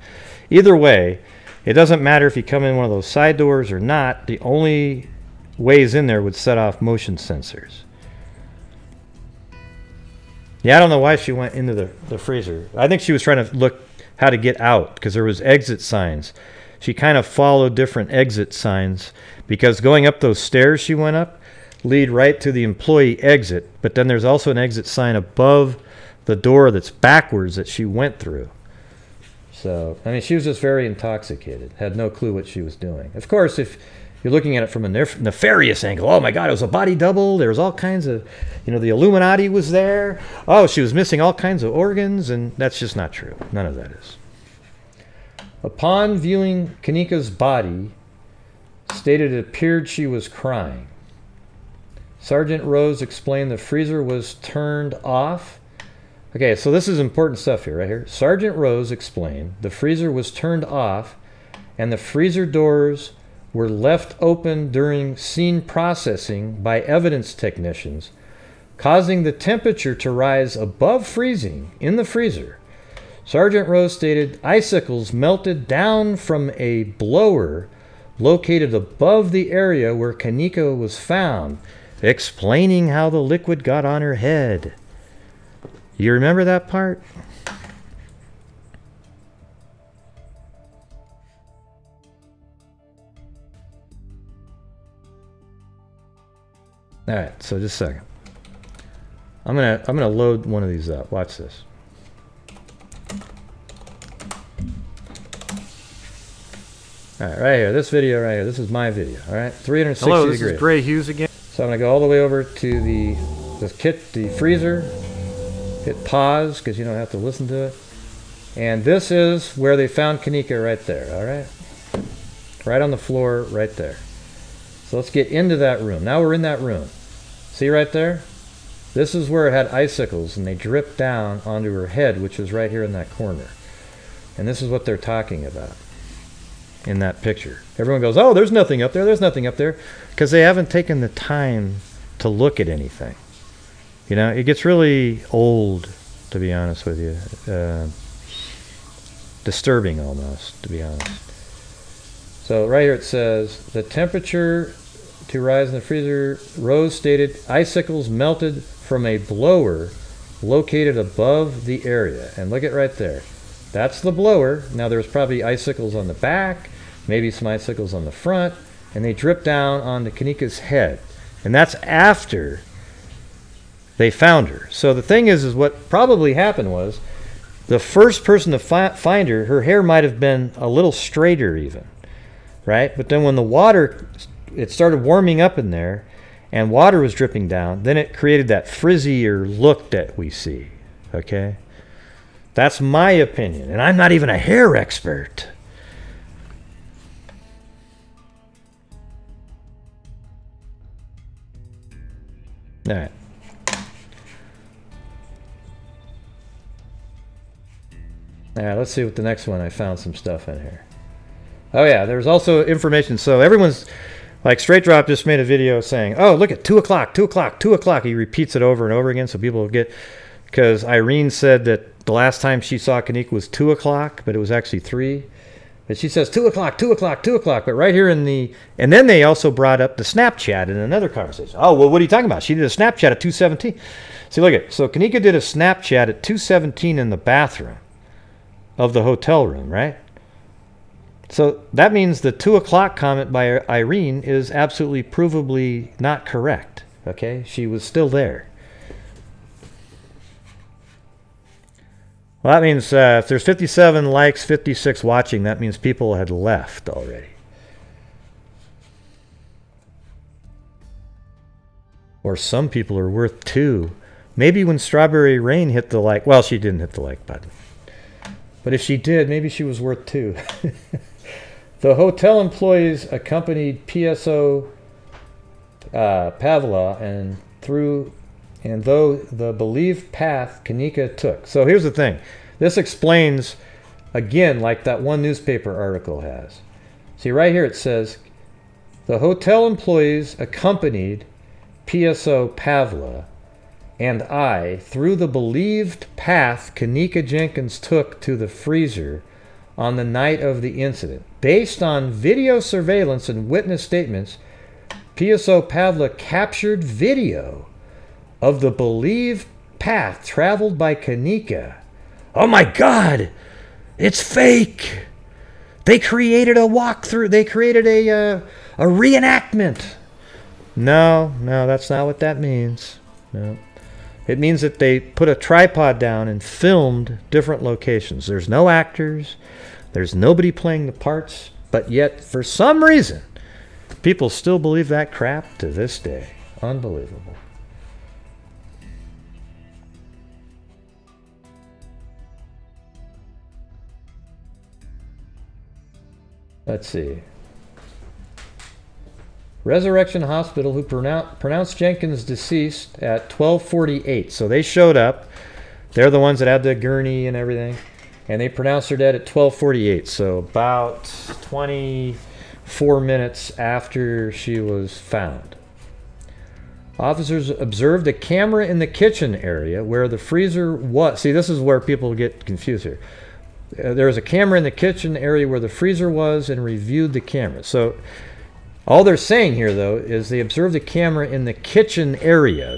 A: Either way, it doesn't matter if you come in one of those side doors or not. The only ways in there would set off motion sensors. Yeah, I don't know why she went into the freezer. I think she was trying to look how to get out because there was exit signs. She kind of followed different exit signs because going up those stairs she went up lead right to the employee exit, but then there's also an exit sign above the door that's backwards that she went through. So, I mean, she was just very intoxicated, had no clue what she was doing. Of course, if you're looking at it from a nefarious angle, oh my God, it was a body double, there was all kinds of, you know, the Illuminati was there, oh, she was missing all kinds of organs, and that's just not true. None of that is. Upon viewing Kanika's body, stated it appeared she was crying. Sergeant Rose explained the freezer was turned off. Okay, so this is important stuff here, right here. Sergeant Rose explained the freezer was turned off and the freezer doors were left open during scene processing by evidence technicians, causing the temperature to rise above freezing in the freezer. Sergeant Rose stated icicles melted down from a blower located above the area where Kanika was found, explaining how the liquid got on her head. You remember that part? All right, so just a second. I'm gonna load one of these up. Watch this. All right, right here, this video right here. This is my video. All right, 360
B: Hello,
A: degrees.
B: this is Gray Hughes again.
A: So I'm gonna go all the way over to the freezer. Hit pause because you don't have to listen to it. And this is where they found Kanika right there. All right, right on the floor, right there. So let's get into that room. Now we're in that room. See right there? This is where it had icicles and they dripped down onto her head, which is right here in that corner. And this is what they're talking about in that picture. Everyone goes, oh, there's nothing up there, there's nothing up there, because they haven't taken the time to look at anything. You know, it gets really old, to be honest with you. disturbing almost, to be honest. So right here it says, the temperature to rise in the freezer, Rose stated, icicles melted from a blower located above the area. And look at right there. That's the blower. Now there's probably icicles on the back, maybe some icicles on the front, and they drip down onto Kanika's head. And that's after they found her. So the thing is what probably happened was, the first person to find her, her hair might have been a little straighter even, right? But then when the water, it started warming up in there, and water was dripping down, then it created that frizzier look that we see, okay? That's my opinion, and I'm not even a hair expert. All right. All right, let's see what the next one. I found some stuff in here. Oh yeah, there's also information. So everyone's like, Straight Drop just made a video saying, oh, look at 2 o'clock, 2 o'clock, 2 o'clock. He repeats it over and over again so people will get, because Irene said that the last time she saw Kanika was 2 o'clock, but it was actually 3. But she says 2 o'clock, 2 o'clock, 2 o'clock. But right here in the, and then they also brought up the Snapchat in another conversation. Oh, well, what are you talking about? She did a Snapchat at 2:17. See, look at, so Kanika did a Snapchat at 2:17 in the bathroom of the hotel room, right? So that means the 2 o'clock comment by Irene is absolutely provably not correct, okay? She was still there. Well, that means if there's 57 likes, 56 watching, that means people had left already. Or some people are worth 2. Maybe when Strawberry Rain hit the like, well, she didn't hit the like button. But if she did, maybe she was worth 2. The hotel employees accompanied PSO Pavla and though the believed path Kanika took. So here's the thing. This explains, again, like that one newspaper article has. See, right here it says, the hotel employees accompanied PSO Pavla and I through the believed path Kanika Jenkins took to the freezer on the night of the incident. Based on video surveillance and witness statements, PSO Pavla captured video of the believed path traveled by Kanika. Oh my God! It's fake! They created a walkthrough. They created a reenactment. No, that's not what that means. No. It means that they put a tripod down and filmed different locations. There's no actors. There's nobody playing the parts. But yet, for some reason, people still believe that crap to this day. Unbelievable. Let's see. Resurrection Hospital, who pronounced Jenkins deceased at 12:48. So they showed up. They're the ones that had the gurney and everything. And they pronounced her dead at 12:48. So about 24 minutes after she was found. Officers observed a camera in the kitchen area where the freezer was. See, this is where people get confused here. There was a camera in the kitchen area where the freezer was and reviewed the camera. So all they're saying here, though, is they observed the camera in the kitchen area,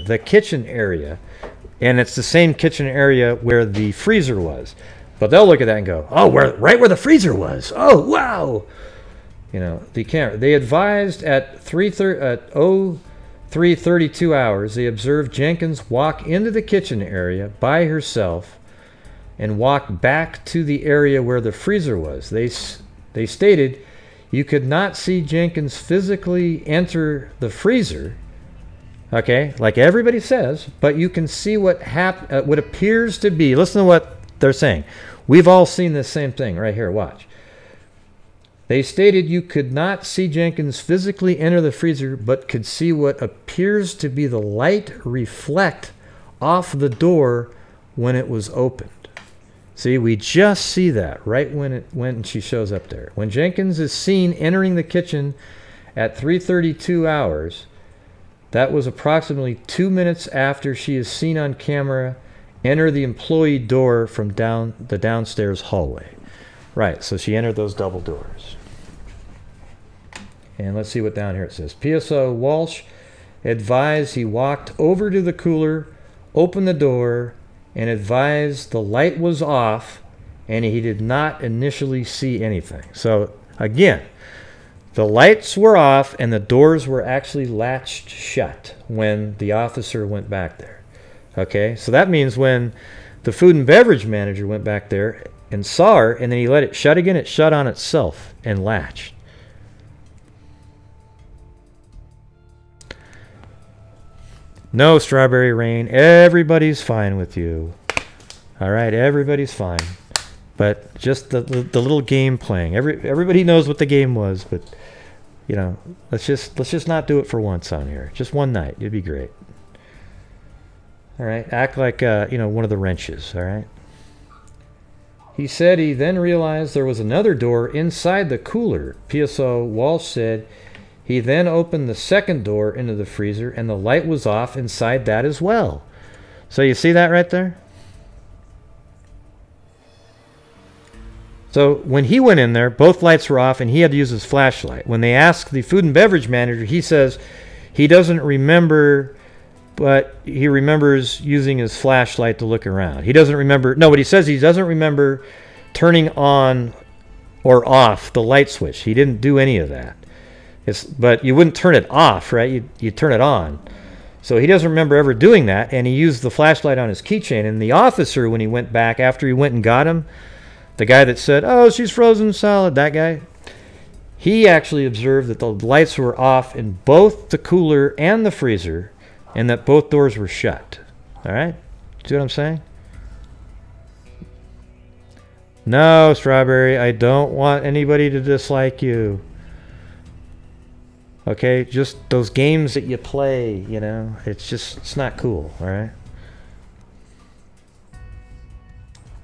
A: and it's the same kitchen area where the freezer was. But they'll look at that and go, oh, right where the freezer was. Oh, wow. You know, the camera. They advised at 03:32 hours, they observed Jenkins walk into the kitchen area by herself and walk back to the area where the freezer was. They stated, you could not see Jenkins physically enter the freezer, okay, like everybody says, but you can see what appears to be, listen to what they're saying. We've all seen this same thing right here, watch. They stated you could not see Jenkins physically enter the freezer, but could see what appears to be the light reflect off the door when it was opened. See, we just see that right when she shows up there. When Jenkins is seen entering the kitchen at 3:32 hours, that was approximately 2 minutes after she is seen on camera enter the employee door from the downstairs hallway. Right, so she entered those double doors. And let's see what down here it says. PSO Walsh advised he walked over to the cooler, opened the door, and advised the light was off, and he did not initially see anything. So, again, the lights were off, and the doors were actually latched shut when the officer went back there. Okay, so that means when the food and beverage manager went back there and saw her, and then he let it shut again, it shut on itself and latched. No, Strawberry Rain, everybody's fine with you. All right, everybody's fine. But just the little game playing. Everybody knows what the game was, but you know, let's just not do it for once on here. Just one night, it'd be great. All right, act like you know, one of the wrenches. All right. He said he then realized there was another door inside the cooler. PSO Walsh said he then opened the second door into the freezer, and the light was off inside that as well. So you see that right there? So when he went in there, both lights were off, and he had to use his flashlight. When they asked the food and beverage manager, he says he doesn't remember, but he remembers using his flashlight to look around. He doesn't remember. No, but he says he doesn't remember turning on or off the light switch. He didn't do any of that. But you wouldn't turn it off, right? You turn it on. So he doesn't remember ever doing that, and he used the flashlight on his keychain. And the officer, when he went back, after he went and got him, the guy that said, "Oh, she's frozen solid," that guy, he actually observed that the lights were off in both the cooler and the freezer, and that both doors were shut. All right? See what I'm saying? No, Strawberry, I don't want anybody to dislike you. Okay, just those games that you play, you know, it's not cool, all right?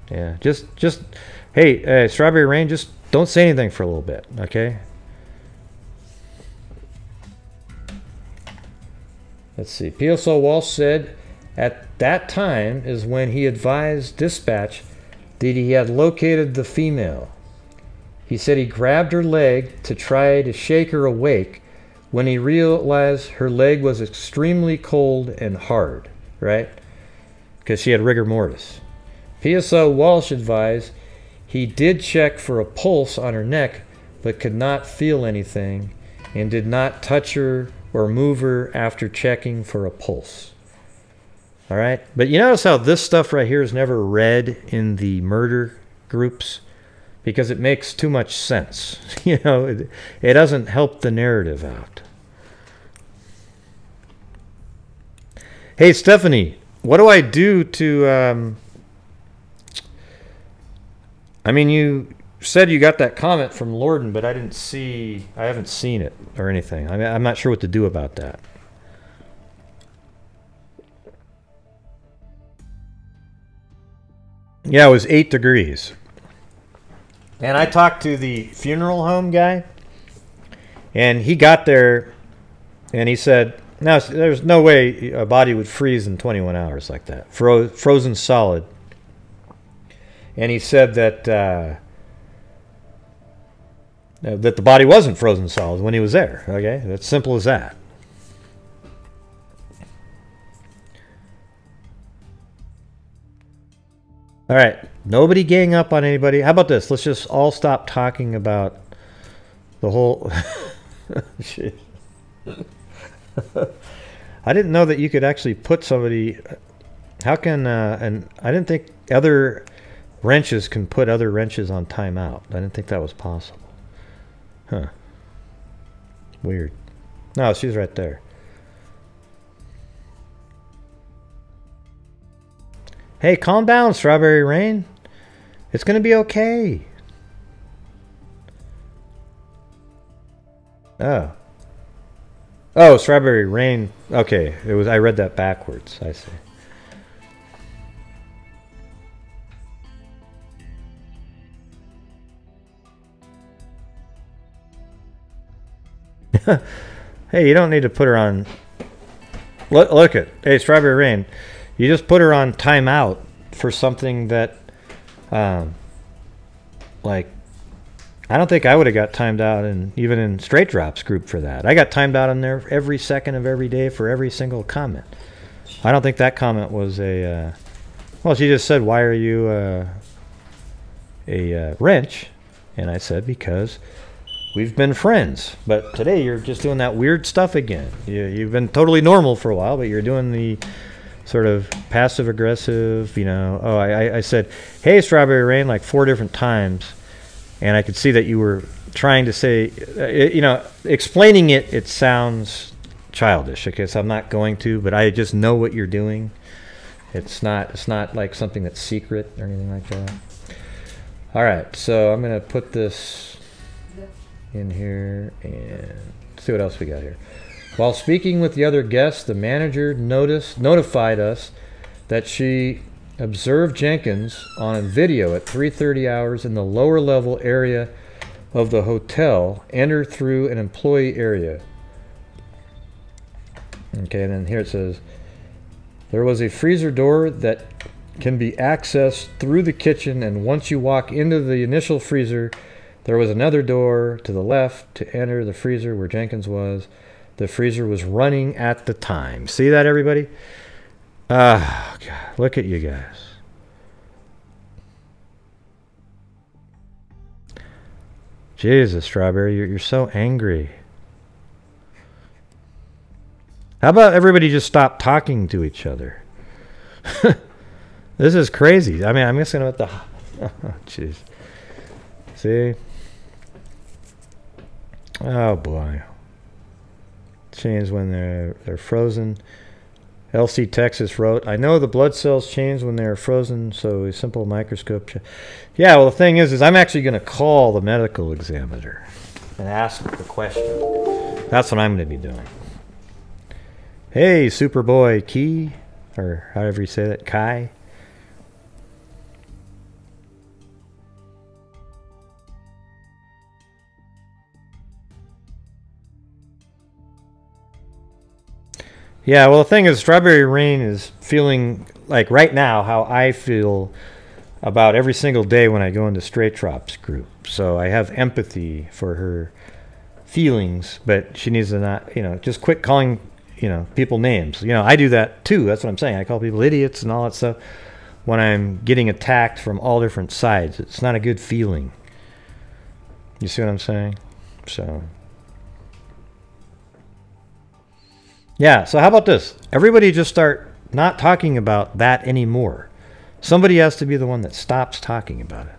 A: Yeah, just hey, Strawberry Rain, just don't say anything for a little bit, okay? Let's see. PSO Walsh said at that time is when he advised dispatch that he had located the female. He said he grabbed her leg to try to shake her awake when he realized her leg was extremely cold and hard, right? Because she had rigor mortis. PSO Walsh advised he did check for a pulse on her neck, but could not feel anything and did not touch her or move her after checking for a pulse. All right? But you notice how this stuff right here is never read in the murder groups? Because it makes too much sense. You know, it doesn't help the narrative out. Hey, Stephanie, what do I do to... I mean, you said you got that comment from Lorden, but I haven't seen it or anything. I mean, I'm not sure what to do about that. Yeah, it was 8 degrees. And I talked to the funeral home guy, and he got there, and he said, no, there's no way a body would freeze in 21 hours like that. Frozen solid. And he said that that the body wasn't frozen solid when he was there. Okay, that's simple as that. All right, nobody gang up on anybody. How about this? Let's just all stop talking about the whole... Shit. I didn't know that you could actually put somebody... How can... and I didn't think other wrenches can put other wrenches on timeout. I didn't think that was possible. Huh. Weird. No, she's right there. Hey, calm down, Strawberry Rain. It's going to be okay. Oh. Oh, Strawberry Rain. Okay, it was. I read that backwards. I see. Hey, you don't need to put her on. Look at. Hey, Strawberry Rain. You just put her on timeout for something that, like, I don't think I would have got timed out, and even in Straight Drops group for that. I got timed out in there every second of every day for every single comment. I don't think that comment was a... well, she just said, why are you a wrench? And I said, because we've been friends. But today you're just doing that weird stuff again. You've been totally normal for a while, but you're doing the sort of passive-aggressive, you know. Oh, I said, hey, Strawberry Rain, like 4 different times. And I could see that you were trying to say, you know, explaining it, it sounds childish. Okay, so I'm not going to, but I just know what you're doing. It's not like something that's secret or anything like that. All right, so I'm going to put this in here and see what else we got here. While speaking with the other guests, the manager notified us that she observed Jenkins on a video at 3:30 hours in the lower level area of the hotel enter through an employee area. Okay, and then here it says, there was a freezer door that can be accessed through the kitchen, and once you walk into the initial freezer, there was another door to the left to enter the freezer where Jenkins was. The freezer was running at the time. See that, everybody? Ah, God, look at you guys. Jesus, Strawberry, you're so angry. How about everybody just stop talking to each other? This is crazy. I mean, I'm just going to have to... Oh, jeez. See? Oh, boy. Change when they're frozen. LC Texas wrote, I know the blood cells change when they're frozen, so a simple microscope check. Yeah, well, the thing is I'm actually going to call the medical examiner and ask the question. That's what I'm going to be doing. Hey, Superboy Key, or however you say that, Kai. Yeah, well, the thing is, Strawberry Rain is feeling like right now how I feel about every single day when I go into Straight Drops group. So I have empathy for her feelings, but she needs to not, you know, just quit calling, you know, people names. You know, I do that too. That's what I'm saying. I call people idiots and all that stuff when I'm getting attacked from all different sides. It's not a good feeling. You see what I'm saying? So... yeah, so how about this? Everybody just start not talking about that anymore. Somebody has to be the one that stops talking about it.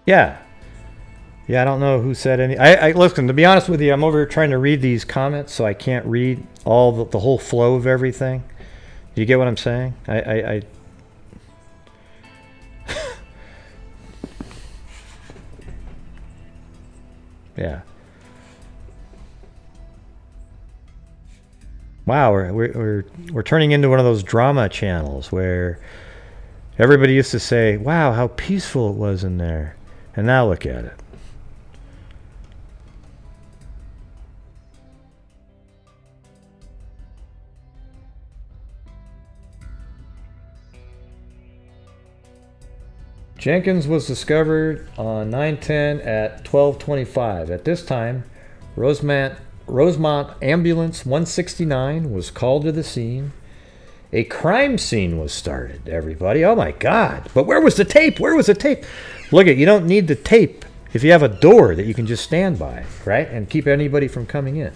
A: Yeah. Yeah, I don't know who said any... listen, to be honest with you, I'm over here trying to read these comments, so I can't read all the whole flow of everything. Do you get what I'm saying? Yeah. Wow, we're turning into one of those drama channels where everybody used to say, wow, how peaceful it was in there. And now look at it. Jenkins was discovered on 9/10 at 12:25. At this time, Rosemont Ambulance 169 was called to the scene. A crime scene was started, everybody. Oh my God. But where was the tape? Where was the tape? Look at, you don't need the tape if you have a door that you can just stand by, right? And keep anybody from coming in.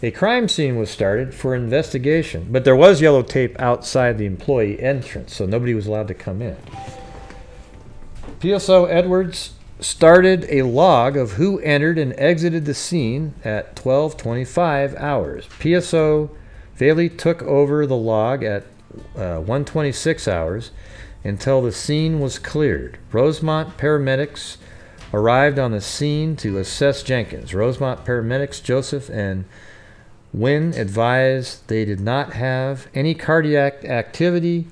A: A crime scene was started for investigation, but there was yellow tape outside the employee entrance, so nobody was allowed to come in. PSO Edwards started a log of who entered and exited the scene at 12:25 hours. PSO Bailey took over the log at 1:26 hours until the scene was cleared. Rosemont paramedics arrived on the scene to assess Jenkins. Rosemont paramedics Joseph and Wynn advised they did not have any cardiac activity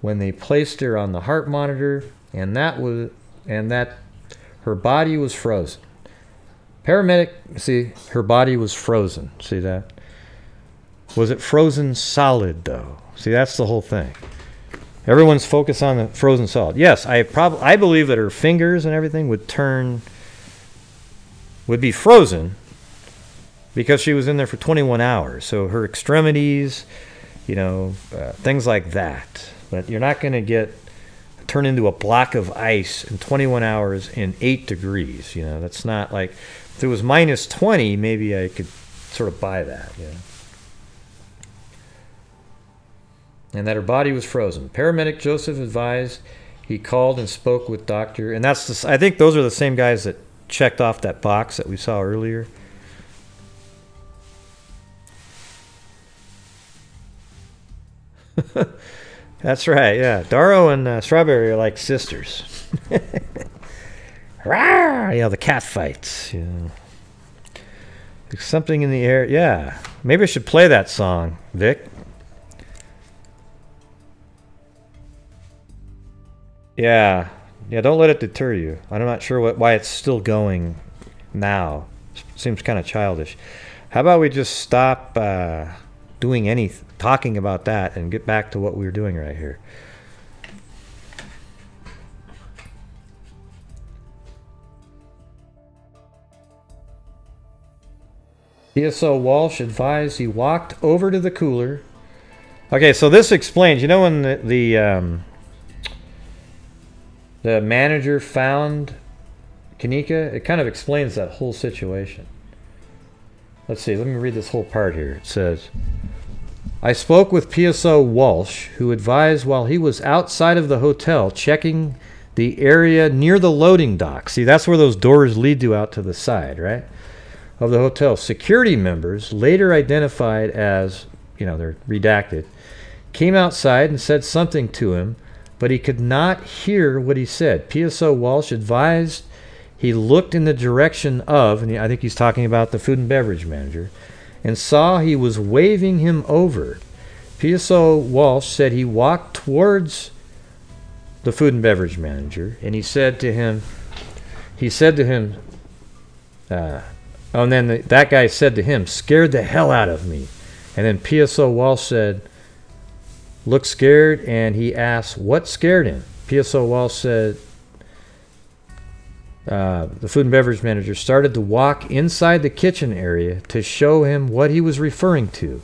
A: when they placed her on the heart monitor, and that her body was frozen. Paramedic, see, her body was frozen. See that? Was it frozen solid, though? See, that's the whole thing. Everyone's focused on the frozen solid. Yes, I believe that her fingers and everything would be frozen because she was in there for 21 hours. So her extremities, you know, things like that. But you're not going to turn into a block of ice in 21 hours in 8 degrees. You know, that's not like, if it was minus 20, maybe I could sort of buy that, you know. And that her body was frozen. Paramedic Joseph advised he called and spoke with doctor. And that's I think those are the same guys that checked off that box that we saw earlier. That's right, yeah. Darrow and Strawberry are like sisters. Rawr! You know, the cat fights. You know. There's something in the air. Yeah. Maybe I should play that song, Vic. Yeah. Yeah, don't let it deter you. I'm not sure why it's still going now. Seems kind of childish. How about we just stop talking about that and get back to what we were doing right here. PSO Walsh advised he walked over to the cooler. Okay, so this explains, you know, when the manager found Kanika, it kind of explains that whole situation. Let's see, let me read this whole part here. It says, I spoke with PSO Walsh, who advised while he was outside of the hotel checking the area near the loading dock. See, that's where those doors lead you out to the side, right? Of the hotel. Security members, later identified as, you know, they're redacted, came outside and said something to him, but he could not hear what he said. PSO Walsh advised he looked in the direction of, and I think he's talking about the food and beverage manager, and saw he was waving him over. PSO Walsh said he walked towards the food and beverage manager, and he said to him, and then that guy said to him, scared the hell out of me. And then PSO Walsh said, looked scared, and he asked what scared him. PSO Walsh said, the food and beverage manager started to walk inside the kitchen area to show him what he was referring to.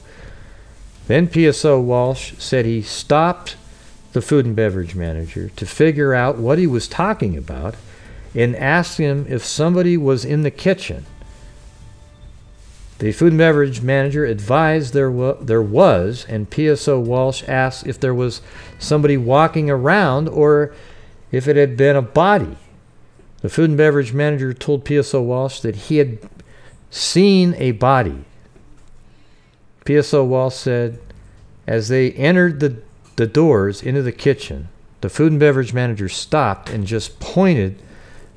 A: Then PSO Walsh said he stopped the food and beverage manager to figure out what he was talking about and asked him if somebody was in the kitchen. The food and beverage manager advised there was, and PSO Walsh asked if there was somebody walking around or if it had been a body. The food and beverage manager told PSO Walsh that he had seen a body. PSO Walsh said as they entered the doors into the kitchen, the food and beverage manager stopped and just pointed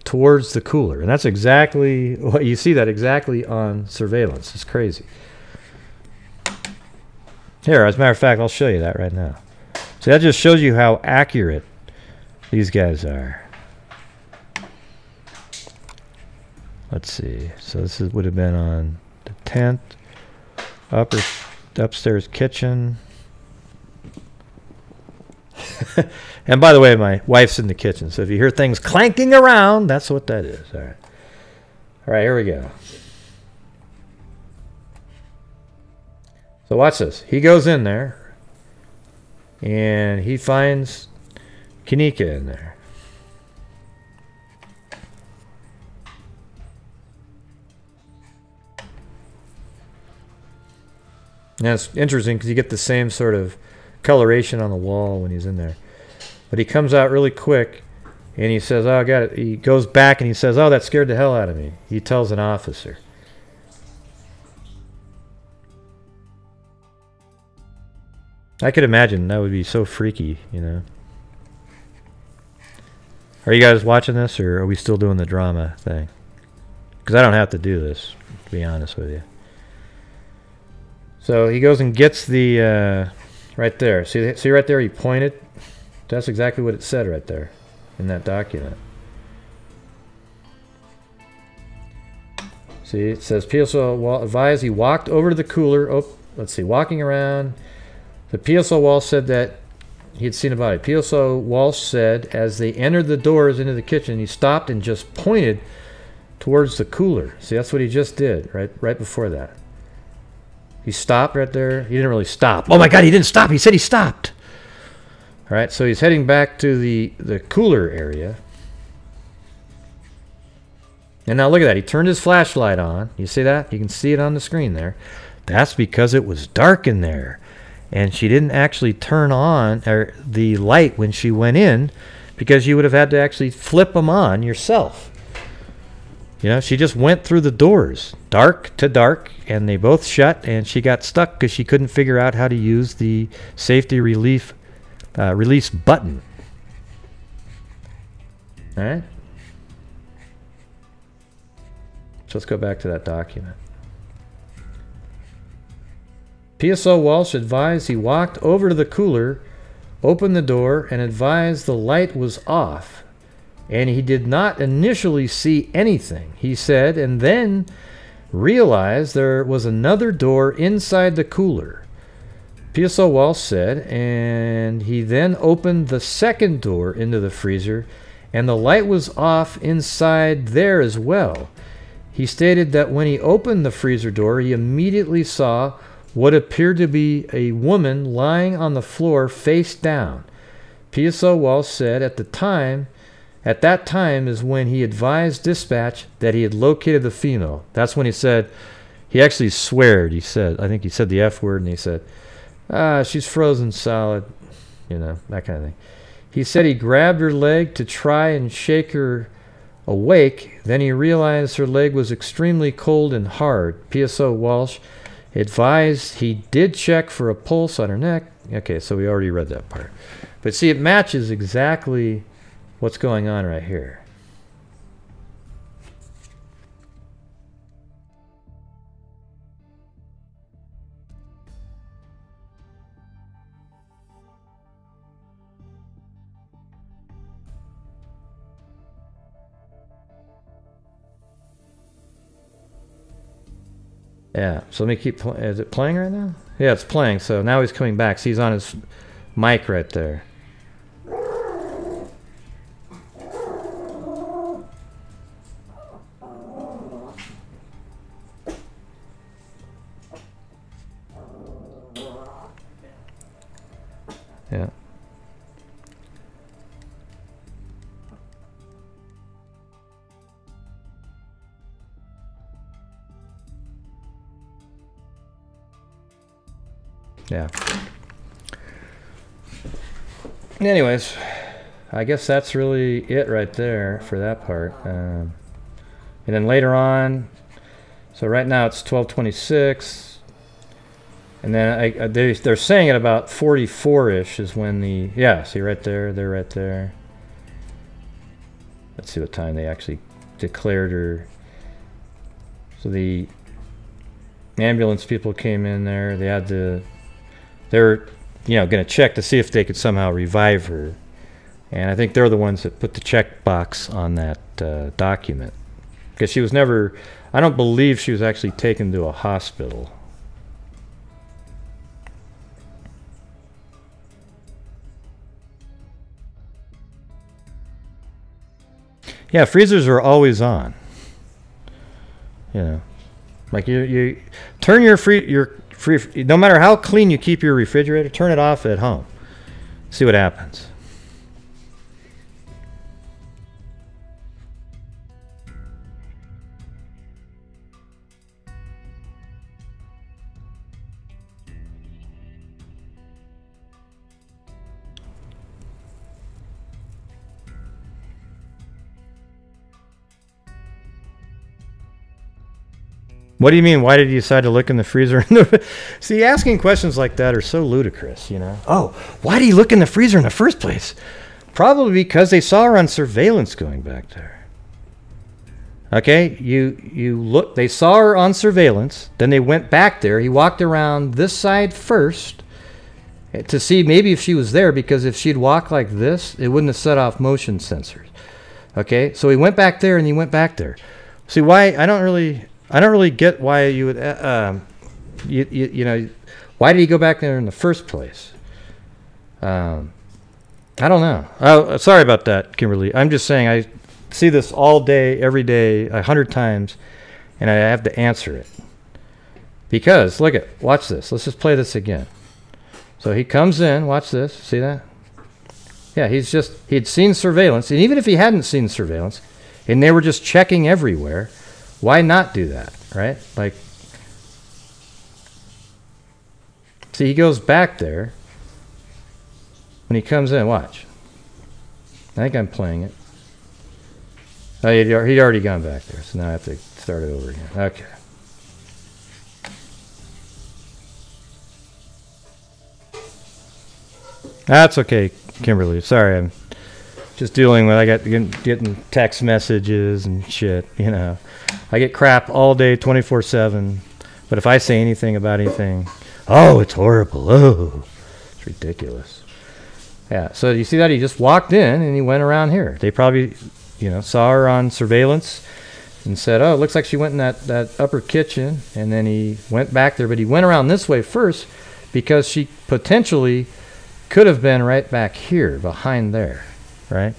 A: towards the cooler. And that's exactly what you see, that exactly on surveillance. It's crazy. Here, as a matter of fact, I'll show you that right now. So that just shows you how accurate these guys are. Let's see. So this would have been on the 10th, upstairs kitchen. And by the way, my wife's in the kitchen, so if you hear things clanking around, that's what that is. All right. All right, here we go. So watch this. He goes in there, and he finds Kanika in there. Now it's interesting because you get the same sort of coloration on the wall when he's in there. But he comes out really quick and he says, oh, I got it. He goes back and he says, oh, that scared the hell out of me. He tells an officer. I could imagine that would be so freaky, you know. Are you guys watching this, or are we still doing the drama thing? Because I don't have to do this, to be honest with you. So he goes and gets the, right there. See right there, he pointed? That's exactly what it said right there in that document. See, it says PSO advised he walked over to the cooler. Oh, let's see, walking around. The PSO Walsh said that he had seen a body. PSO Walsh said as they entered the doors into the kitchen, he stopped and just pointed towards the cooler. See, that's what he just did right before that. He stopped right there. He didn't really stop. Oh my God, he didn't stop. He said he stopped. All right, so he's heading back to the cooler area. And now look at that. He turned his flashlight on. You see that? You can see it on the screen there. That's because it was dark in there. And she didn't actually turn on the light when she went in, because you would have had to actually flip them on yourself. You know, she just went through the doors, dark to dark, and they both shut, and she got stuck because she couldn't figure out how to use the safety release button. All right? So let's go back to that document. PSO Walsh advised he walked over to the cooler, opened the door, and advised the light was off. And he did not initially see anything, he said, and then realized there was another door inside the cooler. PSO Walsh said, and he then opened the second door into the freezer, and the light was off inside there as well. He stated that when he opened the freezer door, he immediately saw what appeared to be a woman lying on the floor face down. PSO Walsh said at that time is when he advised dispatch that he had located the female. That's when he said, he actually sweared. He said, I think he said the F word, and he said, she's frozen solid, you know, that kind of thing. He said he grabbed her leg to try and shake her awake. Then he realized her leg was extremely cold and hard. PSO Walsh advised he did check for a pulse on her neck. Okay, so we already read that part. But see, it matches exactly what's going on right here. Yeah, so let me keep playing. Is it playing right now? Yeah, it's playing. So now he's coming back. So he's on his mic right there. Yeah. Yeah. Anyways, I guess that's really it right there for that part. And then later on, so right now it's 12:26, and then they're saying at about 44-ish is when the, yeah, see right there, they're right there. Let's see what time they actually declared her. So the ambulance people came in there. They had to, they're, you know, going to check to see if they could somehow revive her. And I think they're the ones that put the check box on that document. Because she was never, I don't believe she was actually taken to a hospital. Yeah, freezers are always on. You know, like you turn your no matter how clean you keep your refrigerator, turn it off at home. See what happens. What do you mean? Why did you decide to look in the freezer? See, asking questions like that are so ludicrous, you know. Oh, why did he look in the freezer in the first place? Probably because they saw her on surveillance going back there. Okay, you look. They saw her on surveillance. Then they went back there. He walked around this side first to see maybe if she was there, because if she'd walked like this, it wouldn't have set off motion sensors. Okay, so he went back there and he went back there. See, why? I don't really get why you would, you know, why did he go back there in the first place? I don't know. Oh, sorry about that, Kimberly. I'm just saying I see this all day, every day, 100 times, and I have to answer it. Because, watch this. Let's just play this again. So he comes in, watch this, see that? Yeah, he'd seen surveillance, and even if he hadn't seen surveillance, and they were just checking everywhere, why not do that, right? Like, see, he goes back there. When he comes in, watch. I think I'm playing it. Oh, he'd already gone back there, so now I have to start it over again. Okay. That's okay, Kimberly. Sorry, I'm just dealing with, I got getting text messages and shit, you know. I get crap all day, 24/7. But if I say anything about anything, oh, it's horrible. Oh, it's ridiculous. Yeah, so you see that? He just walked in and he went around here. They probably, you know, saw her on surveillance and said, oh, it looks like she went in that upper kitchen. And then he went back there, but he went around this way first because she potentially could have been right back here, behind there, right?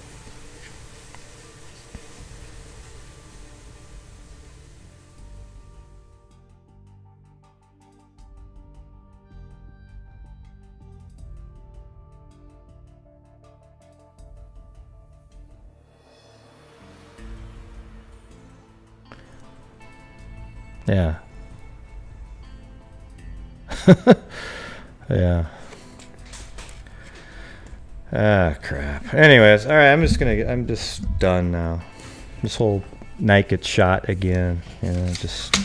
A: Yeah. Yeah. Ah, crap. Anyways, all right, I'm just done now. This whole night gets shot again. You know, just